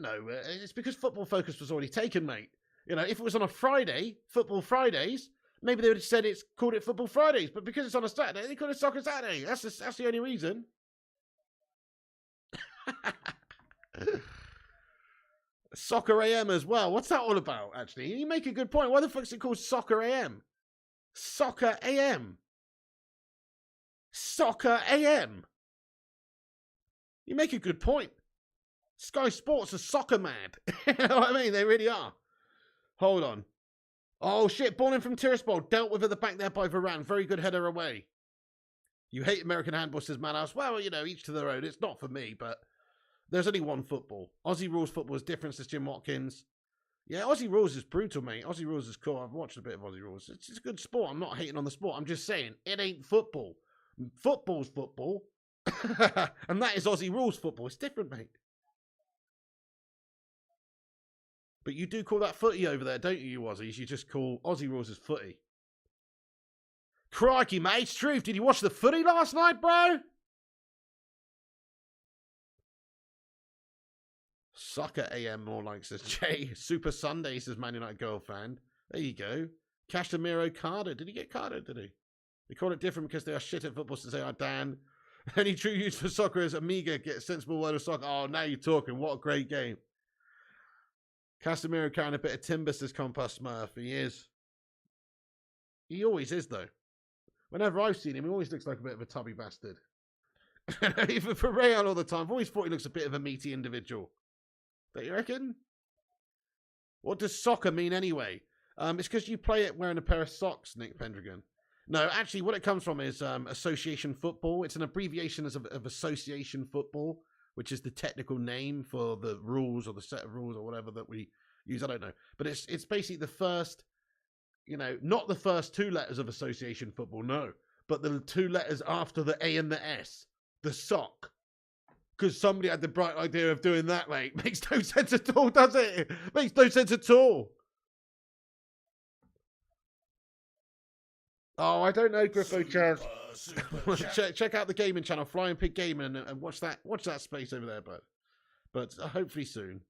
no, it's because Football Focus was already taken, mate. If it was on a Friday, Football Fridays, maybe they would have called it Football Fridays, but because it's on a Saturday, they call it Soccer Saturday. That's the only reason. Soccer AM as well. What's that all about, actually? You make a good point. Why the fuck is it called Soccer AM? Soccer AM. Soccer AM. You make a good point. Sky Sports are soccer mad. You know what I mean? They really are. Hold on. Oh, shit. Ball in from Tiraspol. Dealt with at the back there by Varane. Very good header away. You hate American handball, says Madhouse. Well, each to their own. It's not for me, but there's only one football. Aussie rules football is different, says Jim Watkins. Yeah, Aussie rules is brutal, mate. Aussie rules is cool. I've watched a bit of Aussie rules. It's a good sport. I'm not hating on the sport. I'm just saying it ain't football. Football's football. And that is Aussie rules football. It's different, mate. But you do call that footy over there, don't you Aussies? You just call Aussie rules as footy. Crikey, mate. Truth, did you watch the footy last night, bro? Soccer AM more like, says Jay. Super Sunday, says Man United Girl fan. There you go. Casemiro carded. Did he get carded, did he? They call it different because they are shit at football, says they are Dan. Any true use for soccer is Amiga. Get a sensible word of soccer. Oh, now you're talking. What a great game. Casemiro carrying a bit of timber, says Compass Smurf. He is. He always is, though. Whenever I've seen him, he always looks like a bit of a tubby bastard. Even for Real all the time, I've always thought he looks a bit of a meaty individual. Don't you reckon? What does soccer mean anyway? It's because you play it wearing a pair of socks, Nick Pendragon. No, actually, what it comes from is association football. It's an abbreviation of association football, which is the technical name for the rules or the set of rules or whatever that we use. I don't know. But it's basically the first, not the first two letters of association football, no. But the two letters after the A and the S. The sock. Because somebody had the bright idea of doing that, mate. Makes no sense at all, does it? Makes no sense at all. Oh, I don't know, Griffo Chaz. check out the gaming channel, Flying Pig Gaming, and watch that space over there, but hopefully soon.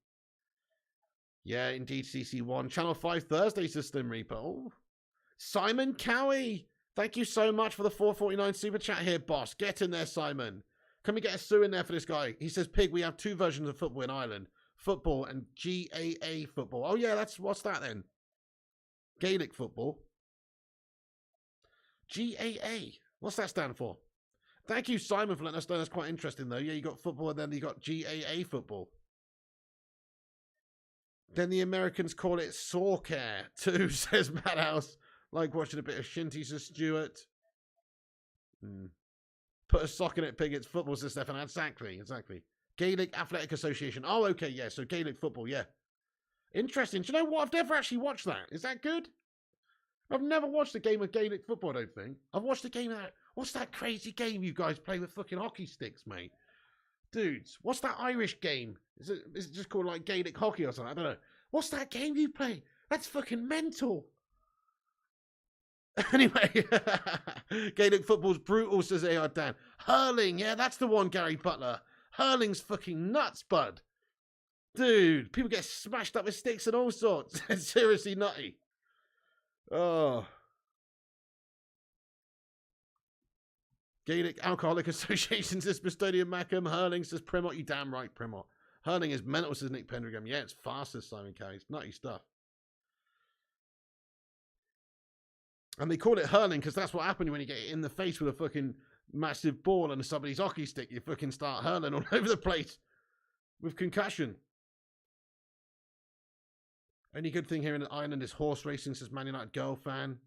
Yeah, indeed, CC1. Channel 5 Thursday, System Reaper. Oh. Simon Cowie. Thank you so much for the 449 super chat here, boss. Get in there, Simon. Can we get a sue in there for this guy? He says, Pig, we have two versions of football in Ireland. Football and GAA football. Oh, yeah, what's that then? Gaelic football. GAA. What's that stand for? Thank you, Simon, for letting us know. That's quite interesting, though. Yeah, you got football and then you got GAA football. Then the Americans call it soccer, too, says Madhouse. Like watching a bit of Shinty, says Stuart. Put a sock in it, Pig. It's football, says Stefan. Exactly. Gaelic Athletic Association. Oh, okay, yeah. So Gaelic football, yeah. Interesting. Do you know what? I've never actually watched that. Is that good? I've never watched a game of Gaelic football, I don't think. I've watched a game of that. What's that crazy game you guys play with fucking hockey sticks, mate? Dudes, what's that Irish game? Is it just called like Gaelic hockey or something? I don't know. What's that game you play? That's fucking mental. Anyway, Gaelic football's brutal, says AR Dan. Hurling, yeah, that's the one, Gary Butler. Hurling's fucking nuts, bud. Dude, people get smashed up with sticks and all sorts. It's seriously nutty. Oh. Gaelic Alcoholic Association, says Bustodian Mackham. Hurling, says Primot. You damn right, Primot. Hurling is mental, says Nick Pendragon. Yeah, it's fast, says Simon Carey. It's nutty stuff. And they call it hurling because that's what happens when you get in the face with a fucking massive ball and somebody's hockey stick. You fucking start hurling all over the place with concussion. Only good thing here in Ireland is horse racing, says Man United Girl fan.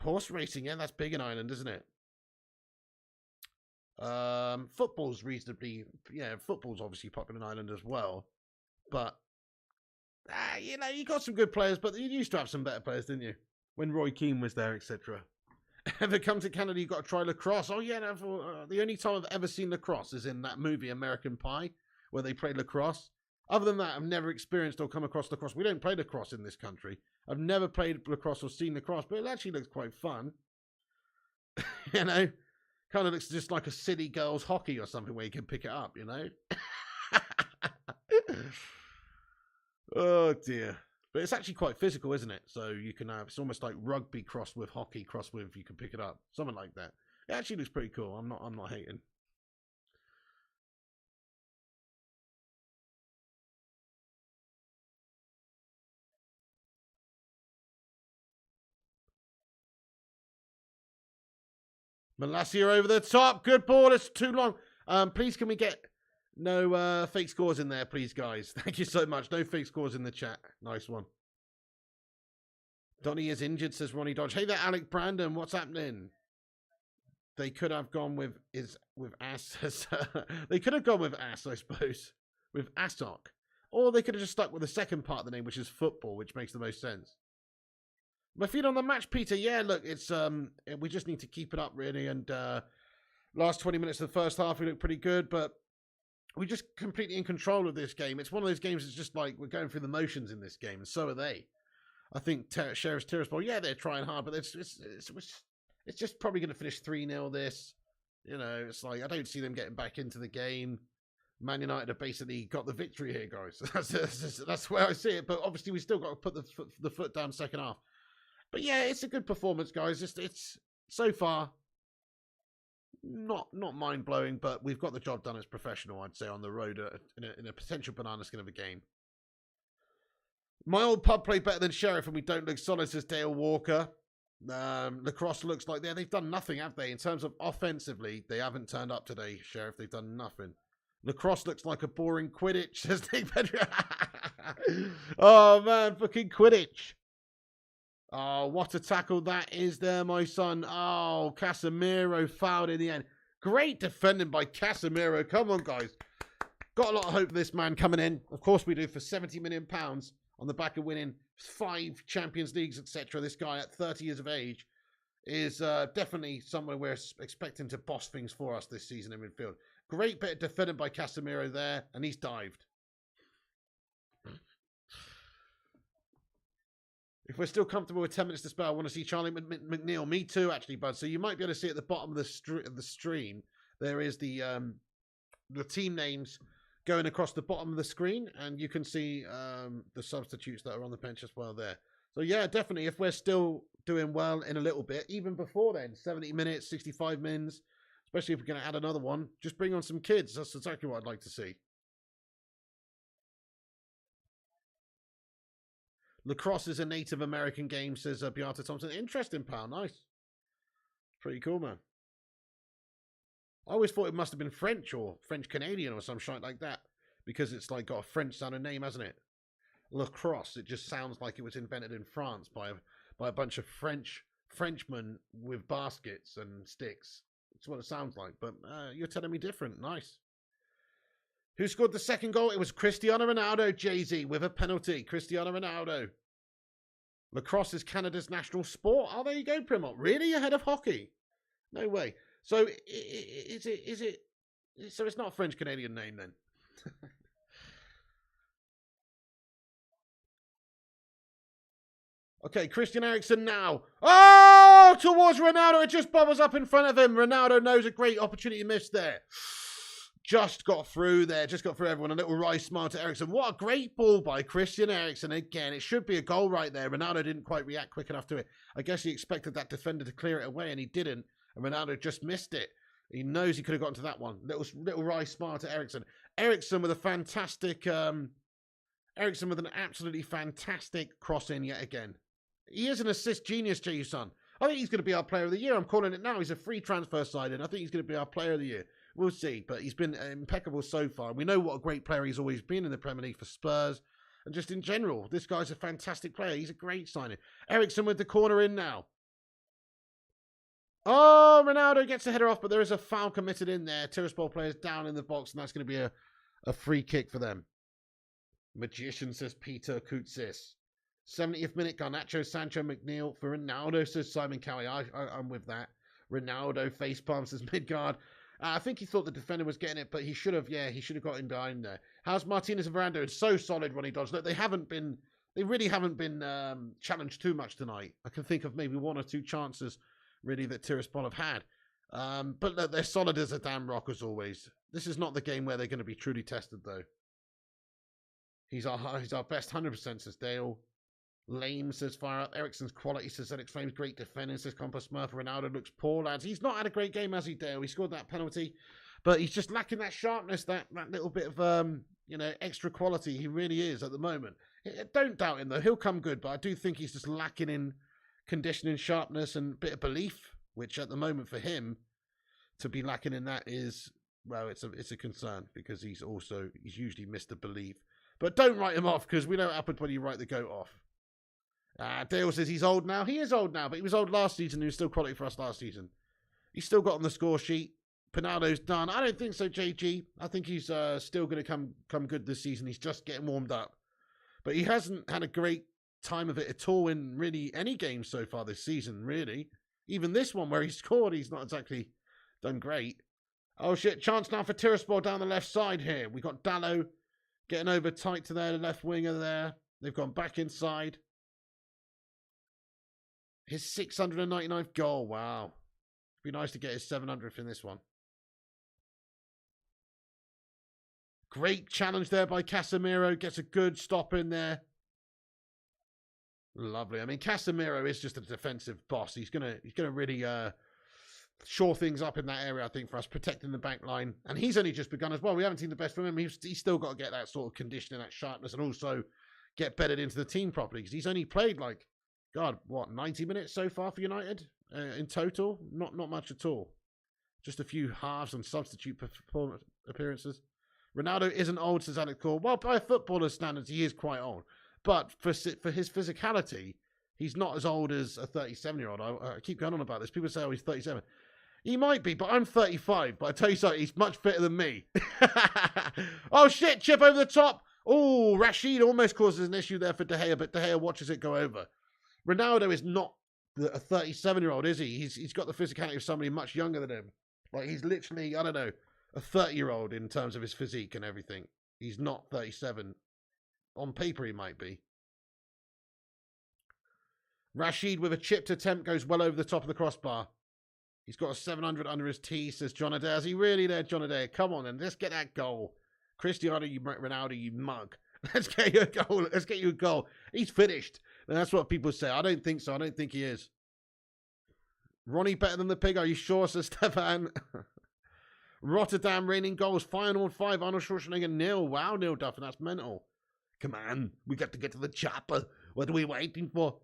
Horse racing, yeah, that's big in Ireland, isn't it? Football's reasonably, yeah, football's obviously popular in Ireland as well. But, you got some good players, but you used to have some better players, didn't you? When Roy Keane was there, etc. Ever come to Canada, you've got to try lacrosse. Oh, yeah, the only time I've ever seen lacrosse is in that movie, American Pie, where they play lacrosse. Other than that, I've never experienced or come across lacrosse. We don't play lacrosse in this country. I've never played lacrosse or seen lacrosse, but it actually looks quite fun. Kind of looks just like a city girls hockey or something where you can pick it up, Oh, dear. But it's actually quite physical, isn't it? So you can have, it's almost like rugby crossed with hockey, crossed with, you can pick it up. Something like that. It actually looks pretty cool. I'm not hating. Malasia over the top. Good ball. It's too long. Please, can we get no fake scores in there, please, guys? Thank you so much. No fake scores in the chat. Nice one. Donny is injured, says Ronnie Dodge. Hey there, Alec Brandon. What's happening? They could have gone with ass. They could have gone with ass, I suppose. With Asok. Or they could have just stuck with the second part of the name, which is football, which makes the most sense. My feet on the match, Peter. Yeah, look, it's we just need to keep it up, really. And last 20 minutes of the first half, we look pretty good, but we're just completely in control of this game. It's one of those games that's just like we're going through the motions in this game, and so are they. I think Sheriff's Tiraspol, yeah, they're trying hard, but it's just probably going to finish 3-0 this. It's like I don't see them getting back into the game. Man United have basically got the victory here, guys. That's where I see it. But obviously, we still got to put the foot down second half. But yeah, it's a good performance, guys. It's so far not mind blowing, but we've got the job done as professional. I'd say on the road in a potential banana skin of a game. My old pub played better than Sheriff, and we don't look solid, says Dale Walker. Lacrosse looks like they've done nothing, have they? In terms of offensively, they haven't turned up today, Sheriff. They've done nothing. Lacrosse looks like a boring Quidditch, says Nick Pedro. Oh, man, fucking Quidditch. Oh, what a tackle that is there, my son. Oh, Casemiro fouled in the end. Great defending by Casemiro. Come on, guys. Got a lot of hope for this man coming in. Of course we do, for £70 million on the back of winning 5 Champions Leagues, etc. This guy at 30 years of age is definitely someone we're expecting to boss things for us this season in midfield. Great bit of defended by Casemiro there, and he's dived. If we're still comfortable with 10 minutes to spare, I want to see Charlie McNeil. Me too, actually, bud. So you might be able to see at the bottom of the stream, there is the team names going across the bottom of the screen, and you can see the substitutes that are on the bench as well there. So yeah, definitely, if we're still doing well in a little bit, even before then, 70 minutes, 65 mins, especially if we're going to add another one, just bring on some kids. That's exactly what I'd like to see. Lacrosse is a Native American game, says Beata Thompson. Interesting, pal. Nice. Pretty cool, man. I always thought it must have been French or French-Canadian or some shit like that, because it's like got a French-sounding name, hasn't it? Lacrosse. It just sounds like it was invented in France by a bunch of Frenchmen with baskets and sticks. That's what it sounds like, but you're telling me different. Nice. Who scored the second goal? It was Cristiano Ronaldo, Jay-Z, with a penalty. Cristiano Ronaldo. Lacrosse is Canada's national sport. Oh, there you go, Primot. Really? Ahead of hockey? No way. So, is it... So it's not a French-Canadian name, then? Okay, Christian Eriksen now. Oh, towards Ronaldo. It just bubbles up in front of him. Ronaldo knows a great opportunity missed there. Just got through there. Just got through everyone. A little wry smile to Eriksen. What a great ball by Christian Eriksen. Again, it should be a goal right there. Ronaldo didn't quite react quick enough to it. I guess he expected that defender to clear it away, and he didn't. And Ronaldo just missed it. He knows he could have gotten to that one. Little wry smile to Eriksen. Eriksen with a fantastic... Eriksen with an absolutely fantastic cross-in yet again. He is an assist genius, Jay-Son. I think he's going to be our player of the year. I'm calling it now. He's a free transfer side, and I think he's going to be our player of the year. We'll see, but he's been impeccable so far. We know what a great player he's always been in the Premier League for Spurs, and just in general, this guy's a fantastic player. He's a great signing. Eriksen with the corner in now. Oh, Ronaldo gets the header off, but there is a foul committed in there. Tiraspol players down in the box, and that's going to be a free kick for them. Magician, says Peter Koutsis. 70th minute, Garnacho, Sancho, McNeil for Ronaldo, says Simon Cowie. I'm with that. Ronaldo facepalm, says Midgard. I think he thought the defender was getting it, but he should have got in behind there. How's Martinez and Veranda? It's so solid, Ronnie Dodge. Look, they really haven't been challenged too much tonight. I can think of maybe 1 or 2 chances, really, that Tiraspol have had. But look, they're solid as a damn rock, as always. This is not the game where they're going to be truly tested, though. He's our best 100%, says Dale. Lame, says Fire Up. Eriksen's quality, says Alex Flames. Great defending, says Compass Smurf. Ronaldo looks poor, lads. He's not had a great game, has he, Dale? He scored that penalty, but he's just lacking that sharpness, that little bit of, extra quality. He really is at the moment. Don't doubt him, though. He'll come good, but I do think he's just lacking in conditioning, sharpness, and a bit of belief, which at the moment for him, to be lacking in that is, well, it's a concern, because he's usually missed the belief. But don't write him off, because we know what happens when you write the goat off. Dale says he's old now. He is old now, but he was old last season. He was still quality for us last season. He's still got on the score sheet. Pinaldo's done. I don't think so, JG. I think he's still going to come good this season. He's just getting warmed up. But he hasn't had a great time of it at all in really any game so far this season, really. Even this one where he scored, he's not exactly done great. Oh, shit. Chance now for Tiraspol down the left side here. We got Dallo getting over tight to their left winger there. They've gone back inside. His 699th goal. Wow. It'd be nice to get his 700th in this one. Great challenge there by Casemiro. Gets a good stop in there. Lovely. I mean, Casemiro is just a defensive boss. He's gonna really shore things up in that area, I think, for us, protecting the back line. And he's only just begun as well. We haven't seen the best from him. He's still got to get that sort of conditioning, that sharpness, and also get bedded into the team properly. Because he's only played, like, God, what, 90 minutes so far for United in total? Not much at all. Just a few halves and substitute appearances. Ronaldo isn't old, says Alex Core. Well, by footballer's standards, he is quite old. But for his physicality, he's not as old as a 37-year-old. I keep going on about this. People say, oh, he's 37. He might be, but I'm 35. But I tell you something, he's much fitter than me. Oh, shit, chip over the top. Oh, Rashid almost causes an issue there for De Gea, but De Gea watches it go over. Ronaldo is not a 37-year-old, is he? He's got the physicality of somebody much younger than him. Like, he's literally, I don't know, a 30-year-old in terms of his physique and everything. He's not 37. On paper, he might be. Rashid with a chipped attempt goes well over the top of the crossbar. He's got a 700 under his tee, says John Adair. Is he really there, John Adair? Come on, then. Let's get that goal. Cristiano, Ronaldo, you mug. Let's get you a goal. Let's get you a goal. He's finished. And that's what people say. I don't think so. I don't think he is. Ronnie better than the pig. Are you sure, says Stefan? Rotterdam raining goals. Feyenoord 5. Arnold Schwarzenegger 0. Wow, Neil Duffin. That's mental. Come on. We got to get to the chopper. What are we waiting for?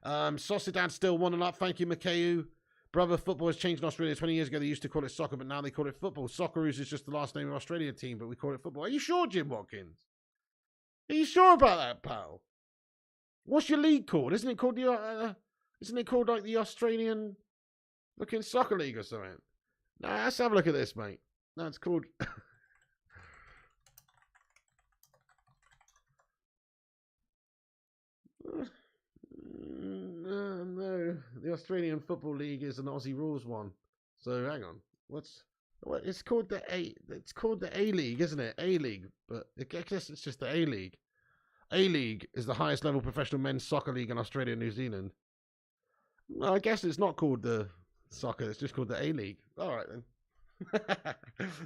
Sociedad still 1-0 up. Thank you, Makeu. Brother, football has changed in Australia. 20 years ago, they used to call it soccer, but now they call it football. Socceroos is just the last name of Australia team, but we call it football. Are you sure, Jim Watkins? Are you sure about that, pal? What's your league called? Isn't it called like the Australian looking soccer league or something? Nah, let's have a look at this, mate. No, it's called. No, the Australian Football League is an Aussie rules one. So hang on, it's called the A League, isn't it? A League, but I guess it's just the A League. A League is the highest level professional men's soccer league in Australia and New Zealand. No, I guess it's not called the soccer; it's just called the A League. All right then.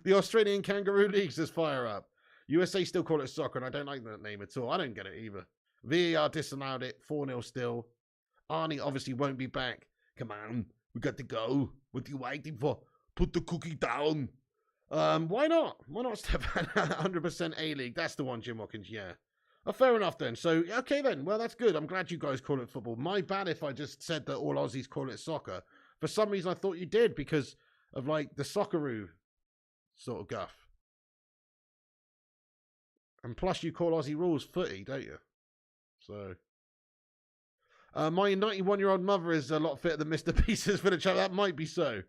The Australian Kangaroo League says fire up. USA still call it soccer, and I don't like that name at all. I don't get it either. VAR disallowed it. 4-0 still. Arnie obviously won't be back. Come on. We got to go. What are you waiting for? Put the cookie down. Why not? Why not, Stefan? 100% A-League. That's the one, Jim Watkins. Yeah. Oh, fair enough then. So, okay then. Well, that's good. I'm glad you guys call it football. My bad if I just said that all Aussies call it soccer. For some reason, I thought you did because of, like, the Socceroo sort of guff. And plus, you call Aussie rules footy, don't you? So, my 91-year-old mother is a lot fitter than Mr. Pieces for the chat. That might be so.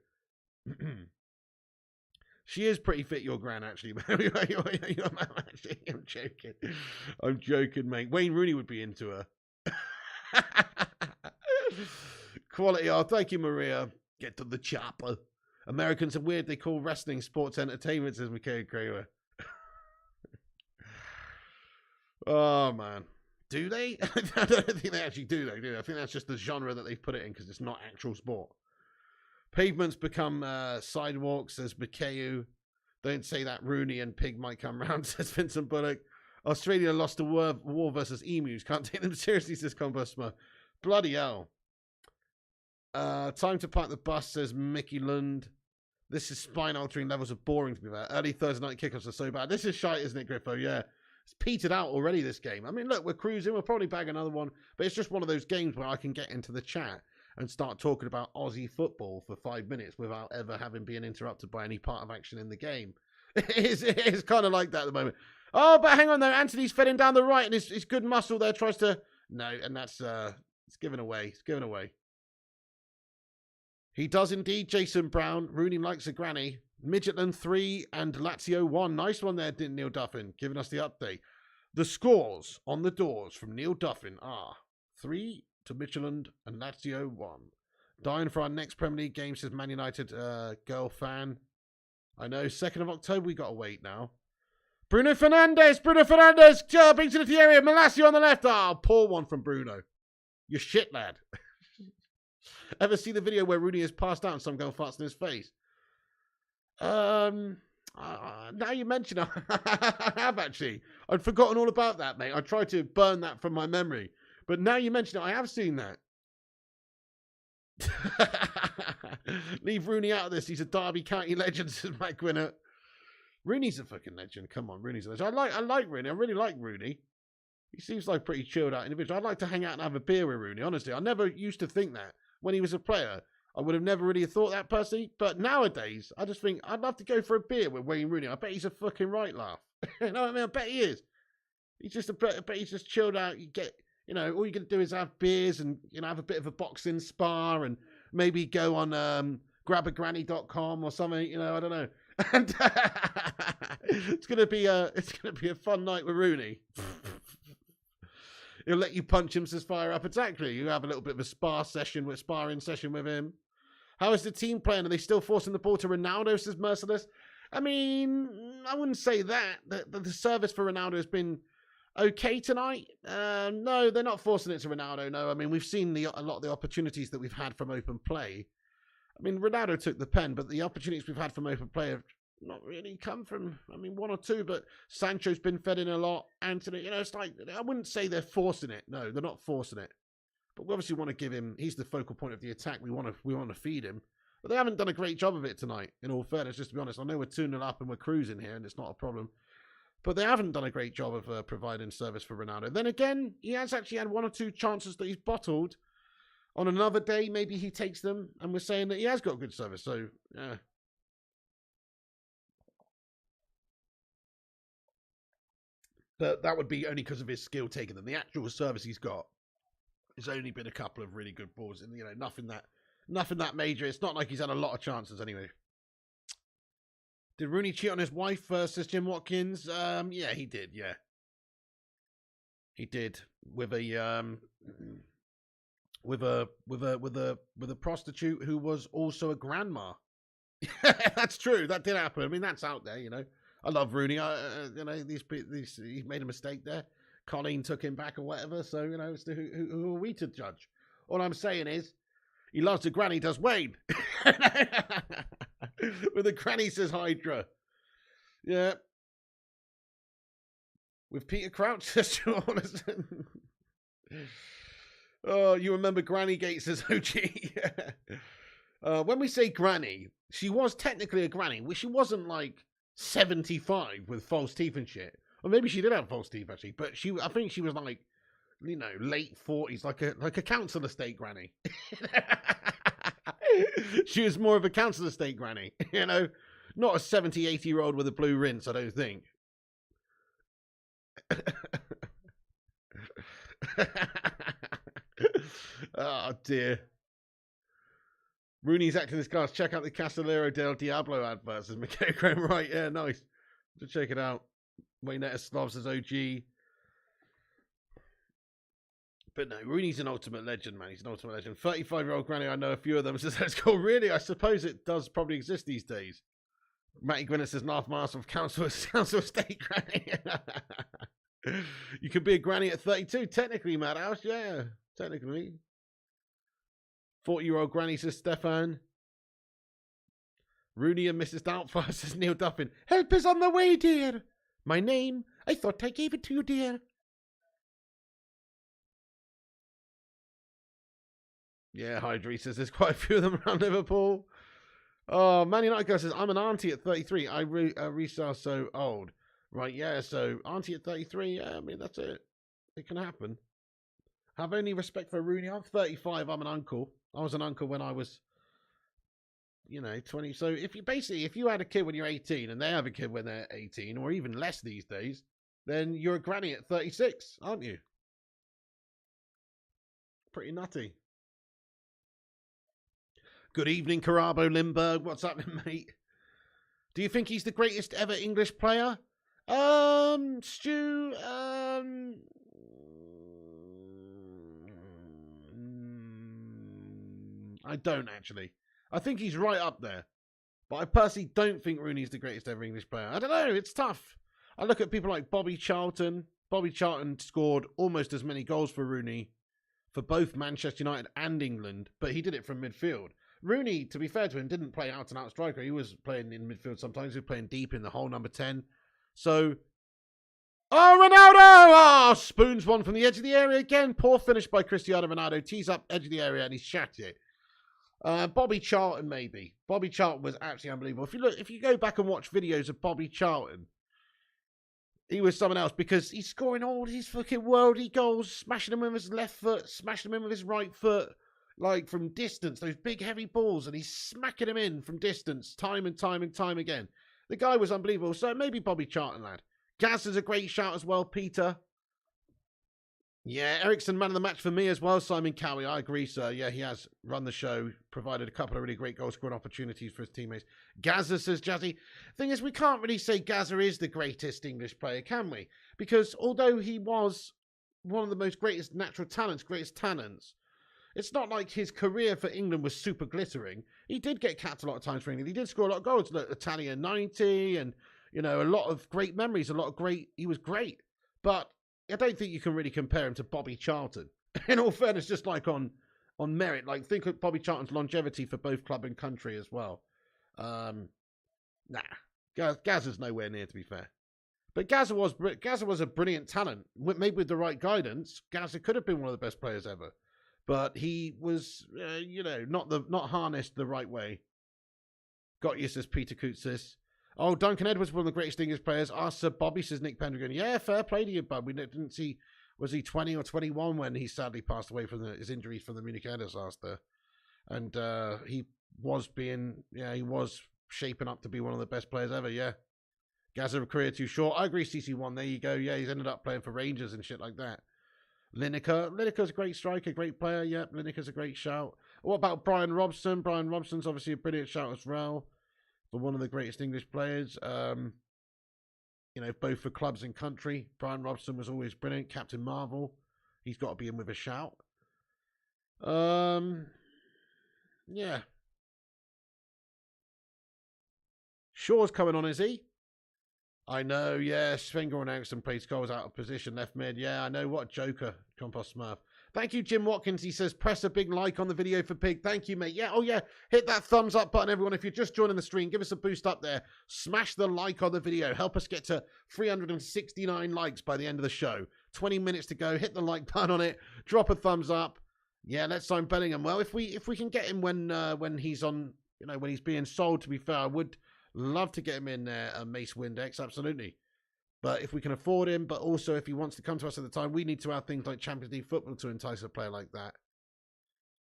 She is pretty fit, your gran, actually. I'm joking. I'm joking, mate. Wayne Rooney would be into her. Quality. Oh, thank you, Maria. Get to the chopper. Americans are weird. They call wrestling sports entertainment, says Michael Kramer. Oh, man. Do they? I don't think they actually do, though, do they? I think that's just the genre that they've put it in because it's not actual sport. Pavements become sidewalks, says Mikeu. Don't say that. Rooney and Pig might come round, says Vincent Bullock. Australia lost a war versus emus. Can't take them seriously, says Compost Smurf. Bloody hell. Time to park the bus, says Mickey Lund. This is spine-altering levels of boring, to be fair. Early Thursday night kickoffs are so bad. This is shite, isn't it, Griffo? Yeah. It's petered out already, this game. I mean, look, we're cruising. We'll probably bag another one. But it's just one of those games where I can get into the chat and start talking about Aussie football for 5 minutes without ever having been interrupted by any part of action in the game. It is kind of like that at the moment. Oh, but hang on, though. Antony's fed him down the right, and his good muscle there tries to... No, and that's... it's given away. It's given away. He does indeed, Jason Brown. Rooney likes a granny. Midgetland 3 and Lazio 1. Nice one there, Neil Duffin, giving us the update. The scores on the doors from Neil Duffin are 3 to Midgetland and Lazio 1. Dying for our next Premier League game, says Man United girl fan. I know, 2nd of October, we got to wait now. Bruno Fernandes, brings it into the area. Malacia on the left. Oh, poor one from Bruno. You shit, lad. Ever see the video where Rooney is passed out and some girl farts in his face? Now you mention it, I have actually. I'd forgotten all about that, mate. I tried to burn that from my memory. But now you mention it, I have seen that. Leave Rooney out of this. He's a Derby County legend, says Mike Winner. Rooney's a fucking legend. Come on, Rooney's a legend. I like Rooney. I really like Rooney. He seems like a pretty chilled out individual. I'd like to hang out and have a beer with Rooney, honestly. I never used to think that when he was a player. I would have never really thought that personally. But nowadays, I just think I'd love to go for a beer with Wayne Rooney. I bet he's a fucking right laugh. You know what I mean? I bet he is. He's just I bet he's just chilled out. You get, you know, all you can do is have beers and, you know, have a bit of a boxing spar and maybe go on grabagranny.com or something, you know, I don't know. And it's gonna be a fun night with Rooney. He'll let you punch him, says Fire Up. Exactly. You have a little bit of a sparring session with him. How is the team playing? Are they still forcing the ball to Ronaldo, says Merciless? I mean, I wouldn't say that. The service for Ronaldo has been okay tonight. No, they're not forcing it to Ronaldo. No, I mean, we've seen a lot of the opportunities that we've had from open play. I mean, Ronaldo took the pen, but the opportunities we've had from open play have not really come from, I mean, one or two, but Sancho's been fed in a lot. Antony, you know, it's like, I wouldn't say they're forcing it. No, they're not forcing it. But we obviously want to give him, he's the focal point of the attack. We want to feed him. But they haven't done a great job of it tonight, in all fairness, just to be honest. I know we're 2-0 up and we're cruising here, and it's not a problem. But they haven't done a great job of providing service for Ronaldo. Then again, he has actually had one or two chances that he's bottled. On another day, maybe he takes them, and we're saying that he has got good service. So, yeah. But that would be only because of his skill taking them. The actual service he's got has only been a couple of really good balls, and, you know, nothing that major. It's not like he's had a lot of chances anyway. Did Rooney cheat on his wife versus Jim Watkins? Yeah, he did. Yeah, he did with a prostitute who was also a grandma. That's true. That did happen. I mean, that's out there. You know, I love Rooney. You know, these he made a mistake there. Colleen took him back or whatever. So, you know, who are we to judge? All I'm saying is, he loves the granny, does Wayne. With the granny, says Hydra. Yeah. With Peter Crouch, says Jonathan. Oh, you remember Granny Gate, says OG. When we say granny, she was technically a granny. She wasn't like 75 with false teeth and shit. Or maybe she did have false teeth, actually. But I think she was like, you know, late 40s, like a council estate granny. She was more of a council estate granny, you know, not a 70, 80-year-old with a blue rinse, I don't think. Oh, dear. Rooney's acting this cast. Check out the Castellero del Diablo adverts, says McKay Graham. Right, yeah, nice. To check it out. Waynetta Slav says OG. But no, Rooney's an ultimate legend, man. He's an ultimate legend. 35-year-old granny, I know a few of them. Says, let's go. Really? I suppose it does probably exist these days. Matty Gwyneth says, North Mars of council estate granny. You could be a granny at 32, technically, Madhouse. Yeah, technically. 40-year-old granny, says Stefan. Rooney and Mrs. Doubtfire, says Neil Duffin. Help is on the way, dear. My name? I thought I gave it to you, dear. Yeah, Hydra says there's quite a few of them around Liverpool. Oh, Man United guy says, I'm an auntie at 33. I resell so old. Right, yeah, so auntie at 33, yeah, I mean, that's it. It can happen. Have only respect for Rooney. I'm 35, I'm an uncle. I was an uncle when I was, you know, 20. So if you had a kid when you're 18 and they have a kid when they're 18, or even less these days, then you're a granny at 36, aren't you? Pretty nutty. Good evening, Carabo Limburg. What's up, mate? Do you think he's the greatest ever English player? Stu, I don't actually. I think he's right up there. But I personally don't think Rooney's the greatest ever English player. I don't know, it's tough. I look at people like Bobby Charlton. Bobby Charlton scored almost as many goals for Rooney for both Manchester United and England, but he did it from midfield. Rooney, to be fair to him, didn't play out-and-out striker. He was playing in midfield sometimes. He was playing deep in the hole, number 10. So, oh, Ronaldo! Oh, spoons one from the edge of the area again. Poor finish by Cristiano Ronaldo. Tees up edge of the area and he's shattered it. Bobby Charlton, maybe. Bobby Charlton was absolutely unbelievable. If you go back and watch videos of Bobby Charlton, he was someone else because he's scoring all these fucking worldly goals, smashing them with his left foot, smashing them with his right foot, like from distance, those big heavy balls, and he's smacking them in from distance time and time and time again. The guy was unbelievable. So maybe Bobby Charlton, lad. Gaz is a great shout as well, Peter. Yeah, Ericsson, man of the match for me as well, Simon Cowie. I agree, sir. Yeah, he has run the show, provided a couple of really great goal-scoring opportunities for his teammates. Gazza, says Jazzy. Thing is, we can't really say Gazza is the greatest English player, can we? Because although he was one of the most greatest natural talents, it's not like his career for England was super glittering. He did get capped a lot of times for England. He did score a lot of goals. Look, Italian 90 and, you know, a lot of great memories, he was great. But I don't think you can really compare him to Bobby Charlton. In all fairness, just like on merit, like think of Bobby Charlton's longevity for both club and country as well. Gazza's nowhere near, to be fair. But Gazza was a brilliant talent. Maybe with the right guidance, Gazza could have been one of the best players ever. But he was, not harnessed the right way. Got you, says Peter Koutsis. Oh, Duncan Edwards, one of the greatest English players. Asked Sir Bobby, says Nick Pendergrain. Yeah, fair play to you, bud. We didn't see, was he 20 or 21 when he sadly passed away from his injuries from the Munich air disaster? And he was shaping up to be one of the best players ever, yeah. Gazza career too short. I agree, CC1. There you go. Yeah, he's ended up playing for Rangers and shit like that. Lineker's a great striker, great player. Yeah, Lineker's a great shout. What about Brian Robson? Brian Robson's obviously a brilliant shout as well. For one of the greatest English players, both for clubs and country. Brian Robson was always brilliant. Captain Marvel, he's got to be in with a shout. Yeah. Shaw's coming on, is he? I know, yeah. Sven-Goran Eriksson plays goals out of position, left mid. Yeah, I know. What a joker, Compost Smurf. Thank you, Jim Watkins. He says, press a big like on the video for Pig. Thank you, mate. Yeah, oh yeah. Hit that thumbs up button, everyone. If you're just joining the stream, give us a boost up there. Smash the like on the video. Help us get to 369 likes by the end of the show. 20 minutes to go. Hit the like button on it. Drop a thumbs up. Yeah, let's sign Bellingham. Well, if we can get him when he's on, when he's being sold, to be fair, I would love to get him in there, Mace Windex, absolutely. But if we can afford him, but also if he wants to come to us at the time, we need to have things like Champions League football to entice a player like that.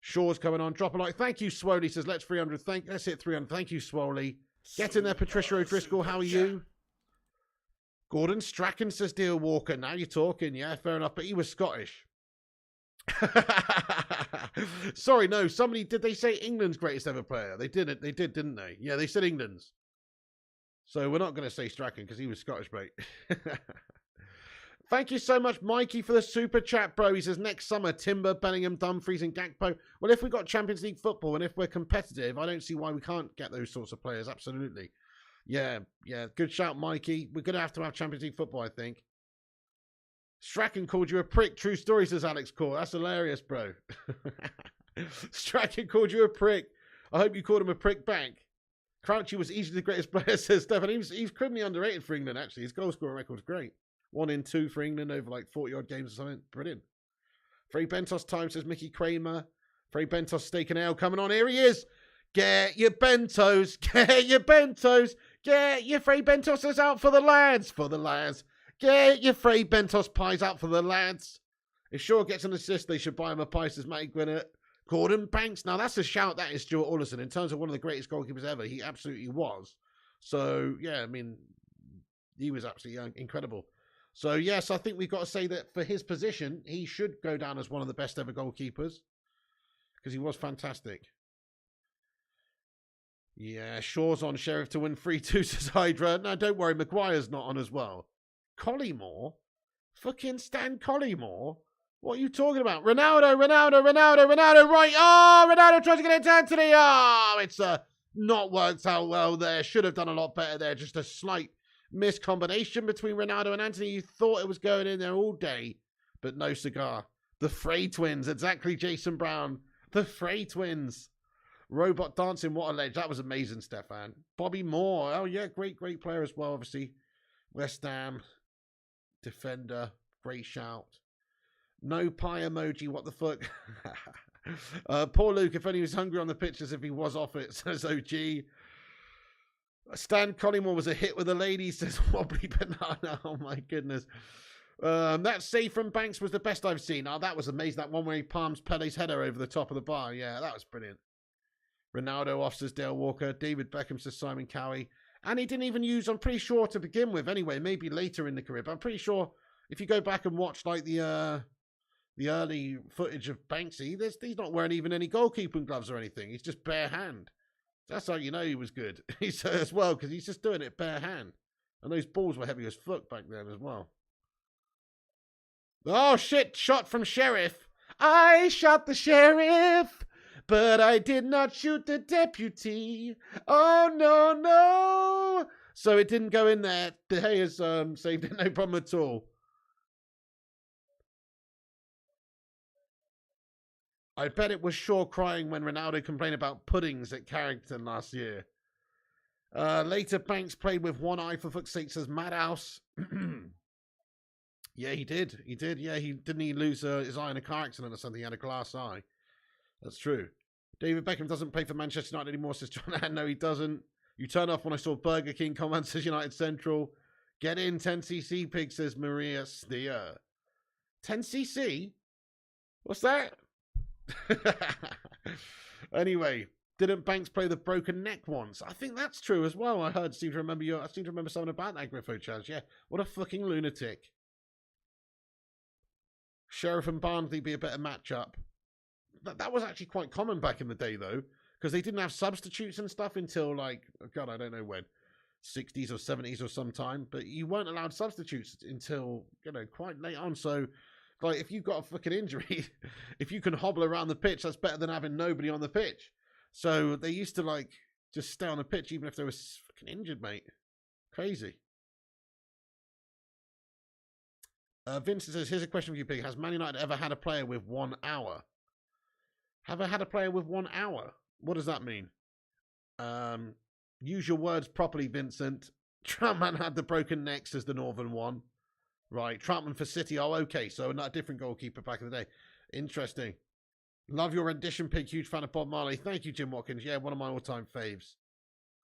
Shaw's coming on. Drop a like. Thank you, Swoley. Says, let's 300. Let's hit 300. Thank you, Swoley. Get in there, Patricia O'Driscoll. How are you? Gordon Strachan, says Deal Walker. Now you're talking. Yeah, fair enough. But he was Scottish. Sorry, no. Did they say England's greatest ever player? They did, didn't they? Yeah, they said England's. So we're not going to say Strachan because he was Scottish, mate. Thank you so much, Mikey, for the super chat, bro. He says, next summer, Timber, Bellingham, Dumfries and Gakpo. Well, if we've got Champions League football and if we're competitive, I don't see why we can't get those sorts of players. Absolutely. Yeah. Good shout, Mikey. We're going to have Champions League football, I think. Strachan called you a prick. True story, says Alex Core. That's hilarious, bro. Strachan called you a prick. I hope you called him a prick back. Crouchy was easily the greatest player, says Stefan. He's criminally underrated for England, actually. His goal scoring record's great. 1 in 2 for England over like 40-odd games or something. Brilliant. Frey Bentos time, says Mickey Kramer. Frey Bentos steak and ale coming on. Here he is. Get your bentos. Get your bentos. Get your Frey Bentos out for the lads. For the lads. Get your Frey Bentos pies out for the lads. If Shaw gets an assist, they should buy him a pie, says Matty Gwinnett. Gordon Banks. Now, that's a shout. That is Stuart Alderson. In terms of one of the greatest goalkeepers ever, he absolutely was. So, yeah, I mean, he was absolutely incredible. So, yes, I think we've got to say that for his position, he should go down as one of the best ever goalkeepers because he was fantastic. Yeah, Shaw's on Sheriff to win 3-2, says Hydra. No, don't worry, Maguire's not on as well. Collymore? Fucking Stan Collymore? What are you talking about? Ronaldo, right. Oh, Ronaldo tries to get it to Antony. Oh, it's not worked out well there. Should have done a lot better there. Just a slight miscombination between Ronaldo and Antony. You thought it was going in there all day, but no cigar. The Frey twins, exactly, Jason Brown. The Frey twins. Robot dancing, what a ledge. That was amazing, Stefan. Bobby Moore. Oh, yeah, great player as well, obviously. West Ham. Defender. Great shout. No pie emoji, what the fuck? Poor Luke, if only he was hungry on the pitch as if he was off it, says OG. Stan Collymore was a hit with a lady, says Wobbly Banana. Oh my goodness. That save from Banks was the best I've seen. Oh, that was amazing. That one where he palms Pele's header over the top of the bar. Yeah, that was brilliant. Ronaldo off, says Dale Walker. David Beckham, says Simon Cowie. And he didn't even use, I'm pretty sure, to begin with anyway, maybe later in the career, but I'm pretty sure if you go back and watch like the early footage of Banksy, he's not wearing even any goalkeeping gloves or anything. He's just bare hand. That's how you know he was good. He's as well, because he's just doing it bare hand. And those balls were heavy as fuck back then as well. Oh shit, shot from Sheriff. I shot the sheriff, but I did not shoot the deputy. Oh no, no. So it didn't go in there. De Gea's saved it, no problem at all. I bet it was Shaw crying when Ronaldo complained about puddings at Carrington last year. Later, Banks played with one eye, for fuck's sake, says Madhouse. Yeah, he did. He did. Yeah, didn't he lose his eye in a car accident or something? He had a glass eye. That's true. David Beckham doesn't play for Manchester United anymore, says John. No, he doesn't. You turned off when I saw Burger King comment, says United Central. Get in, 10cc pig, says Maria Steer. 10cc? What's that? Anyway, didn't Banks play the broken neck once? I think that's true as well. I seem to remember something about that, Griffo Chaz. Yeah, what a fucking lunatic. Sheriff and Barnsley be a better matchup. That was actually quite common back in the day, though, because they didn't have substitutes and stuff until, like, God, I don't know when, 60s or 70s or sometime, but you weren't allowed substitutes until, quite late on. So, like, if you've got a fucking injury, if you can hobble around the pitch, that's better than having nobody on the pitch. So they used to, like, just stay on the pitch even if they were fucking injured, mate. Crazy. Vincent says, here's a question for you, Pig. Has Man United ever had a player with 1 hour? Have I had a player with 1 hour? What does that mean? Use your words properly, Vincent. Troutman had the broken neck, says the Northern one. Right, Troutman for City. Oh, okay, so not a different goalkeeper back in the day. Interesting. Love your rendition, Pig. Huge fan of Bob Marley. Thank you, Jim Watkins. Yeah, one of my all-time faves.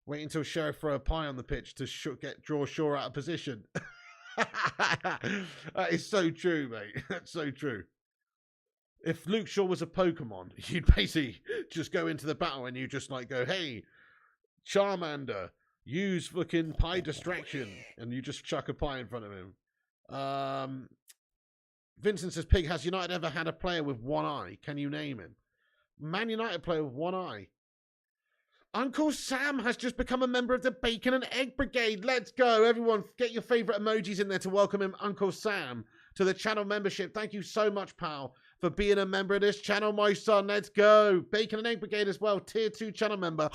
Wait until Sheriff throw a pie on the pitch to draw Shaw out of position. That is so true, mate. That's so true. If Luke Shaw was a Pokemon, you'd basically just go into the battle and you just like go, hey, Charmander, use fucking pie distraction, and you just chuck a pie in front of him. Vincent says, Pig, has United ever had a player with 1 eye? Can you name him? Man United player with 1 eye. Uncle Sam has just become a member of the Bacon and Egg Brigade. Let's go. Everyone, get your favourite emojis in there to welcome him, Uncle Sam, to the channel membership. Thank you so much, pal, for being a member of this channel, my son. Let's go. Bacon and Egg Brigade as well. Tier 2 channel member.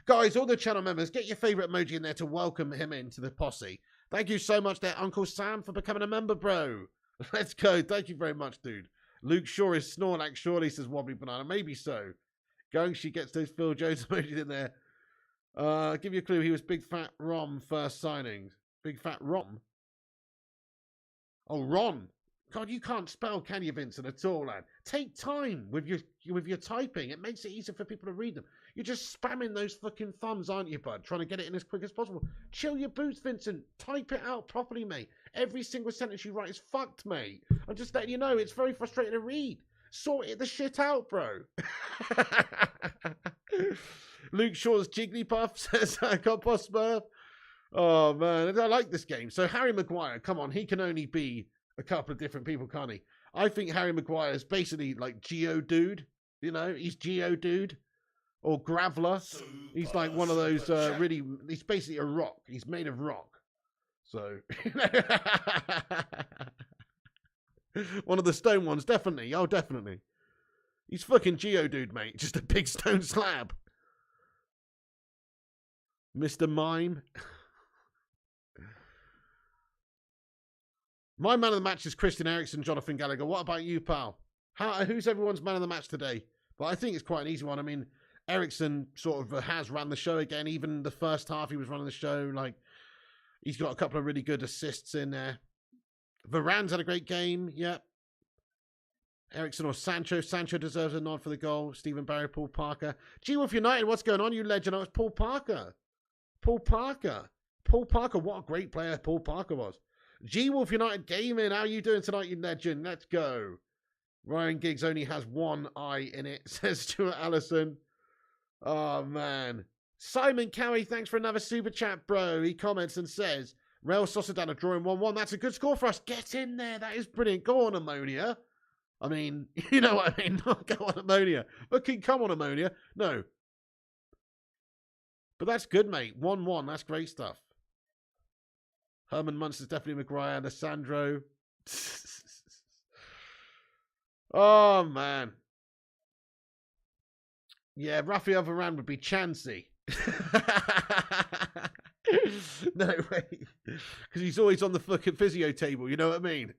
Guys, all the channel members, get your favourite emoji in there to welcome him into the posse. Thank you so much there, Uncle Sam, for becoming a member, bro. Let's go. Thank you very much, dude. Luke Shaw is Snorlax, surely, says Wobbly Banana. Maybe so. Going, she gets those Phil Jones emojis in there. I'll give you a clue. He was Big Fat Rom first signings. Big Fat Rom? Oh, Ron. God, you can't spell, can you, Vincent, at all, lad? Take time with your typing. It makes it easier for people to read them. You're just spamming those fucking thumbs, aren't you, bud? Trying to get it in as quick as possible. Chill your boots, Vincent. Type it out properly, mate. Every single sentence you write is fucked, mate. I'm just letting you know. It's very frustrating to read. Sort it the shit out, bro. Luke Shaw's Jigglypuff says, God Boss Smurf. Oh, man. I like this game. So, Harry Maguire, come on. He can only be a couple of different people, can't he? I think Harry Maguire is basically like Geodude. You know, he's Geodude. Or Graveler. He's like one of those really... He's basically a rock. He's made of rock. So... One of the stone ones, definitely. Oh, definitely. He's fucking Geodude, mate. Just a big stone slab. Mr. Mime. My man of the match is Christian Eriksen, Jonathan Gallagher. What about you, pal? Who's everyone's man of the match today? But I think it's quite an easy one. I mean, Eriksen sort of has run the show again. Even the first half he was running the show. Like, he's got a couple of really good assists in there. Varane's had a great game. Yep. Eriksen or Sancho. Sancho deserves a nod for the goal. Stephen Barry, Paul Parker. G-Wolf United, what's going on, you legend? Oh, it's Paul Parker. Paul Parker. Paul Parker, what a great player Paul Parker was. G-Wolf United Gaming, how are you doing tonight, you legend? Let's go. Ryan Giggs only has one eye in it, says Stuart Allison. Oh, man. Simon Cowie, thanks for another super chat, bro. He comments and says, Real Sociedad are drawing 1-1. That's a good score for us. Get in there. That is brilliant. Go on, Ammonia. I mean, you know what I mean. Not go on, Ammonia. But come on, Ammonia. No. But that's good, mate. 1-1. That's great stuff. Herman Munster's definitely Maguire. Alessandro. Oh, man. Yeah, Rafael Varane would be chancy. No way. Because he's always on the fucking physio table, you know what I mean?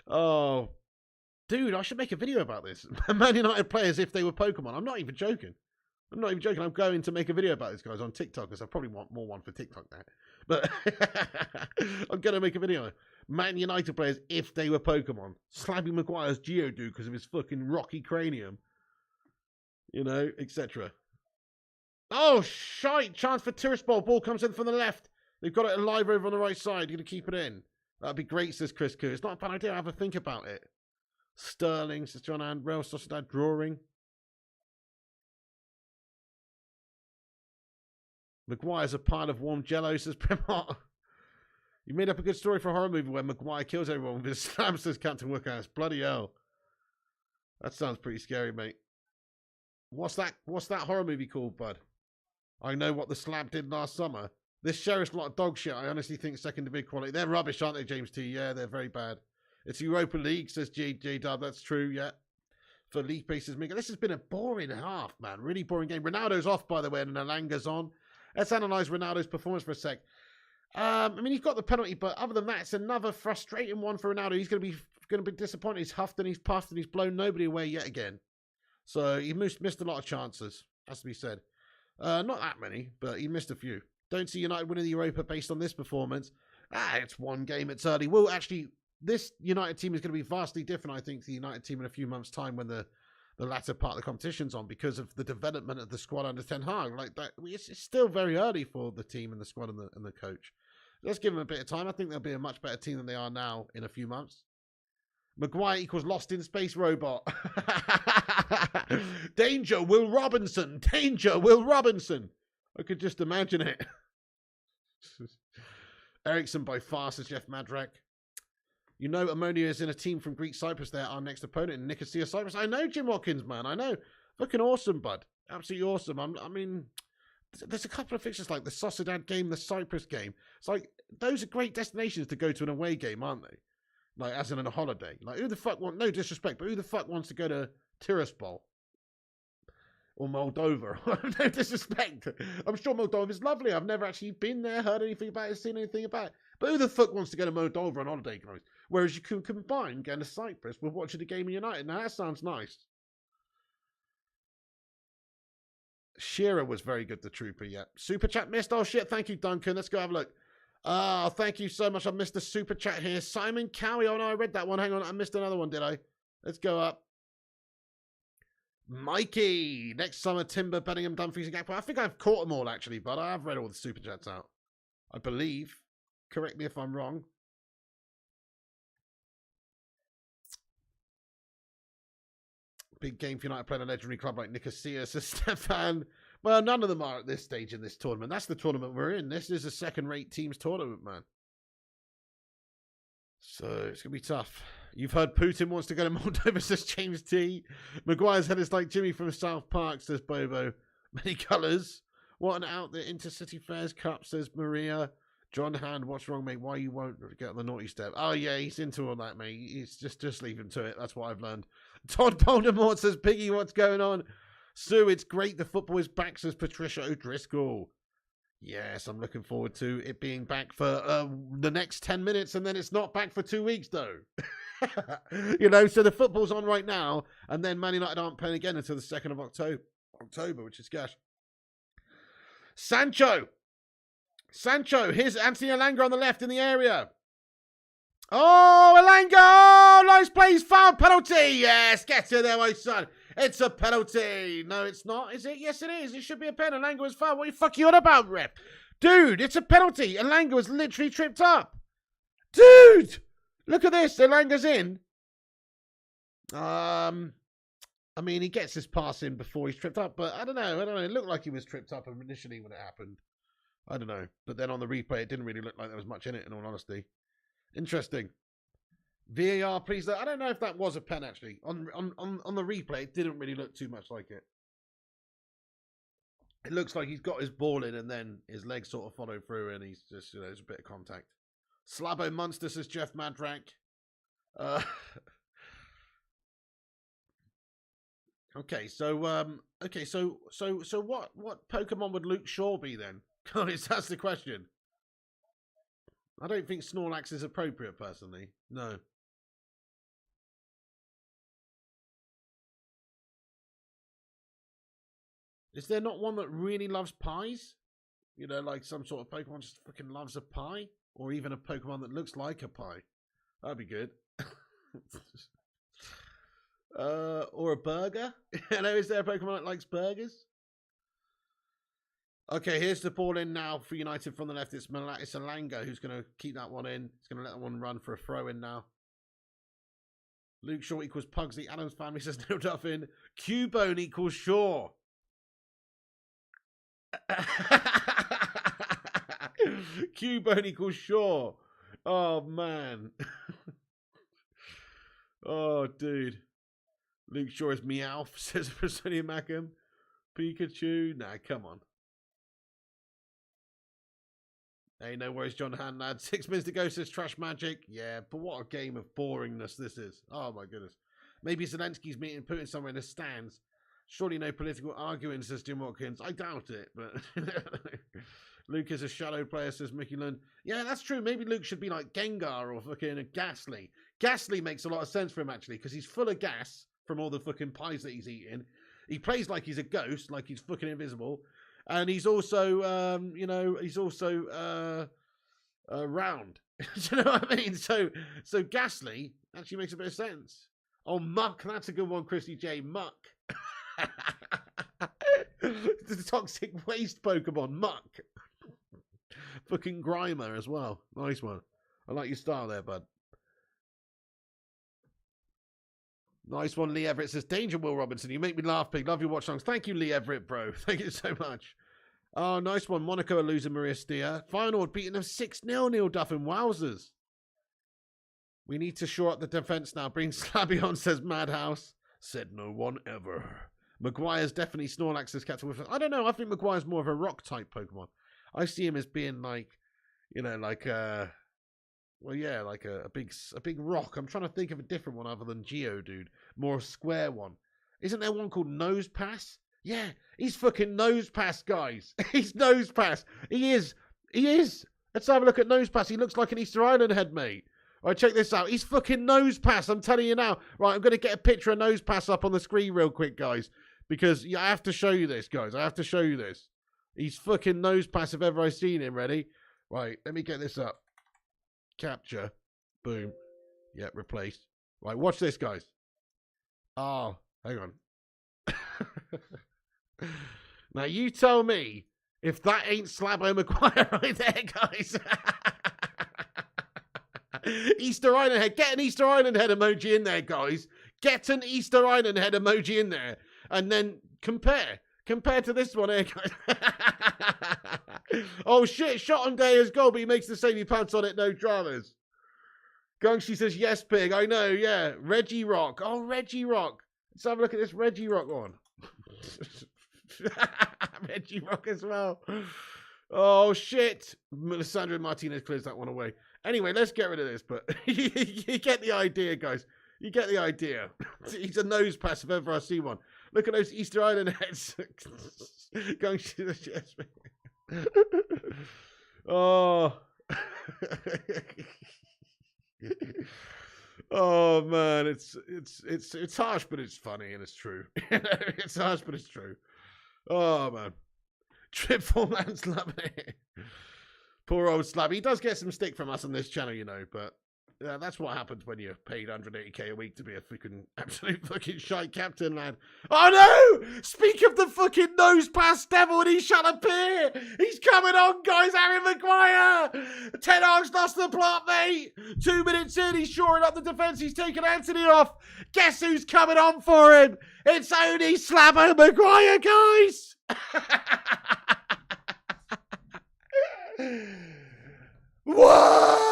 Oh. Dude, I should make a video about this. Man United play as if they were Pokemon. I'm not even joking. I'm going to make a video about this, guys, on TikTok, because I probably want more one for TikTok now. But I'm going to make a video. Man United players if they were Pokemon. Slapping Maguire's Geodude because of his fucking rocky cranium. You know, etc. Oh, shite. Chance for Tiraspol. Ball comes in from the left. They've got it alive over on the right side. You're going to keep it in. That'd be great, says Chris Koo. It's not a bad idea. Have a think about it. Sterling, says John and Real Sociedad drawing. Maguire's a pile of warm jello, says Primot. You made up a good story for a horror movie where Maguire kills everyone with his slam, says Captain Wookhouse. Bloody hell. That sounds pretty scary, mate. What's that horror movie called, bud? I know what the slab did last summer. This sheriff's lot of dog shit. I honestly think second division quality. They're rubbish, aren't they, James T? Yeah, they're very bad. It's Europa League, says J Dub. That's true, yeah. For league bases, this has been a boring half, man. Really boring game. Ronaldo's off, by the way, and Nalanga's on. Let's analyse Ronaldo's performance for a sec. I mean, he's got the penalty, but other than that, it's another frustrating one for Ronaldo. He's going to be disappointed. He's huffed and he's puffed and he's blown nobody away yet again. So he missed a lot of chances, has to be said. Not that many, but he missed a few. Don't see United winning the Europa based on this performance. It's one game, it's early. Well, actually, this United team is going to be vastly different, I think, to the United team in a few months' time when the latter part of the competition's on, because of the development of the squad under Ten Hag. Like that, it's still very early for the team and the squad and the coach. Let's give them a bit of time. I think they'll be a much better team than they are now in a few months. Maguire equals lost in space robot. Danger, Will Robinson. Danger, Will Robinson. I could just imagine it. Eriksen by far, says Jeff Madrak. You know, Ammonia is in a team from Greek Cyprus. They're our next opponent in Nicosia, Cyprus. I know, Jim Watkins, man. I know. Fucking awesome, bud. Absolutely awesome. I mean, there's a couple of fixtures like the Sociedad game, the Cyprus game. It's like, those are great destinations to go to an away game, aren't they? Like, as in a holiday. Like, who the fuck no disrespect, but who the fuck wants to go to Tiraspol? Or Moldova? No disrespect. I'm sure Moldova is lovely. I've never actually been there, heard anything about it, seen anything about it. But who the fuck wants to go to Moldova on holiday, guys? Whereas you can combine going to Cyprus with watching the game of United. Now, that sounds nice. Shearer was very good, the trooper, yeah. Super chat missed. Oh, shit. Thank you, Duncan. Let's go have a look. Oh, thank you so much. I missed the super chat here. Simon Cowie. Oh, no, I read that one. Hang on. I missed another one, did I? Let's go up. Mikey. Next summer, Timber, Bellingham, Dumfries, and Gakpo. I think I've caught them all, actually, but I have read all the super chats out. I believe. Correct me if I'm wrong. Big game for United playing a legendary club like Nicosia, says Stefan. Well, none of them are at this stage in this tournament. That's the tournament we're in. This is a second-rate teams tournament, man. So it's going to be tough. You've heard Putin wants to go to Moldova, says James T. Maguire's head is like Jimmy from South Park, says Bobo. Many colours. What an out the Intercity Fairs Cup, says Maria. John Hand, what's wrong, mate? Why you won't get on the naughty step? Oh, yeah, he's into all that, mate. He's just leave him to it. That's what I've learned. Todd Voldemort says, Piggy, what's going on? Sue, it's great the football is back, says Patricia O'Driscoll. Yes, I'm looking forward to it being back for the next 10 minutes, and then it's not back for 2 weeks, though. You know, so the football's on right now, and then Man United aren't playing again until the 2nd of October, which is gosh. Sancho, here's Anthony Elanga on the left in the area. Oh, Elanga! Oh, nice play, foul, penalty. Yes, get in there, my son. It's a penalty. No, it's not, is it? Yes, it is. It should be a pen. Elanga was foul. What the fuck are you on about, ref? Dude, it's a penalty. Elanga was literally tripped up. Dude, look at this. Elanga's in. I mean, he gets his pass in before he's tripped up, but I don't know. It looked like he was tripped up initially when it happened. I don't know. But then on the replay, it didn't really look like there was much in it, in all honesty. Interesting. VAR, please. I don't know if that was a pen, actually. On the replay, it didn't really look too much like it. It looks like he's got his ball in and then his legs sort of follow through and he's just, you know, there's a bit of contact. Slabo Munster, says Jeff Madrak. Okay, so what Pokemon would Luke Shaw be then? Guys, that's the question. I don't think Snorlax is appropriate, personally. No. Is there not one that really loves pies? You know, like some sort of Pokemon just fucking loves a pie? Or even a Pokemon that looks like a pie? That'd be good. Or a burger? Hello, is there a Pokemon that likes burgers? Okay, here's the ball in now for United from the left. It's Elanga who's going to keep that one in. He's going to let that one run for a throw in now. Luke Shaw equals Pugsley. Adams family says no Duffin. Cubone equals Shaw. Cubone equals Shaw. Oh, man. Oh, dude. Luke Shaw is Meowth, says Personia Mackham. Pikachu. Nah, come on. Hey, no worries, John Han, lad. 6 minutes to go, says Trash Magic. Yeah, but what a game of boringness this is. Oh, my goodness. Maybe Zelensky's meeting Putin somewhere in the stands. Surely no political arguing, says Jim Watkins. I doubt it, but... Luke is a shadow player, says Mickey Lund. Yeah, that's true. Maybe Luke should be like Gengar or fucking a Ghastly. Ghastly makes a lot of sense for him, actually, because he's full of gas from all the fucking pies that he's eating. He plays like he's a ghost, like he's fucking invisible. And he's also, you know, he's also round. Do you know what I mean? So Ghastly actually makes a bit of sense. Oh, Muck. That's a good one, Christy J. Muck. The toxic waste Pokemon, Muck. Fucking Grimer as well. Nice one. I like your style there, bud. Nice one, Lee Everett says, Danger Will Robinson, you make me laugh, pig. Love your watch songs. Thank you, Lee Everett, bro. Thank you so much. Oh, nice one. Monaco are losing Maria Steer. Feyenoord beating them 6-0, Neil Duffin. Wowzers. We need to shore up the defence now. Bring Slabby on, says Madhouse. Said no one ever. Maguire's definitely Snorlax's captain. I don't know. I think Maguire's more of a rock-type Pokemon. I see him as being like, you know, like well, yeah, like a big rock. I'm trying to think of a different one other than Geodude. More a square one. Isn't there one called Nose Pass? Yeah, he's fucking Nose Pass, guys. He's Nose Pass. He is. Let's have a look at Nose Pass. He looks like an Easter Island head, mate. All right, check this out. He's fucking Nose Pass. I'm telling you now. Right, I'm going to get a picture of Nose Pass up on the screen real quick, guys. Because I have to show you this, guys. I have to show you this. He's fucking Nose Pass if ever I've seen him. Ready? Right, let me get this up. Capture. Boom. Yeah, replace. Right, watch this, guys. Oh, hang on. Now, you tell me if that ain't Slabo Maguire right there, guys. Easter Island head. Get an Easter Island head emoji in there, guys. Get an Easter Island head emoji in there. And then compare. Compare to this one here, guys. Oh, shit. Shot on Gaya's goal, but he makes the save. He pants on it. No dramas. Gungshi says, yes, pig. I know, yeah. Reggie Rock. Oh, Reggie Rock. Let's have a look at this Reggie Rock one. Reggie Rock as well. Oh, shit. Lissandro Martinez clears that one away. Anyway, let's get rid of this, but you get the idea, guys. You get the idea. He's a Nose Pass if ever I see one. Look at those Easter Island heads. Going to the chest. Oh. Oh man, it's harsh, but it's funny and it's true. It's harsh, but it's true. Oh man, triple man slab. Poor old Slab. He does get some stick from us on this channel, you know, but that's what happens when you're paid 180k a week to be a fucking absolute fucking shite captain, lad. Oh no! Speak of the fucking nose pass devil, and he shall appear. He's coming on, guys. Harry Maguire. Ten Hag's lost the plot, mate. 2 minutes in, he's shoring up the defence. He's taken Antony off. Guess who's coming on for him? It's only Slabbo Maguire, guys. Why?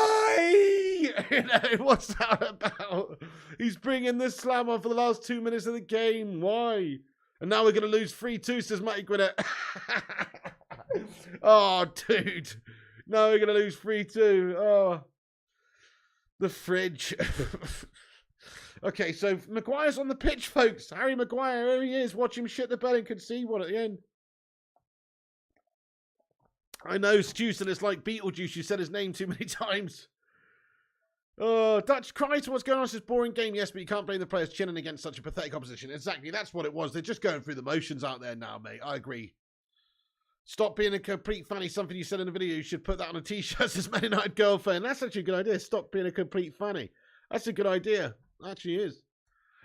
What's that about? He's bringing the slam on for the last 2 minutes of the game. Why? And now we're going to lose 3-2, says Matty Gwinnett. Oh, dude. Now we're going to lose 3-2. Oh. The fridge. Okay, so Maguire's on the pitch, folks. Harry Maguire, here he is. Watch him shit the bed and concede one at the end. I know, Stu said it's like Beetlejuice. You said his name too many times. Oh, Dutch Christ, what's going on? It's this boring game, yes, but you can't blame the players chinning against such a pathetic opposition. Exactly, that's what it was. They're just going through the motions out there now, mate. I agree. Stop being a complete fanny. Something you said in the video. You should put that on a t-shirt, says Man United girlfriend. That's actually a good idea. Stop being a complete fanny. That's a good idea. It actually is.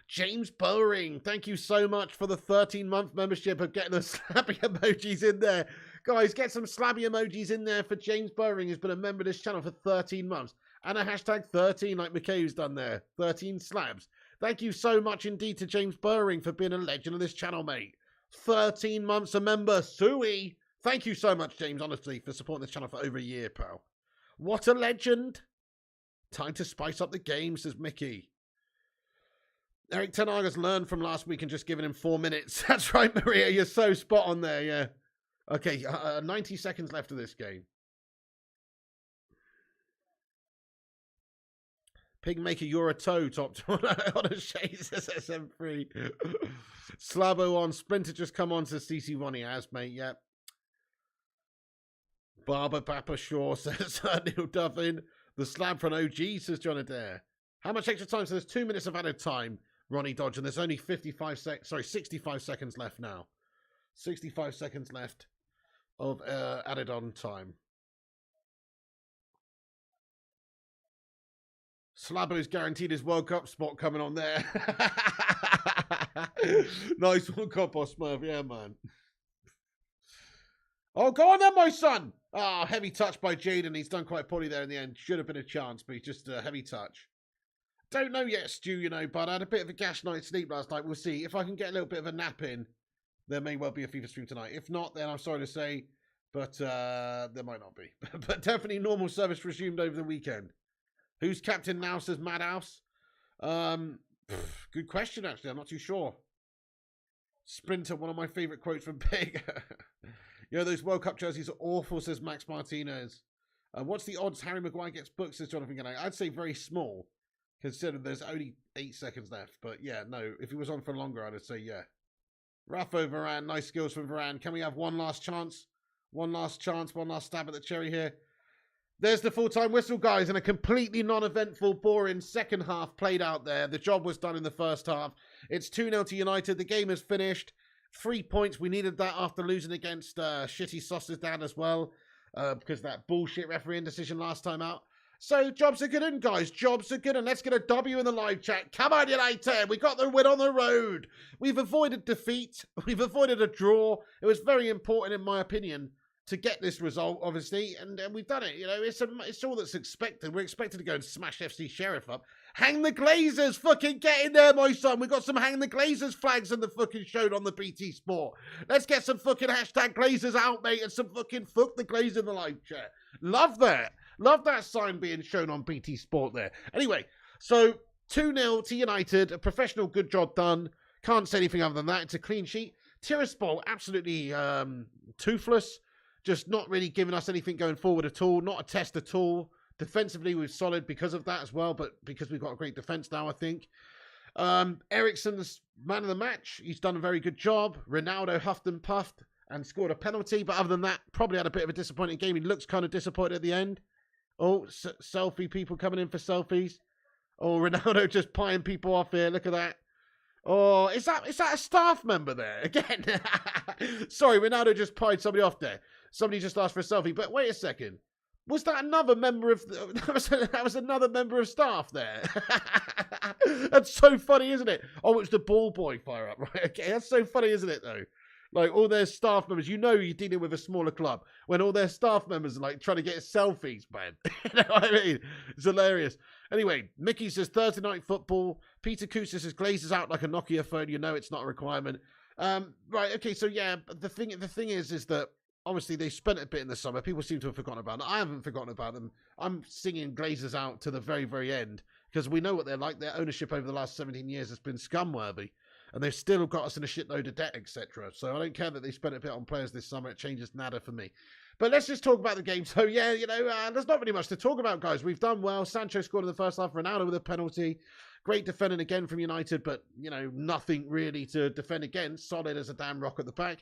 James Bowring, thank you so much for the 13-month membership of getting the slappy emojis in there. Guys, get some slabby emojis in there for James Bowring, who's been a member of this channel for 13 months. And a hashtag 13 like McKay's done there. 13 slabs. Thank you so much indeed to James Bowring for being a legend of this channel, mate. 13 months a member. Suey. Thank you so much, James, honestly, for supporting this channel for over a year, pal. What a legend. Time to spice up the game, says Mickey. Eric Ten Hag has learned from last week and just given him 4 minutes. That's right, Maria. You're so spot on there, yeah. Okay, 90 seconds left of this game. Pigmaker, you're a toe topped on a shades SM3. Slabo on. Splinter just come on, says CC Ronnie as, mate. Yep. Barber Papa Shaw says Neil Duffin. The slab for an OG, says John Adair. How much extra time? So there's 2 minutes of added time, Ronnie Dodge, and there's only 65 seconds left now. 65 seconds left of added on time. Slabo's guaranteed his World Cup spot coming on there. Nice one, Copper Smurf. Yeah, man. Oh, go on then, my son. Ah, heavy touch by Jaden. He's done quite poorly there in the end. Should have been a chance, but he's just a heavy touch. Don't know yet, Stu, you know, but I had a bit of a gash night's sleep last night. We'll see. If I can get a little bit of a nap in, there may well be a FIFA stream tonight. If not, then I'm sorry to say, but there might not be. But definitely normal service resumed over the weekend. Who's captain now, says Madhouse? Good question, actually. I'm not too sure. Sprinter, one of my favourite quotes from Pig. You know, those World Cup jerseys are awful, says Max Martinez. What's the odds Harry Maguire gets booked, says Jonathan Gannett? I'd say very small, considering there's only 8 seconds left. But yeah, no, if he was on for longer, I'd say yeah. Raffo Varane, nice skills from Varane. Can we have one last chance? One last chance, one last stab at the cherry here. There's the full-time whistle, guys, and a completely non-eventful, boring second half played out there. The job was done in the first half. It's 2-0 to United. The game is finished. 3 points. We needed that after losing against Shitty Sauce's dad as well, because of that bullshit refereeing decision last time out. So jobs are good, and guys, jobs are good, and let's get a W in the live chat. Come on, United. We got the win on the road. We've avoided defeat. We've avoided a draw. It was very important, in my opinion, to get this result, obviously, and we've done it. You know, it's all that's expected. We're expected to go and smash FC Sheriff up. Hang the Glazers, fucking get in there, my son. We got some Hang the Glazers flags in the fucking show on the BT Sport. Let's get some fucking hashtag Glazers out, mate, and some fucking fuck the Glazer in the live chat. Love that. Love that sign being shown on BT Sport there. Anyway, so 2-0 to United. A professional, good job done. Can't say anything other than that. It's a clean sheet. Tiraspol, absolutely toothless. Just not really giving us anything going forward at all. Not a test at all. Defensively, we're solid because of that as well, but because we've got a great defense now, I think. Eriksen's man of the match. He's done a very good job. Ronaldo huffed and puffed and scored a penalty, but other than that, probably had a bit of a disappointing game. He looks kind of disappointed at the end. Oh, selfie people coming in for selfies. Oh, Ronaldo just pieing people off here. Look at that. Oh, is that a staff member there? Again. Sorry, Ronaldo just pied somebody off there. Somebody just asked for a selfie. But wait a second. Was that another member of... That was another member of staff there. That's so funny, isn't it? Oh, it's the ball boy fire up, right? Okay, that's so funny, isn't it, though? Like, all their staff members, you know you're dealing with a smaller club when all their staff members are, like, trying to get selfies, man. You know what I mean? It's hilarious. Anyway, Mickey says Thursday night football. Peter Koustis says glazes out like a Nokia phone. You know it's not a requirement. Right, okay, so yeah, the thing is that obviously they spent a bit in the summer. People seem to have forgotten about them. I haven't forgotten about them. I'm singing glazers out to the very, very end because we know what they're like. Their ownership over the last 17 years has been scumworthy. And they've still got us in a shitload of debt, etc. So I don't care that they spent a bit on players this summer. It changes nada for me. But let's just talk about the game. So, yeah, you know, there's not really much to talk about, guys. We've done well. Sancho scored in the first half. Ronaldo with a penalty. Great defending again from United, but, you know, nothing really to defend against. Solid as a damn rock at the back.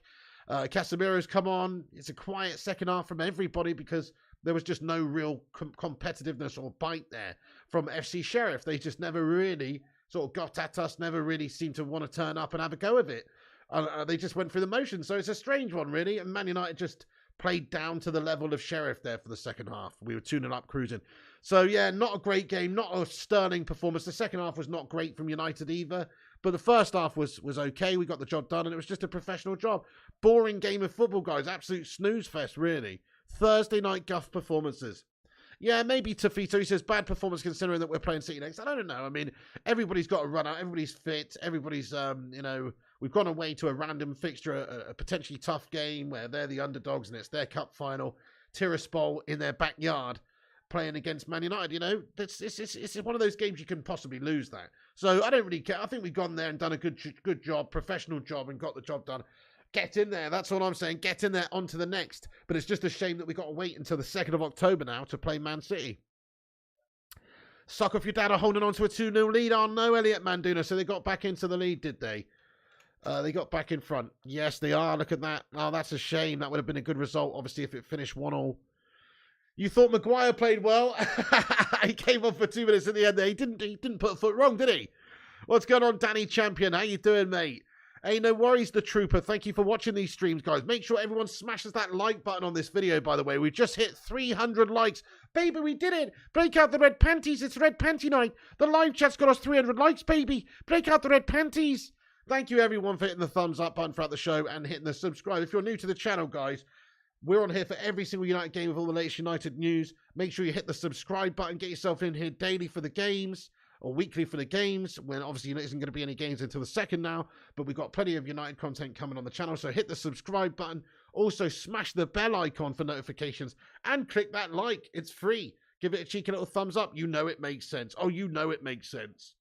Casemiro's come on. It's a quiet second half from everybody because there was just no real competitiveness or bite there from FC Sheriff. They just never really sort of got at us, never really seemed to want to turn up and have a go of it. They just went through the motions. So it's a strange one, really. And Man United just played down to the level of Sheriff there for the second half. We were 2-0 up cruising. So, yeah, not a great game, not a sterling performance. The second half was not great from United either. But the first half was okay. We got the job done, and it was just a professional job. Boring game of football, guys. Absolute snooze fest, really. Thursday night guff performances. Yeah, maybe Tafito. He says, bad performance considering that we're playing City next. I don't know. I mean, everybody's got to run out. Everybody's fit. Everybody's, you know, we've gone away to a random fixture, a potentially tough game where they're the underdogs and it's their cup final. Tiraspol in their backyard playing against Man United, you know. It's one of those games you can possibly lose that. So I don't really care. I think we've gone there and done a good job, professional job, and got the job done. Get in there. That's all I'm saying. Get in there on to the next. But it's just a shame that we've got to wait until the 2nd of October now to play Man City. Suck off your dad are holding on to a 2-0 lead. Oh, no, Elliot Manduna. So they got back into the lead, did they? They got back in front. Yes, they are. Look at that. Oh, that's a shame. That would have been a good result, obviously, if it finished 1-1. You thought Maguire played well? He came on for 2 minutes at the end there. He didn't put a foot wrong, did he? What's going on, Danny Champion? How you doing, mate? Hey, no worries, the Trooper. Thank you for watching these streams, guys. Make sure everyone smashes that like button on this video, by the way. We just hit 300 likes. Baby, we did it. Break out the red panties. It's red panty night. The live chat's got us 300 likes, baby. Break out the red panties. Thank you, everyone, for hitting the thumbs up button throughout the show and hitting the subscribe. If you're new to the channel, guys, we're on here for every single United game with all the latest United news. Make sure you hit the subscribe button. Get yourself in here daily for the games. Or weekly for the games, when obviously there isn't going to be any games until the 2nd now, but we've got plenty of United content coming on the channel, so hit the subscribe button. Also, smash the bell icon for notifications, and click that like. It's free. Give it a cheeky little thumbs up. You know it makes sense. Oh, you know it makes sense.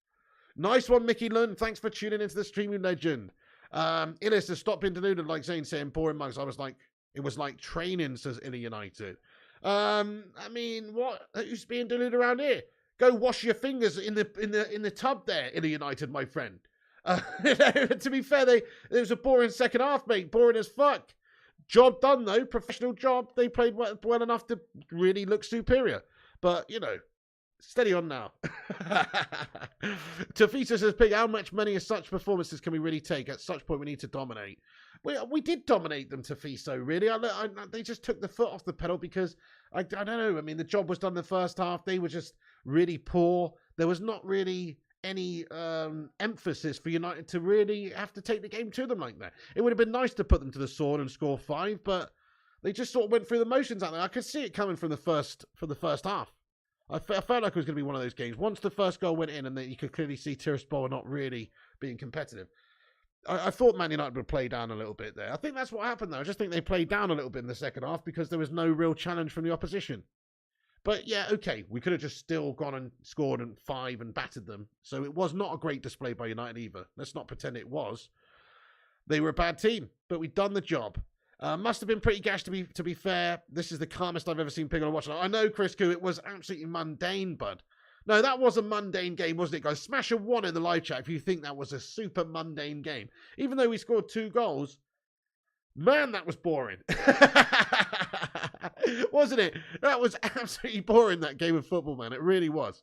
Nice one, Mickey Lund. Thanks for tuning into the streaming legend. Illis has stopped being deluded, like Zane saying, boring mugs. I was like, it was like training, says Illy United. I mean, what? Who's being deluded around here? Go wash your fingers in the tub there, in the United, my friend. To be fair, it was a boring second half, mate. Boring as fuck. Job done, though. Professional job. They played well enough to really look superior. But, you know, steady on now. Tafita says, Pig, how much money as such performances can we really take? At such point, we need to dominate. We did dominate them, Tafiso, really. They just took the foot off the pedal because, I don't know. I mean, the job was done the first half. They were just really poor. There was not really any emphasis for United to really have to take the game to them like that. It would have been nice to put them to the sword and score 5, but they just sort of went through the motions out there. I could see it coming from the first half. I felt like it was going to be one of those games. Once the first goal went in, and then you could clearly see Tiraspol not really being competitive. I thought Man United would play down a little bit there. I think that's what happened, though. I just think they played down a little bit in the second half because there was no real challenge from the opposition. But, yeah, okay, we could have just still gone and scored 5 and battered them. So it was not a great display by United either. Let's not pretend it was. They were a bad team, but we'd done the job. Must have been pretty gash, to be fair. This is the calmest I've ever seen Pig on a watch. I know, Chris Koo, it was absolutely mundane, bud. No, that was a mundane game, wasn't it, guys? Smash a 1 in the live chat if you think that was a super mundane game. Even though we scored 2 goals, man, that was boring. Wasn't it? That was absolutely boring, that game of football, man. It really was.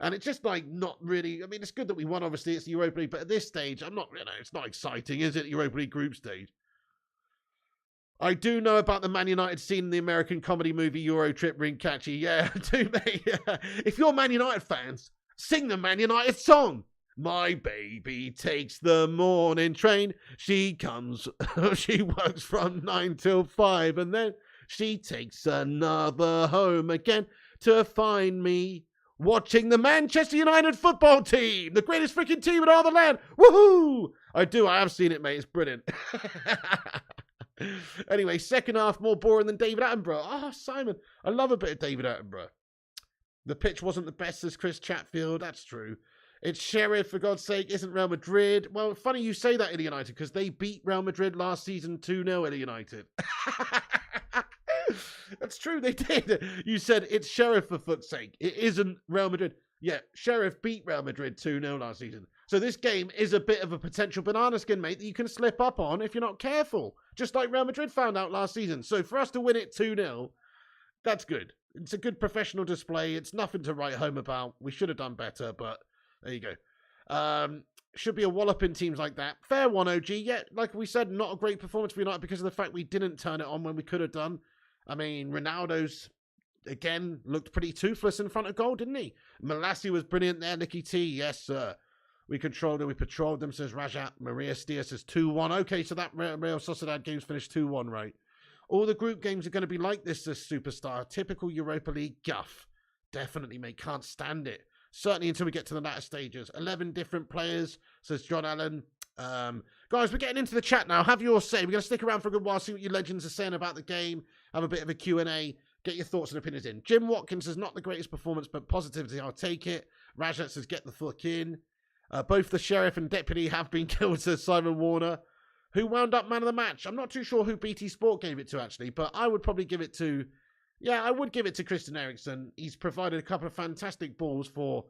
And it's just like not really. I mean, it's good that we won. Obviously, it's the Europa League, but at this stage, I'm not. It's not exciting, is it? Europa League group stage. I do know about the Man United scene in the American comedy movie Euro Trip Ring Catchy. Yeah, I do, mate. Yeah. If you're Man United fans, sing the Man United song. My baby takes the morning train. She comes, she works from 9 till 5, and then she takes another home again to find me watching the Manchester United football team, the greatest freaking team in all the land. Woohoo! I have seen it, mate. It's brilliant. Anyway, second half more boring than David Attenborough. Oh, Simon, I love a bit of David Attenborough. The pitch wasn't the best as Chris Chatfield. That's true. It's Sheriff, for God's sake, isn't Real Madrid. Well, funny you say that, Italy United, because they beat Real Madrid last season 2-0, Italy United. That's true, they did. You said it's Sheriff, for fuck's sake. It isn't Real Madrid. Yeah, Sheriff beat Real Madrid 2-0 last season. So this game is a bit of a potential banana skin, mate, that you can slip up on if you're not careful. Just like Real Madrid found out last season. So for us to win it 2-0, that's good. It's a good professional display. It's nothing to write home about. We should have done better, but there you go. Should be a wallop in teams like that. Fair one, OG. Yeah, like we said, not a great performance for United because of the fact we didn't turn it on when we could have done. I mean, Ronaldo's, again, looked pretty toothless in front of goal, didn't he? Malassi was brilliant there, Nicky T. Yes, sir. We controlled them, we patrolled them, says Rajat. Maria Steer says 2-1. Okay, so that Real Sociedad game's finished 2-1, right? All the group games are going to be like this superstar. Typical Europa League guff. Definitely, mate. Can't stand it. Certainly until we get to the latter stages. 11 different players, says John Allen. Guys, we're getting into the chat now. Have your say. We're going to stick around for a good while, see what you legends are saying about the game. Have a bit of a Q&A. Get your thoughts and opinions in. Jim Watkins says, not the greatest performance, but positivity, I'll take it. Rajat says, get the fuck in. Both the Sheriff and Deputy have been killed, says Simon Warner. Who wound up man of the match? I'm not too sure who BT Sport gave it to, actually, but I would probably give it to... Yeah, I would give it to Christian Eriksen. He's provided a couple of fantastic balls for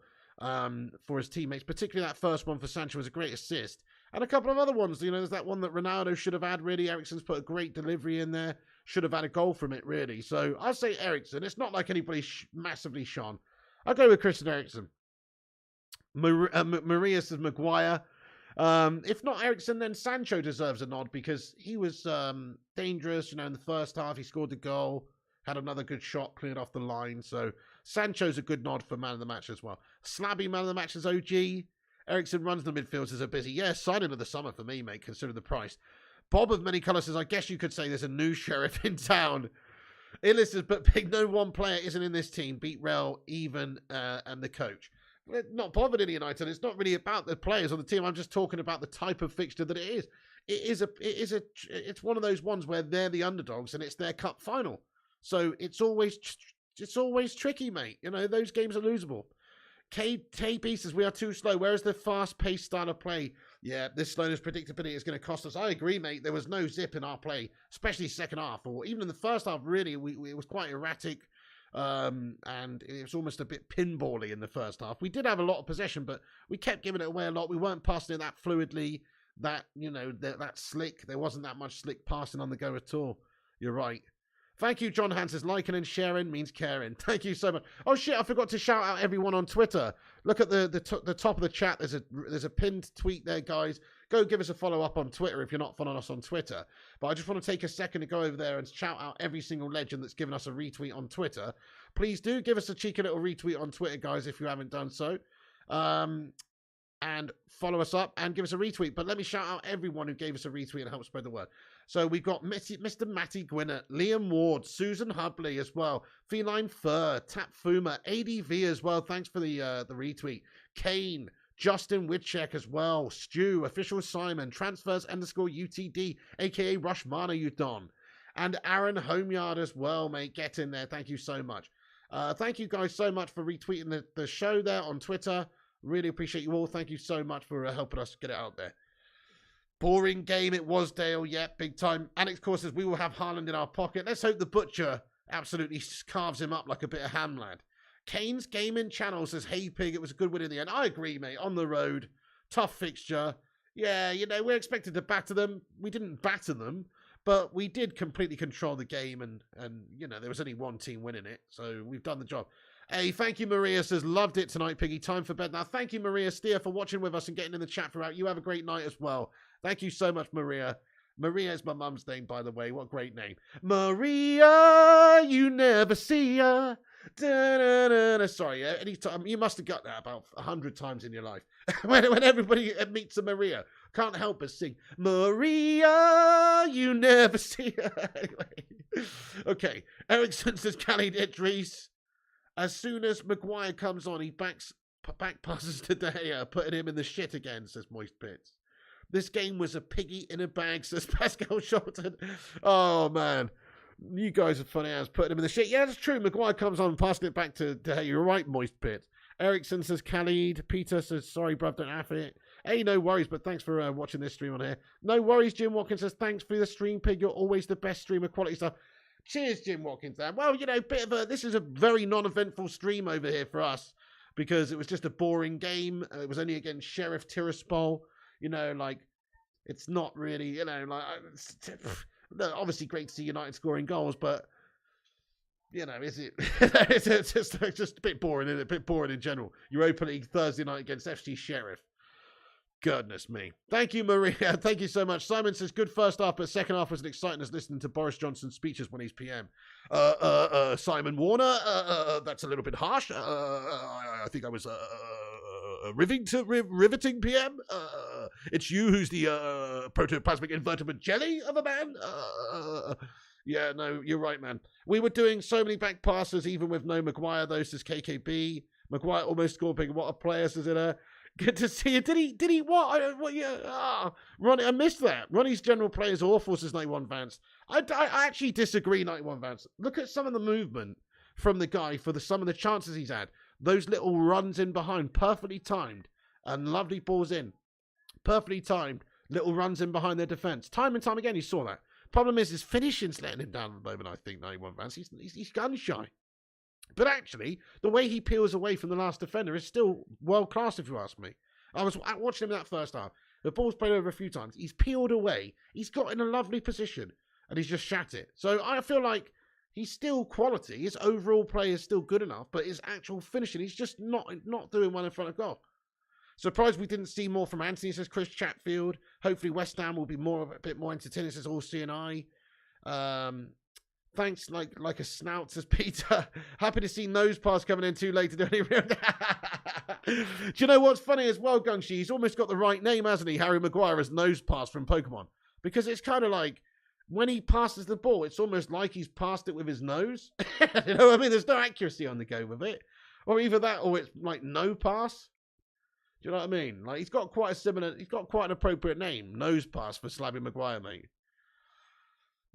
his teammates, particularly that first one for Sancho was a great assist. And a couple of other ones. You know, there's that one that Ronaldo should have had, really. Eriksen's put a great delivery in there. Should have had a goal from it, really. So I'll say Eriksen. It's not like anybody massively shone. I'll go with Christian Eriksen. Maria says Maguire. If not Eriksen, then Sancho deserves a nod because he was dangerous. You know, in the first half, he scored the goal, had another good shot, cleared off the line. So Sancho's a good nod for man of the match as well. Slabby man of the match is OG. Eriksen runs the midfield, says a busy. Yeah, signing of the summer for me, mate, considering the price. Bob of Many Colours says, I guess you could say there's a new sheriff in town. Illis says, but big no one player isn't in this team. Beat Real, even, and the coach. We're not bothered in United. It's not really about the players on the team. I'm just talking about the type of fixture that it is. It's one of those ones where they're the underdogs and it's their cup final. So it's always tricky, mate. You know, those games are losable. KB says, we are too slow. Where is the fast-paced style of play? Yeah, this slowness predictability is going to cost us. I agree, mate. There was no zip in our play, especially second half, or even in the first half, really, it was quite erratic. And it was almost a bit pinball-y in the first half. We did have a lot of possession, but we kept giving it away a lot. We weren't passing it that fluidly, that slick. There wasn't that much slick passing on the go at all. You're right. Thank you, John Hans says, liking and sharing means caring. Thank you so much. Oh, shit, I forgot to shout out everyone on Twitter. Look at the top of the chat. There's a pinned tweet there, guys. Go give us a follow up on Twitter if you're not following us on Twitter. But I just want to take a second to go over there and shout out every single legend that's given us a retweet on Twitter. Please do give us a cheeky little retweet on Twitter, guys, if you haven't done so. And follow us up and give us a retweet. But let me shout out everyone who gave us a retweet and help spread the word. So we've got Mr. Matty Gwinnett, Liam Ward, Susan Hubley as well, Feline Fur, Tap Fuma, ADV as well. Thanks for the retweet. Kane, Justin Whitcheck as well, Stu, Official Simon, Transfers _UTD, aka Rushmana Udon, and Aaron Homeyard as well, mate. Get in there. Thank you so much. Thank you guys so much for retweeting the show there on Twitter. Really appreciate you all. Thank you so much for helping us get it out there. Boring game it was, Dale. Yeah, big time. Alex Core says, we will have Haaland in our pocket. Let's hope the butcher absolutely carves him up like a bit of ham, lad. Kane's Gaming Channel says, hey, Pig, it was a good win in the end. I agree, mate. On the road. Tough fixture. Yeah, you know, we're expected to batter them. We didn't batter them, but we did completely control the game, and you know, there was only one team winning it, so we've done the job. Hey, thank you, Maria says, loved it tonight, Piggy. Time for bed now. Thank you, Maria Steer, for watching with us and getting in the chat throughout. You have a great night as well. Thank you so much, Maria. Maria is my mum's name, by the way. What a great name. Maria, you never see her. Da-da-da-da. Sorry, anytime you must have got that about 100 times in your life. when everybody meets a Maria, can't help but sing Maria, you never see her. Anyway, okay. Ericsson says Khalid Idris. As soon as Maguire comes on, he back passes to De Gea, putting him in the shit again. Says Moist Pits. This game was a piggy in a bag, says Pascal Shorten. Oh, man. You guys are funny as putting him in the shit. Yeah, that's true. Maguire comes on, passing it back to hey, you're right, Moist Pit. Ericsson says Khalid. Peter says, sorry, bruv, don't have it. Hey, no worries, but thanks for watching this stream on here. No worries, Jim Watkins says, thanks for the stream, Pig. You're always the best streamer, quality stuff. Cheers, Jim Watkins. Well, you know, this is a very non-eventful stream over here for us because it was just a boring game. It was only against Sheriff Tiraspol. You know, like, it's not really, you know, like, obviously great to see United scoring goals, but, you know, is it? it's just a bit boring, isn't it? A bit boring in general. Europa League Thursday night against FC Sheriff. Goodness me. Thank you, Maria. Thank you so much. Simon says, good first half, but second half was as exciting as listening to Boris Johnson's speeches when he's PM. Simon Warner, that's a little bit harsh. I think I was riveting PM. It's you who's the protoplasmic invertebrate jelly of a man. Yeah, no, you're right, man. We were doing so many back passes, even with no Maguire, though, says KKB. Maguire almost scored big. What a player, says it. Good to see you. Did he what? Ronnie, I missed that. Ronnie's general play is awful, says 91 Vance. I actually disagree, 91 Vance. Look at some of the movement from the guy for some of the chances he's had. Those little runs in behind, perfectly timed, and lovely balls in. Perfectly timed, little runs in behind their defence. Time and time again, you saw that. Problem is, his finishing's letting him down at the moment, I think, 91 Vance. He's gun shy. But actually, the way he peels away from the last defender is still world-class, if you ask me. I was watching him in that first half. The ball's played over a few times. He's peeled away. He's got in a lovely position, and he's just shat it. So I feel like he's still quality. His overall play is still good enough, but his actual finishing, he's just not doing well in front of goal. Surprised we didn't see more from Anthony, says Chris Chatfield. Hopefully West Ham will be a bit more entertaining, says All CNI. Thanks, like a snout, says Peter. Happy to see Nose Pass coming in too late to do any real... Do you know what's funny as well, Gungshi? He's almost got the right name, hasn't he? Harry Maguire as Nose Pass from Pokemon. Because it's kind of like, when he passes the ball, it's almost like he's passed it with his nose. You know what I mean? There's no accuracy on the go with it. Or either that, or it's like no pass. Do you know what I mean? Like, he's got quite an appropriate name. Nose Pass for Slabby Maguire, mate.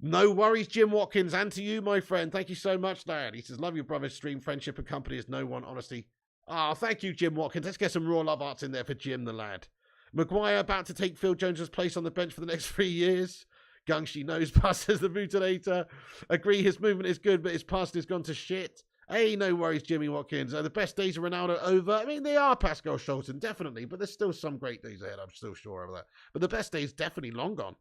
No worries, Jim Watkins. And to you, my friend. Thank you so much, lad. He says, love your brother's stream. Friendship and company is no one, honestly. Oh, thank you, Jim Watkins. Let's get some raw love arts in there for Jim, the lad. Maguire about to take Phil Jones's place on the bench for the next 3 years. Gungshi Nose Pass says the Mutilator. Agree, his movement is good, but his past has gone to shit. Hey, no worries, Jimmy Watkins. The best days of Ronaldo over. I mean, they are, Pascal Scholten, definitely. But there's still some great days ahead, I'm still sure of that. But the best days definitely long gone.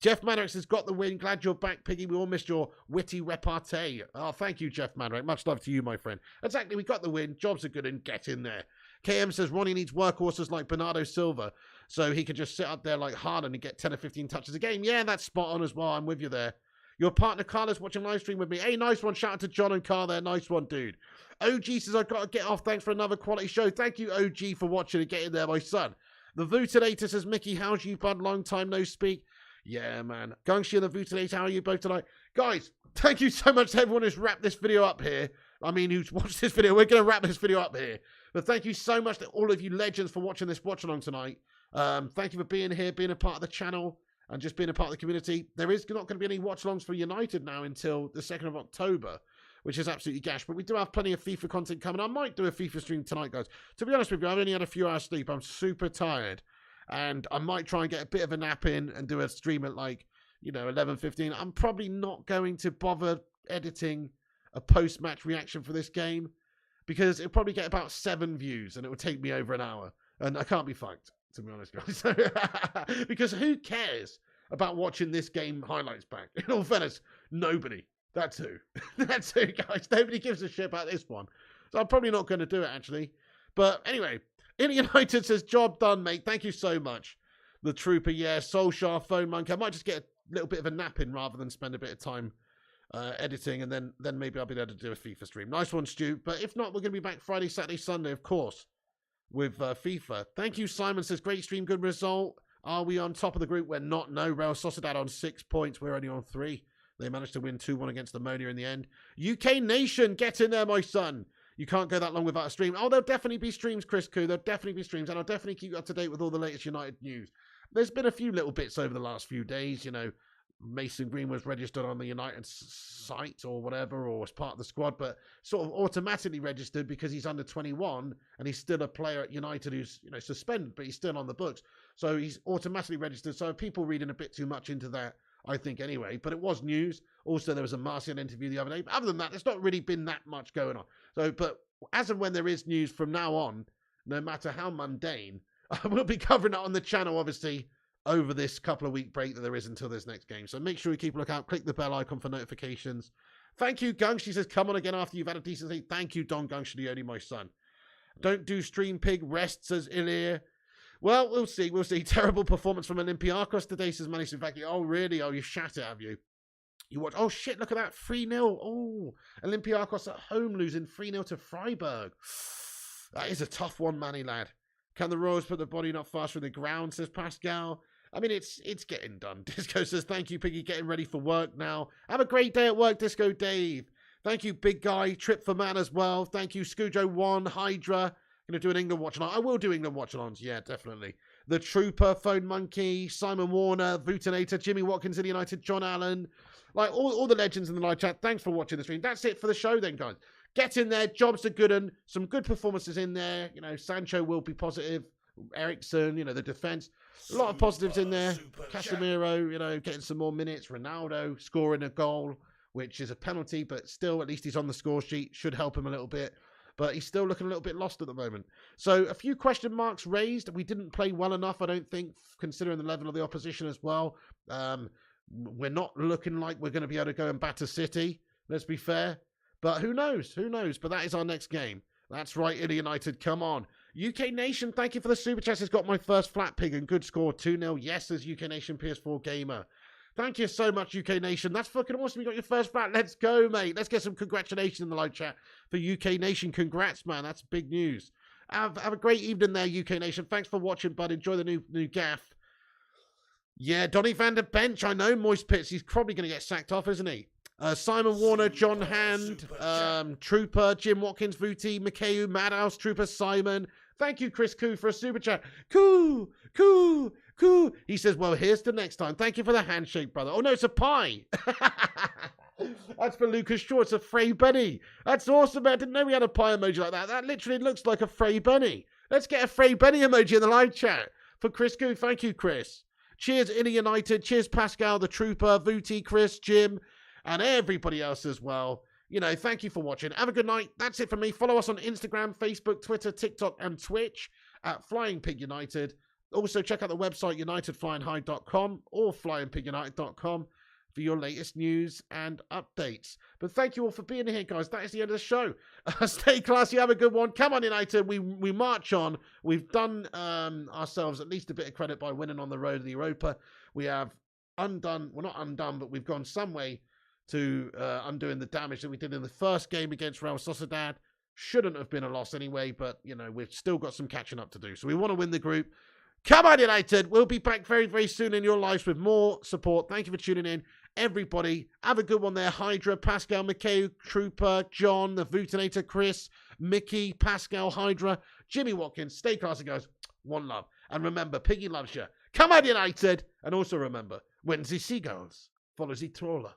Jeff Maddox has got the win. Glad you're back, Piggy. We all missed your witty repartee. Oh, thank you, Jeff Maddox. Much love to you, my friend. Exactly, we got the win. Jobs are good and get in there. KM says Ronnie needs workhorses like Bernardo Silva so he can just sit up there like Haaland and get 10 or 15 touches a game. Yeah, that's spot on as well. I'm with you there. Your partner Carla's watching live stream with me. Hey, nice one. Shout out to John and Carl there. Nice one, dude. OG says I've got to get off. Thanks for another quality show. Thank you, OG, for watching and getting there, my son. The Vutilator says, Mickey, how's you, bud? Long time no speak. Yeah, man. Gungshi and the Vutilator, how are you both tonight? Guys, thank you so much to everyone who's wrapped this video up here. I mean, who's watched this video. We're going to wrap this video up here. But thank you so much to all of you legends for watching this watch-along tonight. Thank you for being here, being a part of the channel, and just being a part of the community. There is not going to be any watch-alongs for United now until the 2nd of October, which is absolutely gash. But we do have plenty of FIFA content coming. I might do a FIFA stream tonight, guys. To be honest with you, I've only had a few hours sleep. I'm super tired. And I might try and get a bit of a nap in and do a stream at 11:15. I'm probably not going to bother editing a post-match reaction for this game because it'll probably get about 7 views and it will take me over an hour. And I can't be fucked, to be honest, guys. Because who cares about watching this game highlights back? In all fairness, nobody. That's who. That's who, guys. Nobody gives a shit about this one. So I'm probably not going to do it, actually. But anyway, United says, job done, mate. Thank you so much. The Trooper, yeah. Solskjaer, Phone Monk. I might just get a little bit of a nap in rather than spend a bit of time editing, and then maybe I'll be able to do a FIFA stream. Nice one, Stu. But if not, we're going to be back Friday, Saturday, Sunday, of course, with FIFA. Thank you, Simon says, great stream, good result. Are we on top of the group? We're not. No, Real Sociedad on 6 points. We're only on 3. They managed to win 2-1 against Ammonia in the end. UK Nation, get in there, my son. You can't go that long without a stream. Oh, there'll definitely be streams, Chris Koo. There'll definitely be streams, and I'll definitely keep you up to date with all the latest United news. There's been a few little bits over the last few days. You know, Mason Green was registered on the United site or whatever, or as part of the squad, but sort of automatically registered because he's under 21 and he's still a player at United who's, you know, suspended, but he's still on the books. So he's automatically registered. So people reading a bit too much into that, I think, anyway. But it was news. Also, there was a Martial interview the other day. But other than that, there's not really been that much going on. So, but as and when there is news from now on, no matter how mundane, I will be covering it on the channel, obviously, over this couple of week break that there is until this next game. So make sure you keep a lookout. Click the bell icon for notifications. Thank you, Gung. She says, come on again after you've had a decent day. Thank you, Don Gungshlioni, my son. Don't do stream pig. Rest, says Ilir. Well, we'll see. We'll see. Terrible performance from Olympiacos today, says Manny Suvaki. Oh, really? Oh, you shat it, have you? You watch? Oh, shit, look at that. 3-0. Oh, Olympiacos at home losing 3-0 to Freiburg. That is a tough one, Manny, lad. Can the Royals put the body not faster in the ground, says Pascal. I mean, it's getting done. Disco says, thank you, Piggy. Getting ready for work now. Have a great day at work, Disco Dave. Thank you, Big Guy. Trip for Man as well. Thank you, Scujo1, Hydra. Going to do an England watch-along. I will do England watch-alongs. Yeah, definitely. The Trooper, Phone Monkey, Simon Warner, Vutinator, Jimmy Watkins in United, John Allen. Like, all the legends in the live chat. Thanks for watching the stream. That's it for the show then, guys. Get in there. Jobs are good and some good performances in there. You know, Sancho will be positive. Ericsson, you know, the defence. A lot of positives in there. Casemiro, you know, getting some more minutes. Ronaldo scoring a goal, which is a penalty, but still, at least he's on the score sheet. Should help him a little bit. But he's still looking a little bit lost at the moment. So a few question marks raised. We didn't play well enough, I don't think, considering the level of the opposition as well. We're not looking like we're going to be able to go and batter City, let's be fair. But who knows? Who knows? But that is our next game. That's right, Italy United, come on. UK Nation, thank you for the super chat. It's got my first flat pig and good score, 2-0. Yes, as UK Nation PS4 Gamer. Thank you so much, UK Nation. That's fucking awesome. You got your first flat. Let's go, mate. Let's get some congratulations in the live chat for UK Nation. Congrats, man. That's big news. Have a great evening there, UK Nation. Thanks for watching, bud. Enjoy the new gaff. Yeah, Donny van der Bench. I know, Moist Pits. He's probably going to get sacked off, isn't he? Simon Warner, John Hand, Trooper, Jim Watkins, Vuti, Mikeu, Madhouse, Trooper, Simon. Thank you, Chris Koo, for a super chat. Koo. He says, well, here's the next time. Thank you for the handshake, brother. Oh, no, it's a pie. That's for Lucas Shaw. It's a Frey Benny. That's awesome, man. I didn't know we had a pie emoji like that. That literally looks like a Frey Benny. Let's get a Frey Benny emoji in the live chat for Chris Koo. Thank you, Chris. Cheers, Italy United. Cheers, Pascal, the Trooper, Vuti, Chris, Jim, and everybody else as well. You know, thank you for watching. Have a good night. That's it for me. Follow us on Instagram, Facebook, Twitter, TikTok, and Twitch at Flying Pig United. Also, check out the website, unitedflyandhigh.com or flyingpigunited.com for your latest news and updates. But thank you all for being here, guys. That is the end of the show. Stay classy. Have a good one. Come on, United. We march on. We've done ourselves at least a bit of credit by winning on the road to the Europa. We have undone, well, not undone, but we've gone some way to undoing the damage that we did in the first game against Real Sociedad. Shouldn't have been a loss anyway, but, you know, we've still got some catching up to do. So we want to win the group. Come on, United. We'll be back very, very soon in your lives with more support. Thank you for tuning in. Everybody, have a good one there. Hydra, Pascal, Mikeu, Trooper, John, the Vutinator, Chris, Mickey, Pascal, Hydra, Jimmy Watkins. Stay classy, guys. One love. And remember, Piggy loves you. Come on, United. And also remember, when the seagulls follow the trawler.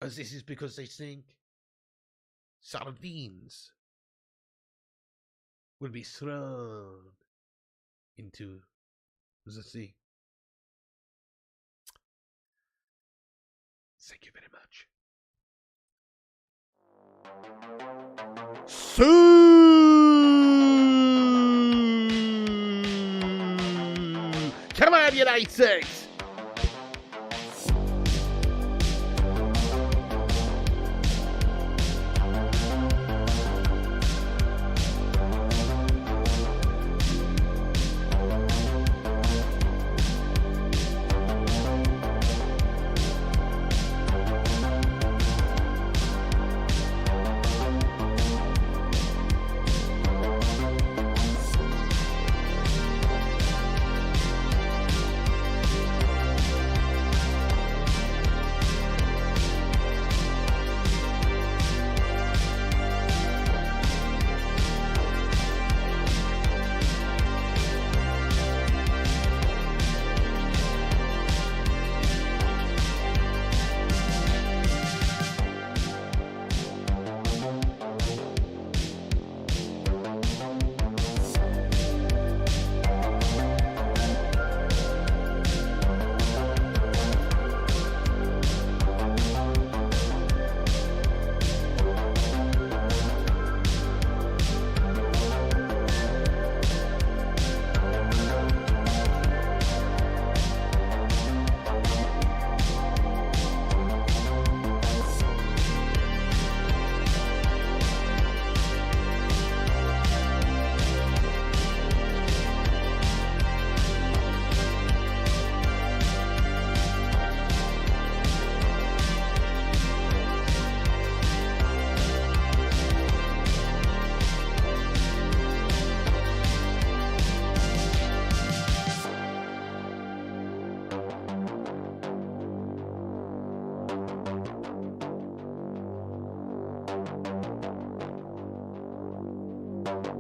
As this is because they think sardines will be thrown into the sea. Thank you very much. Come on, United! you.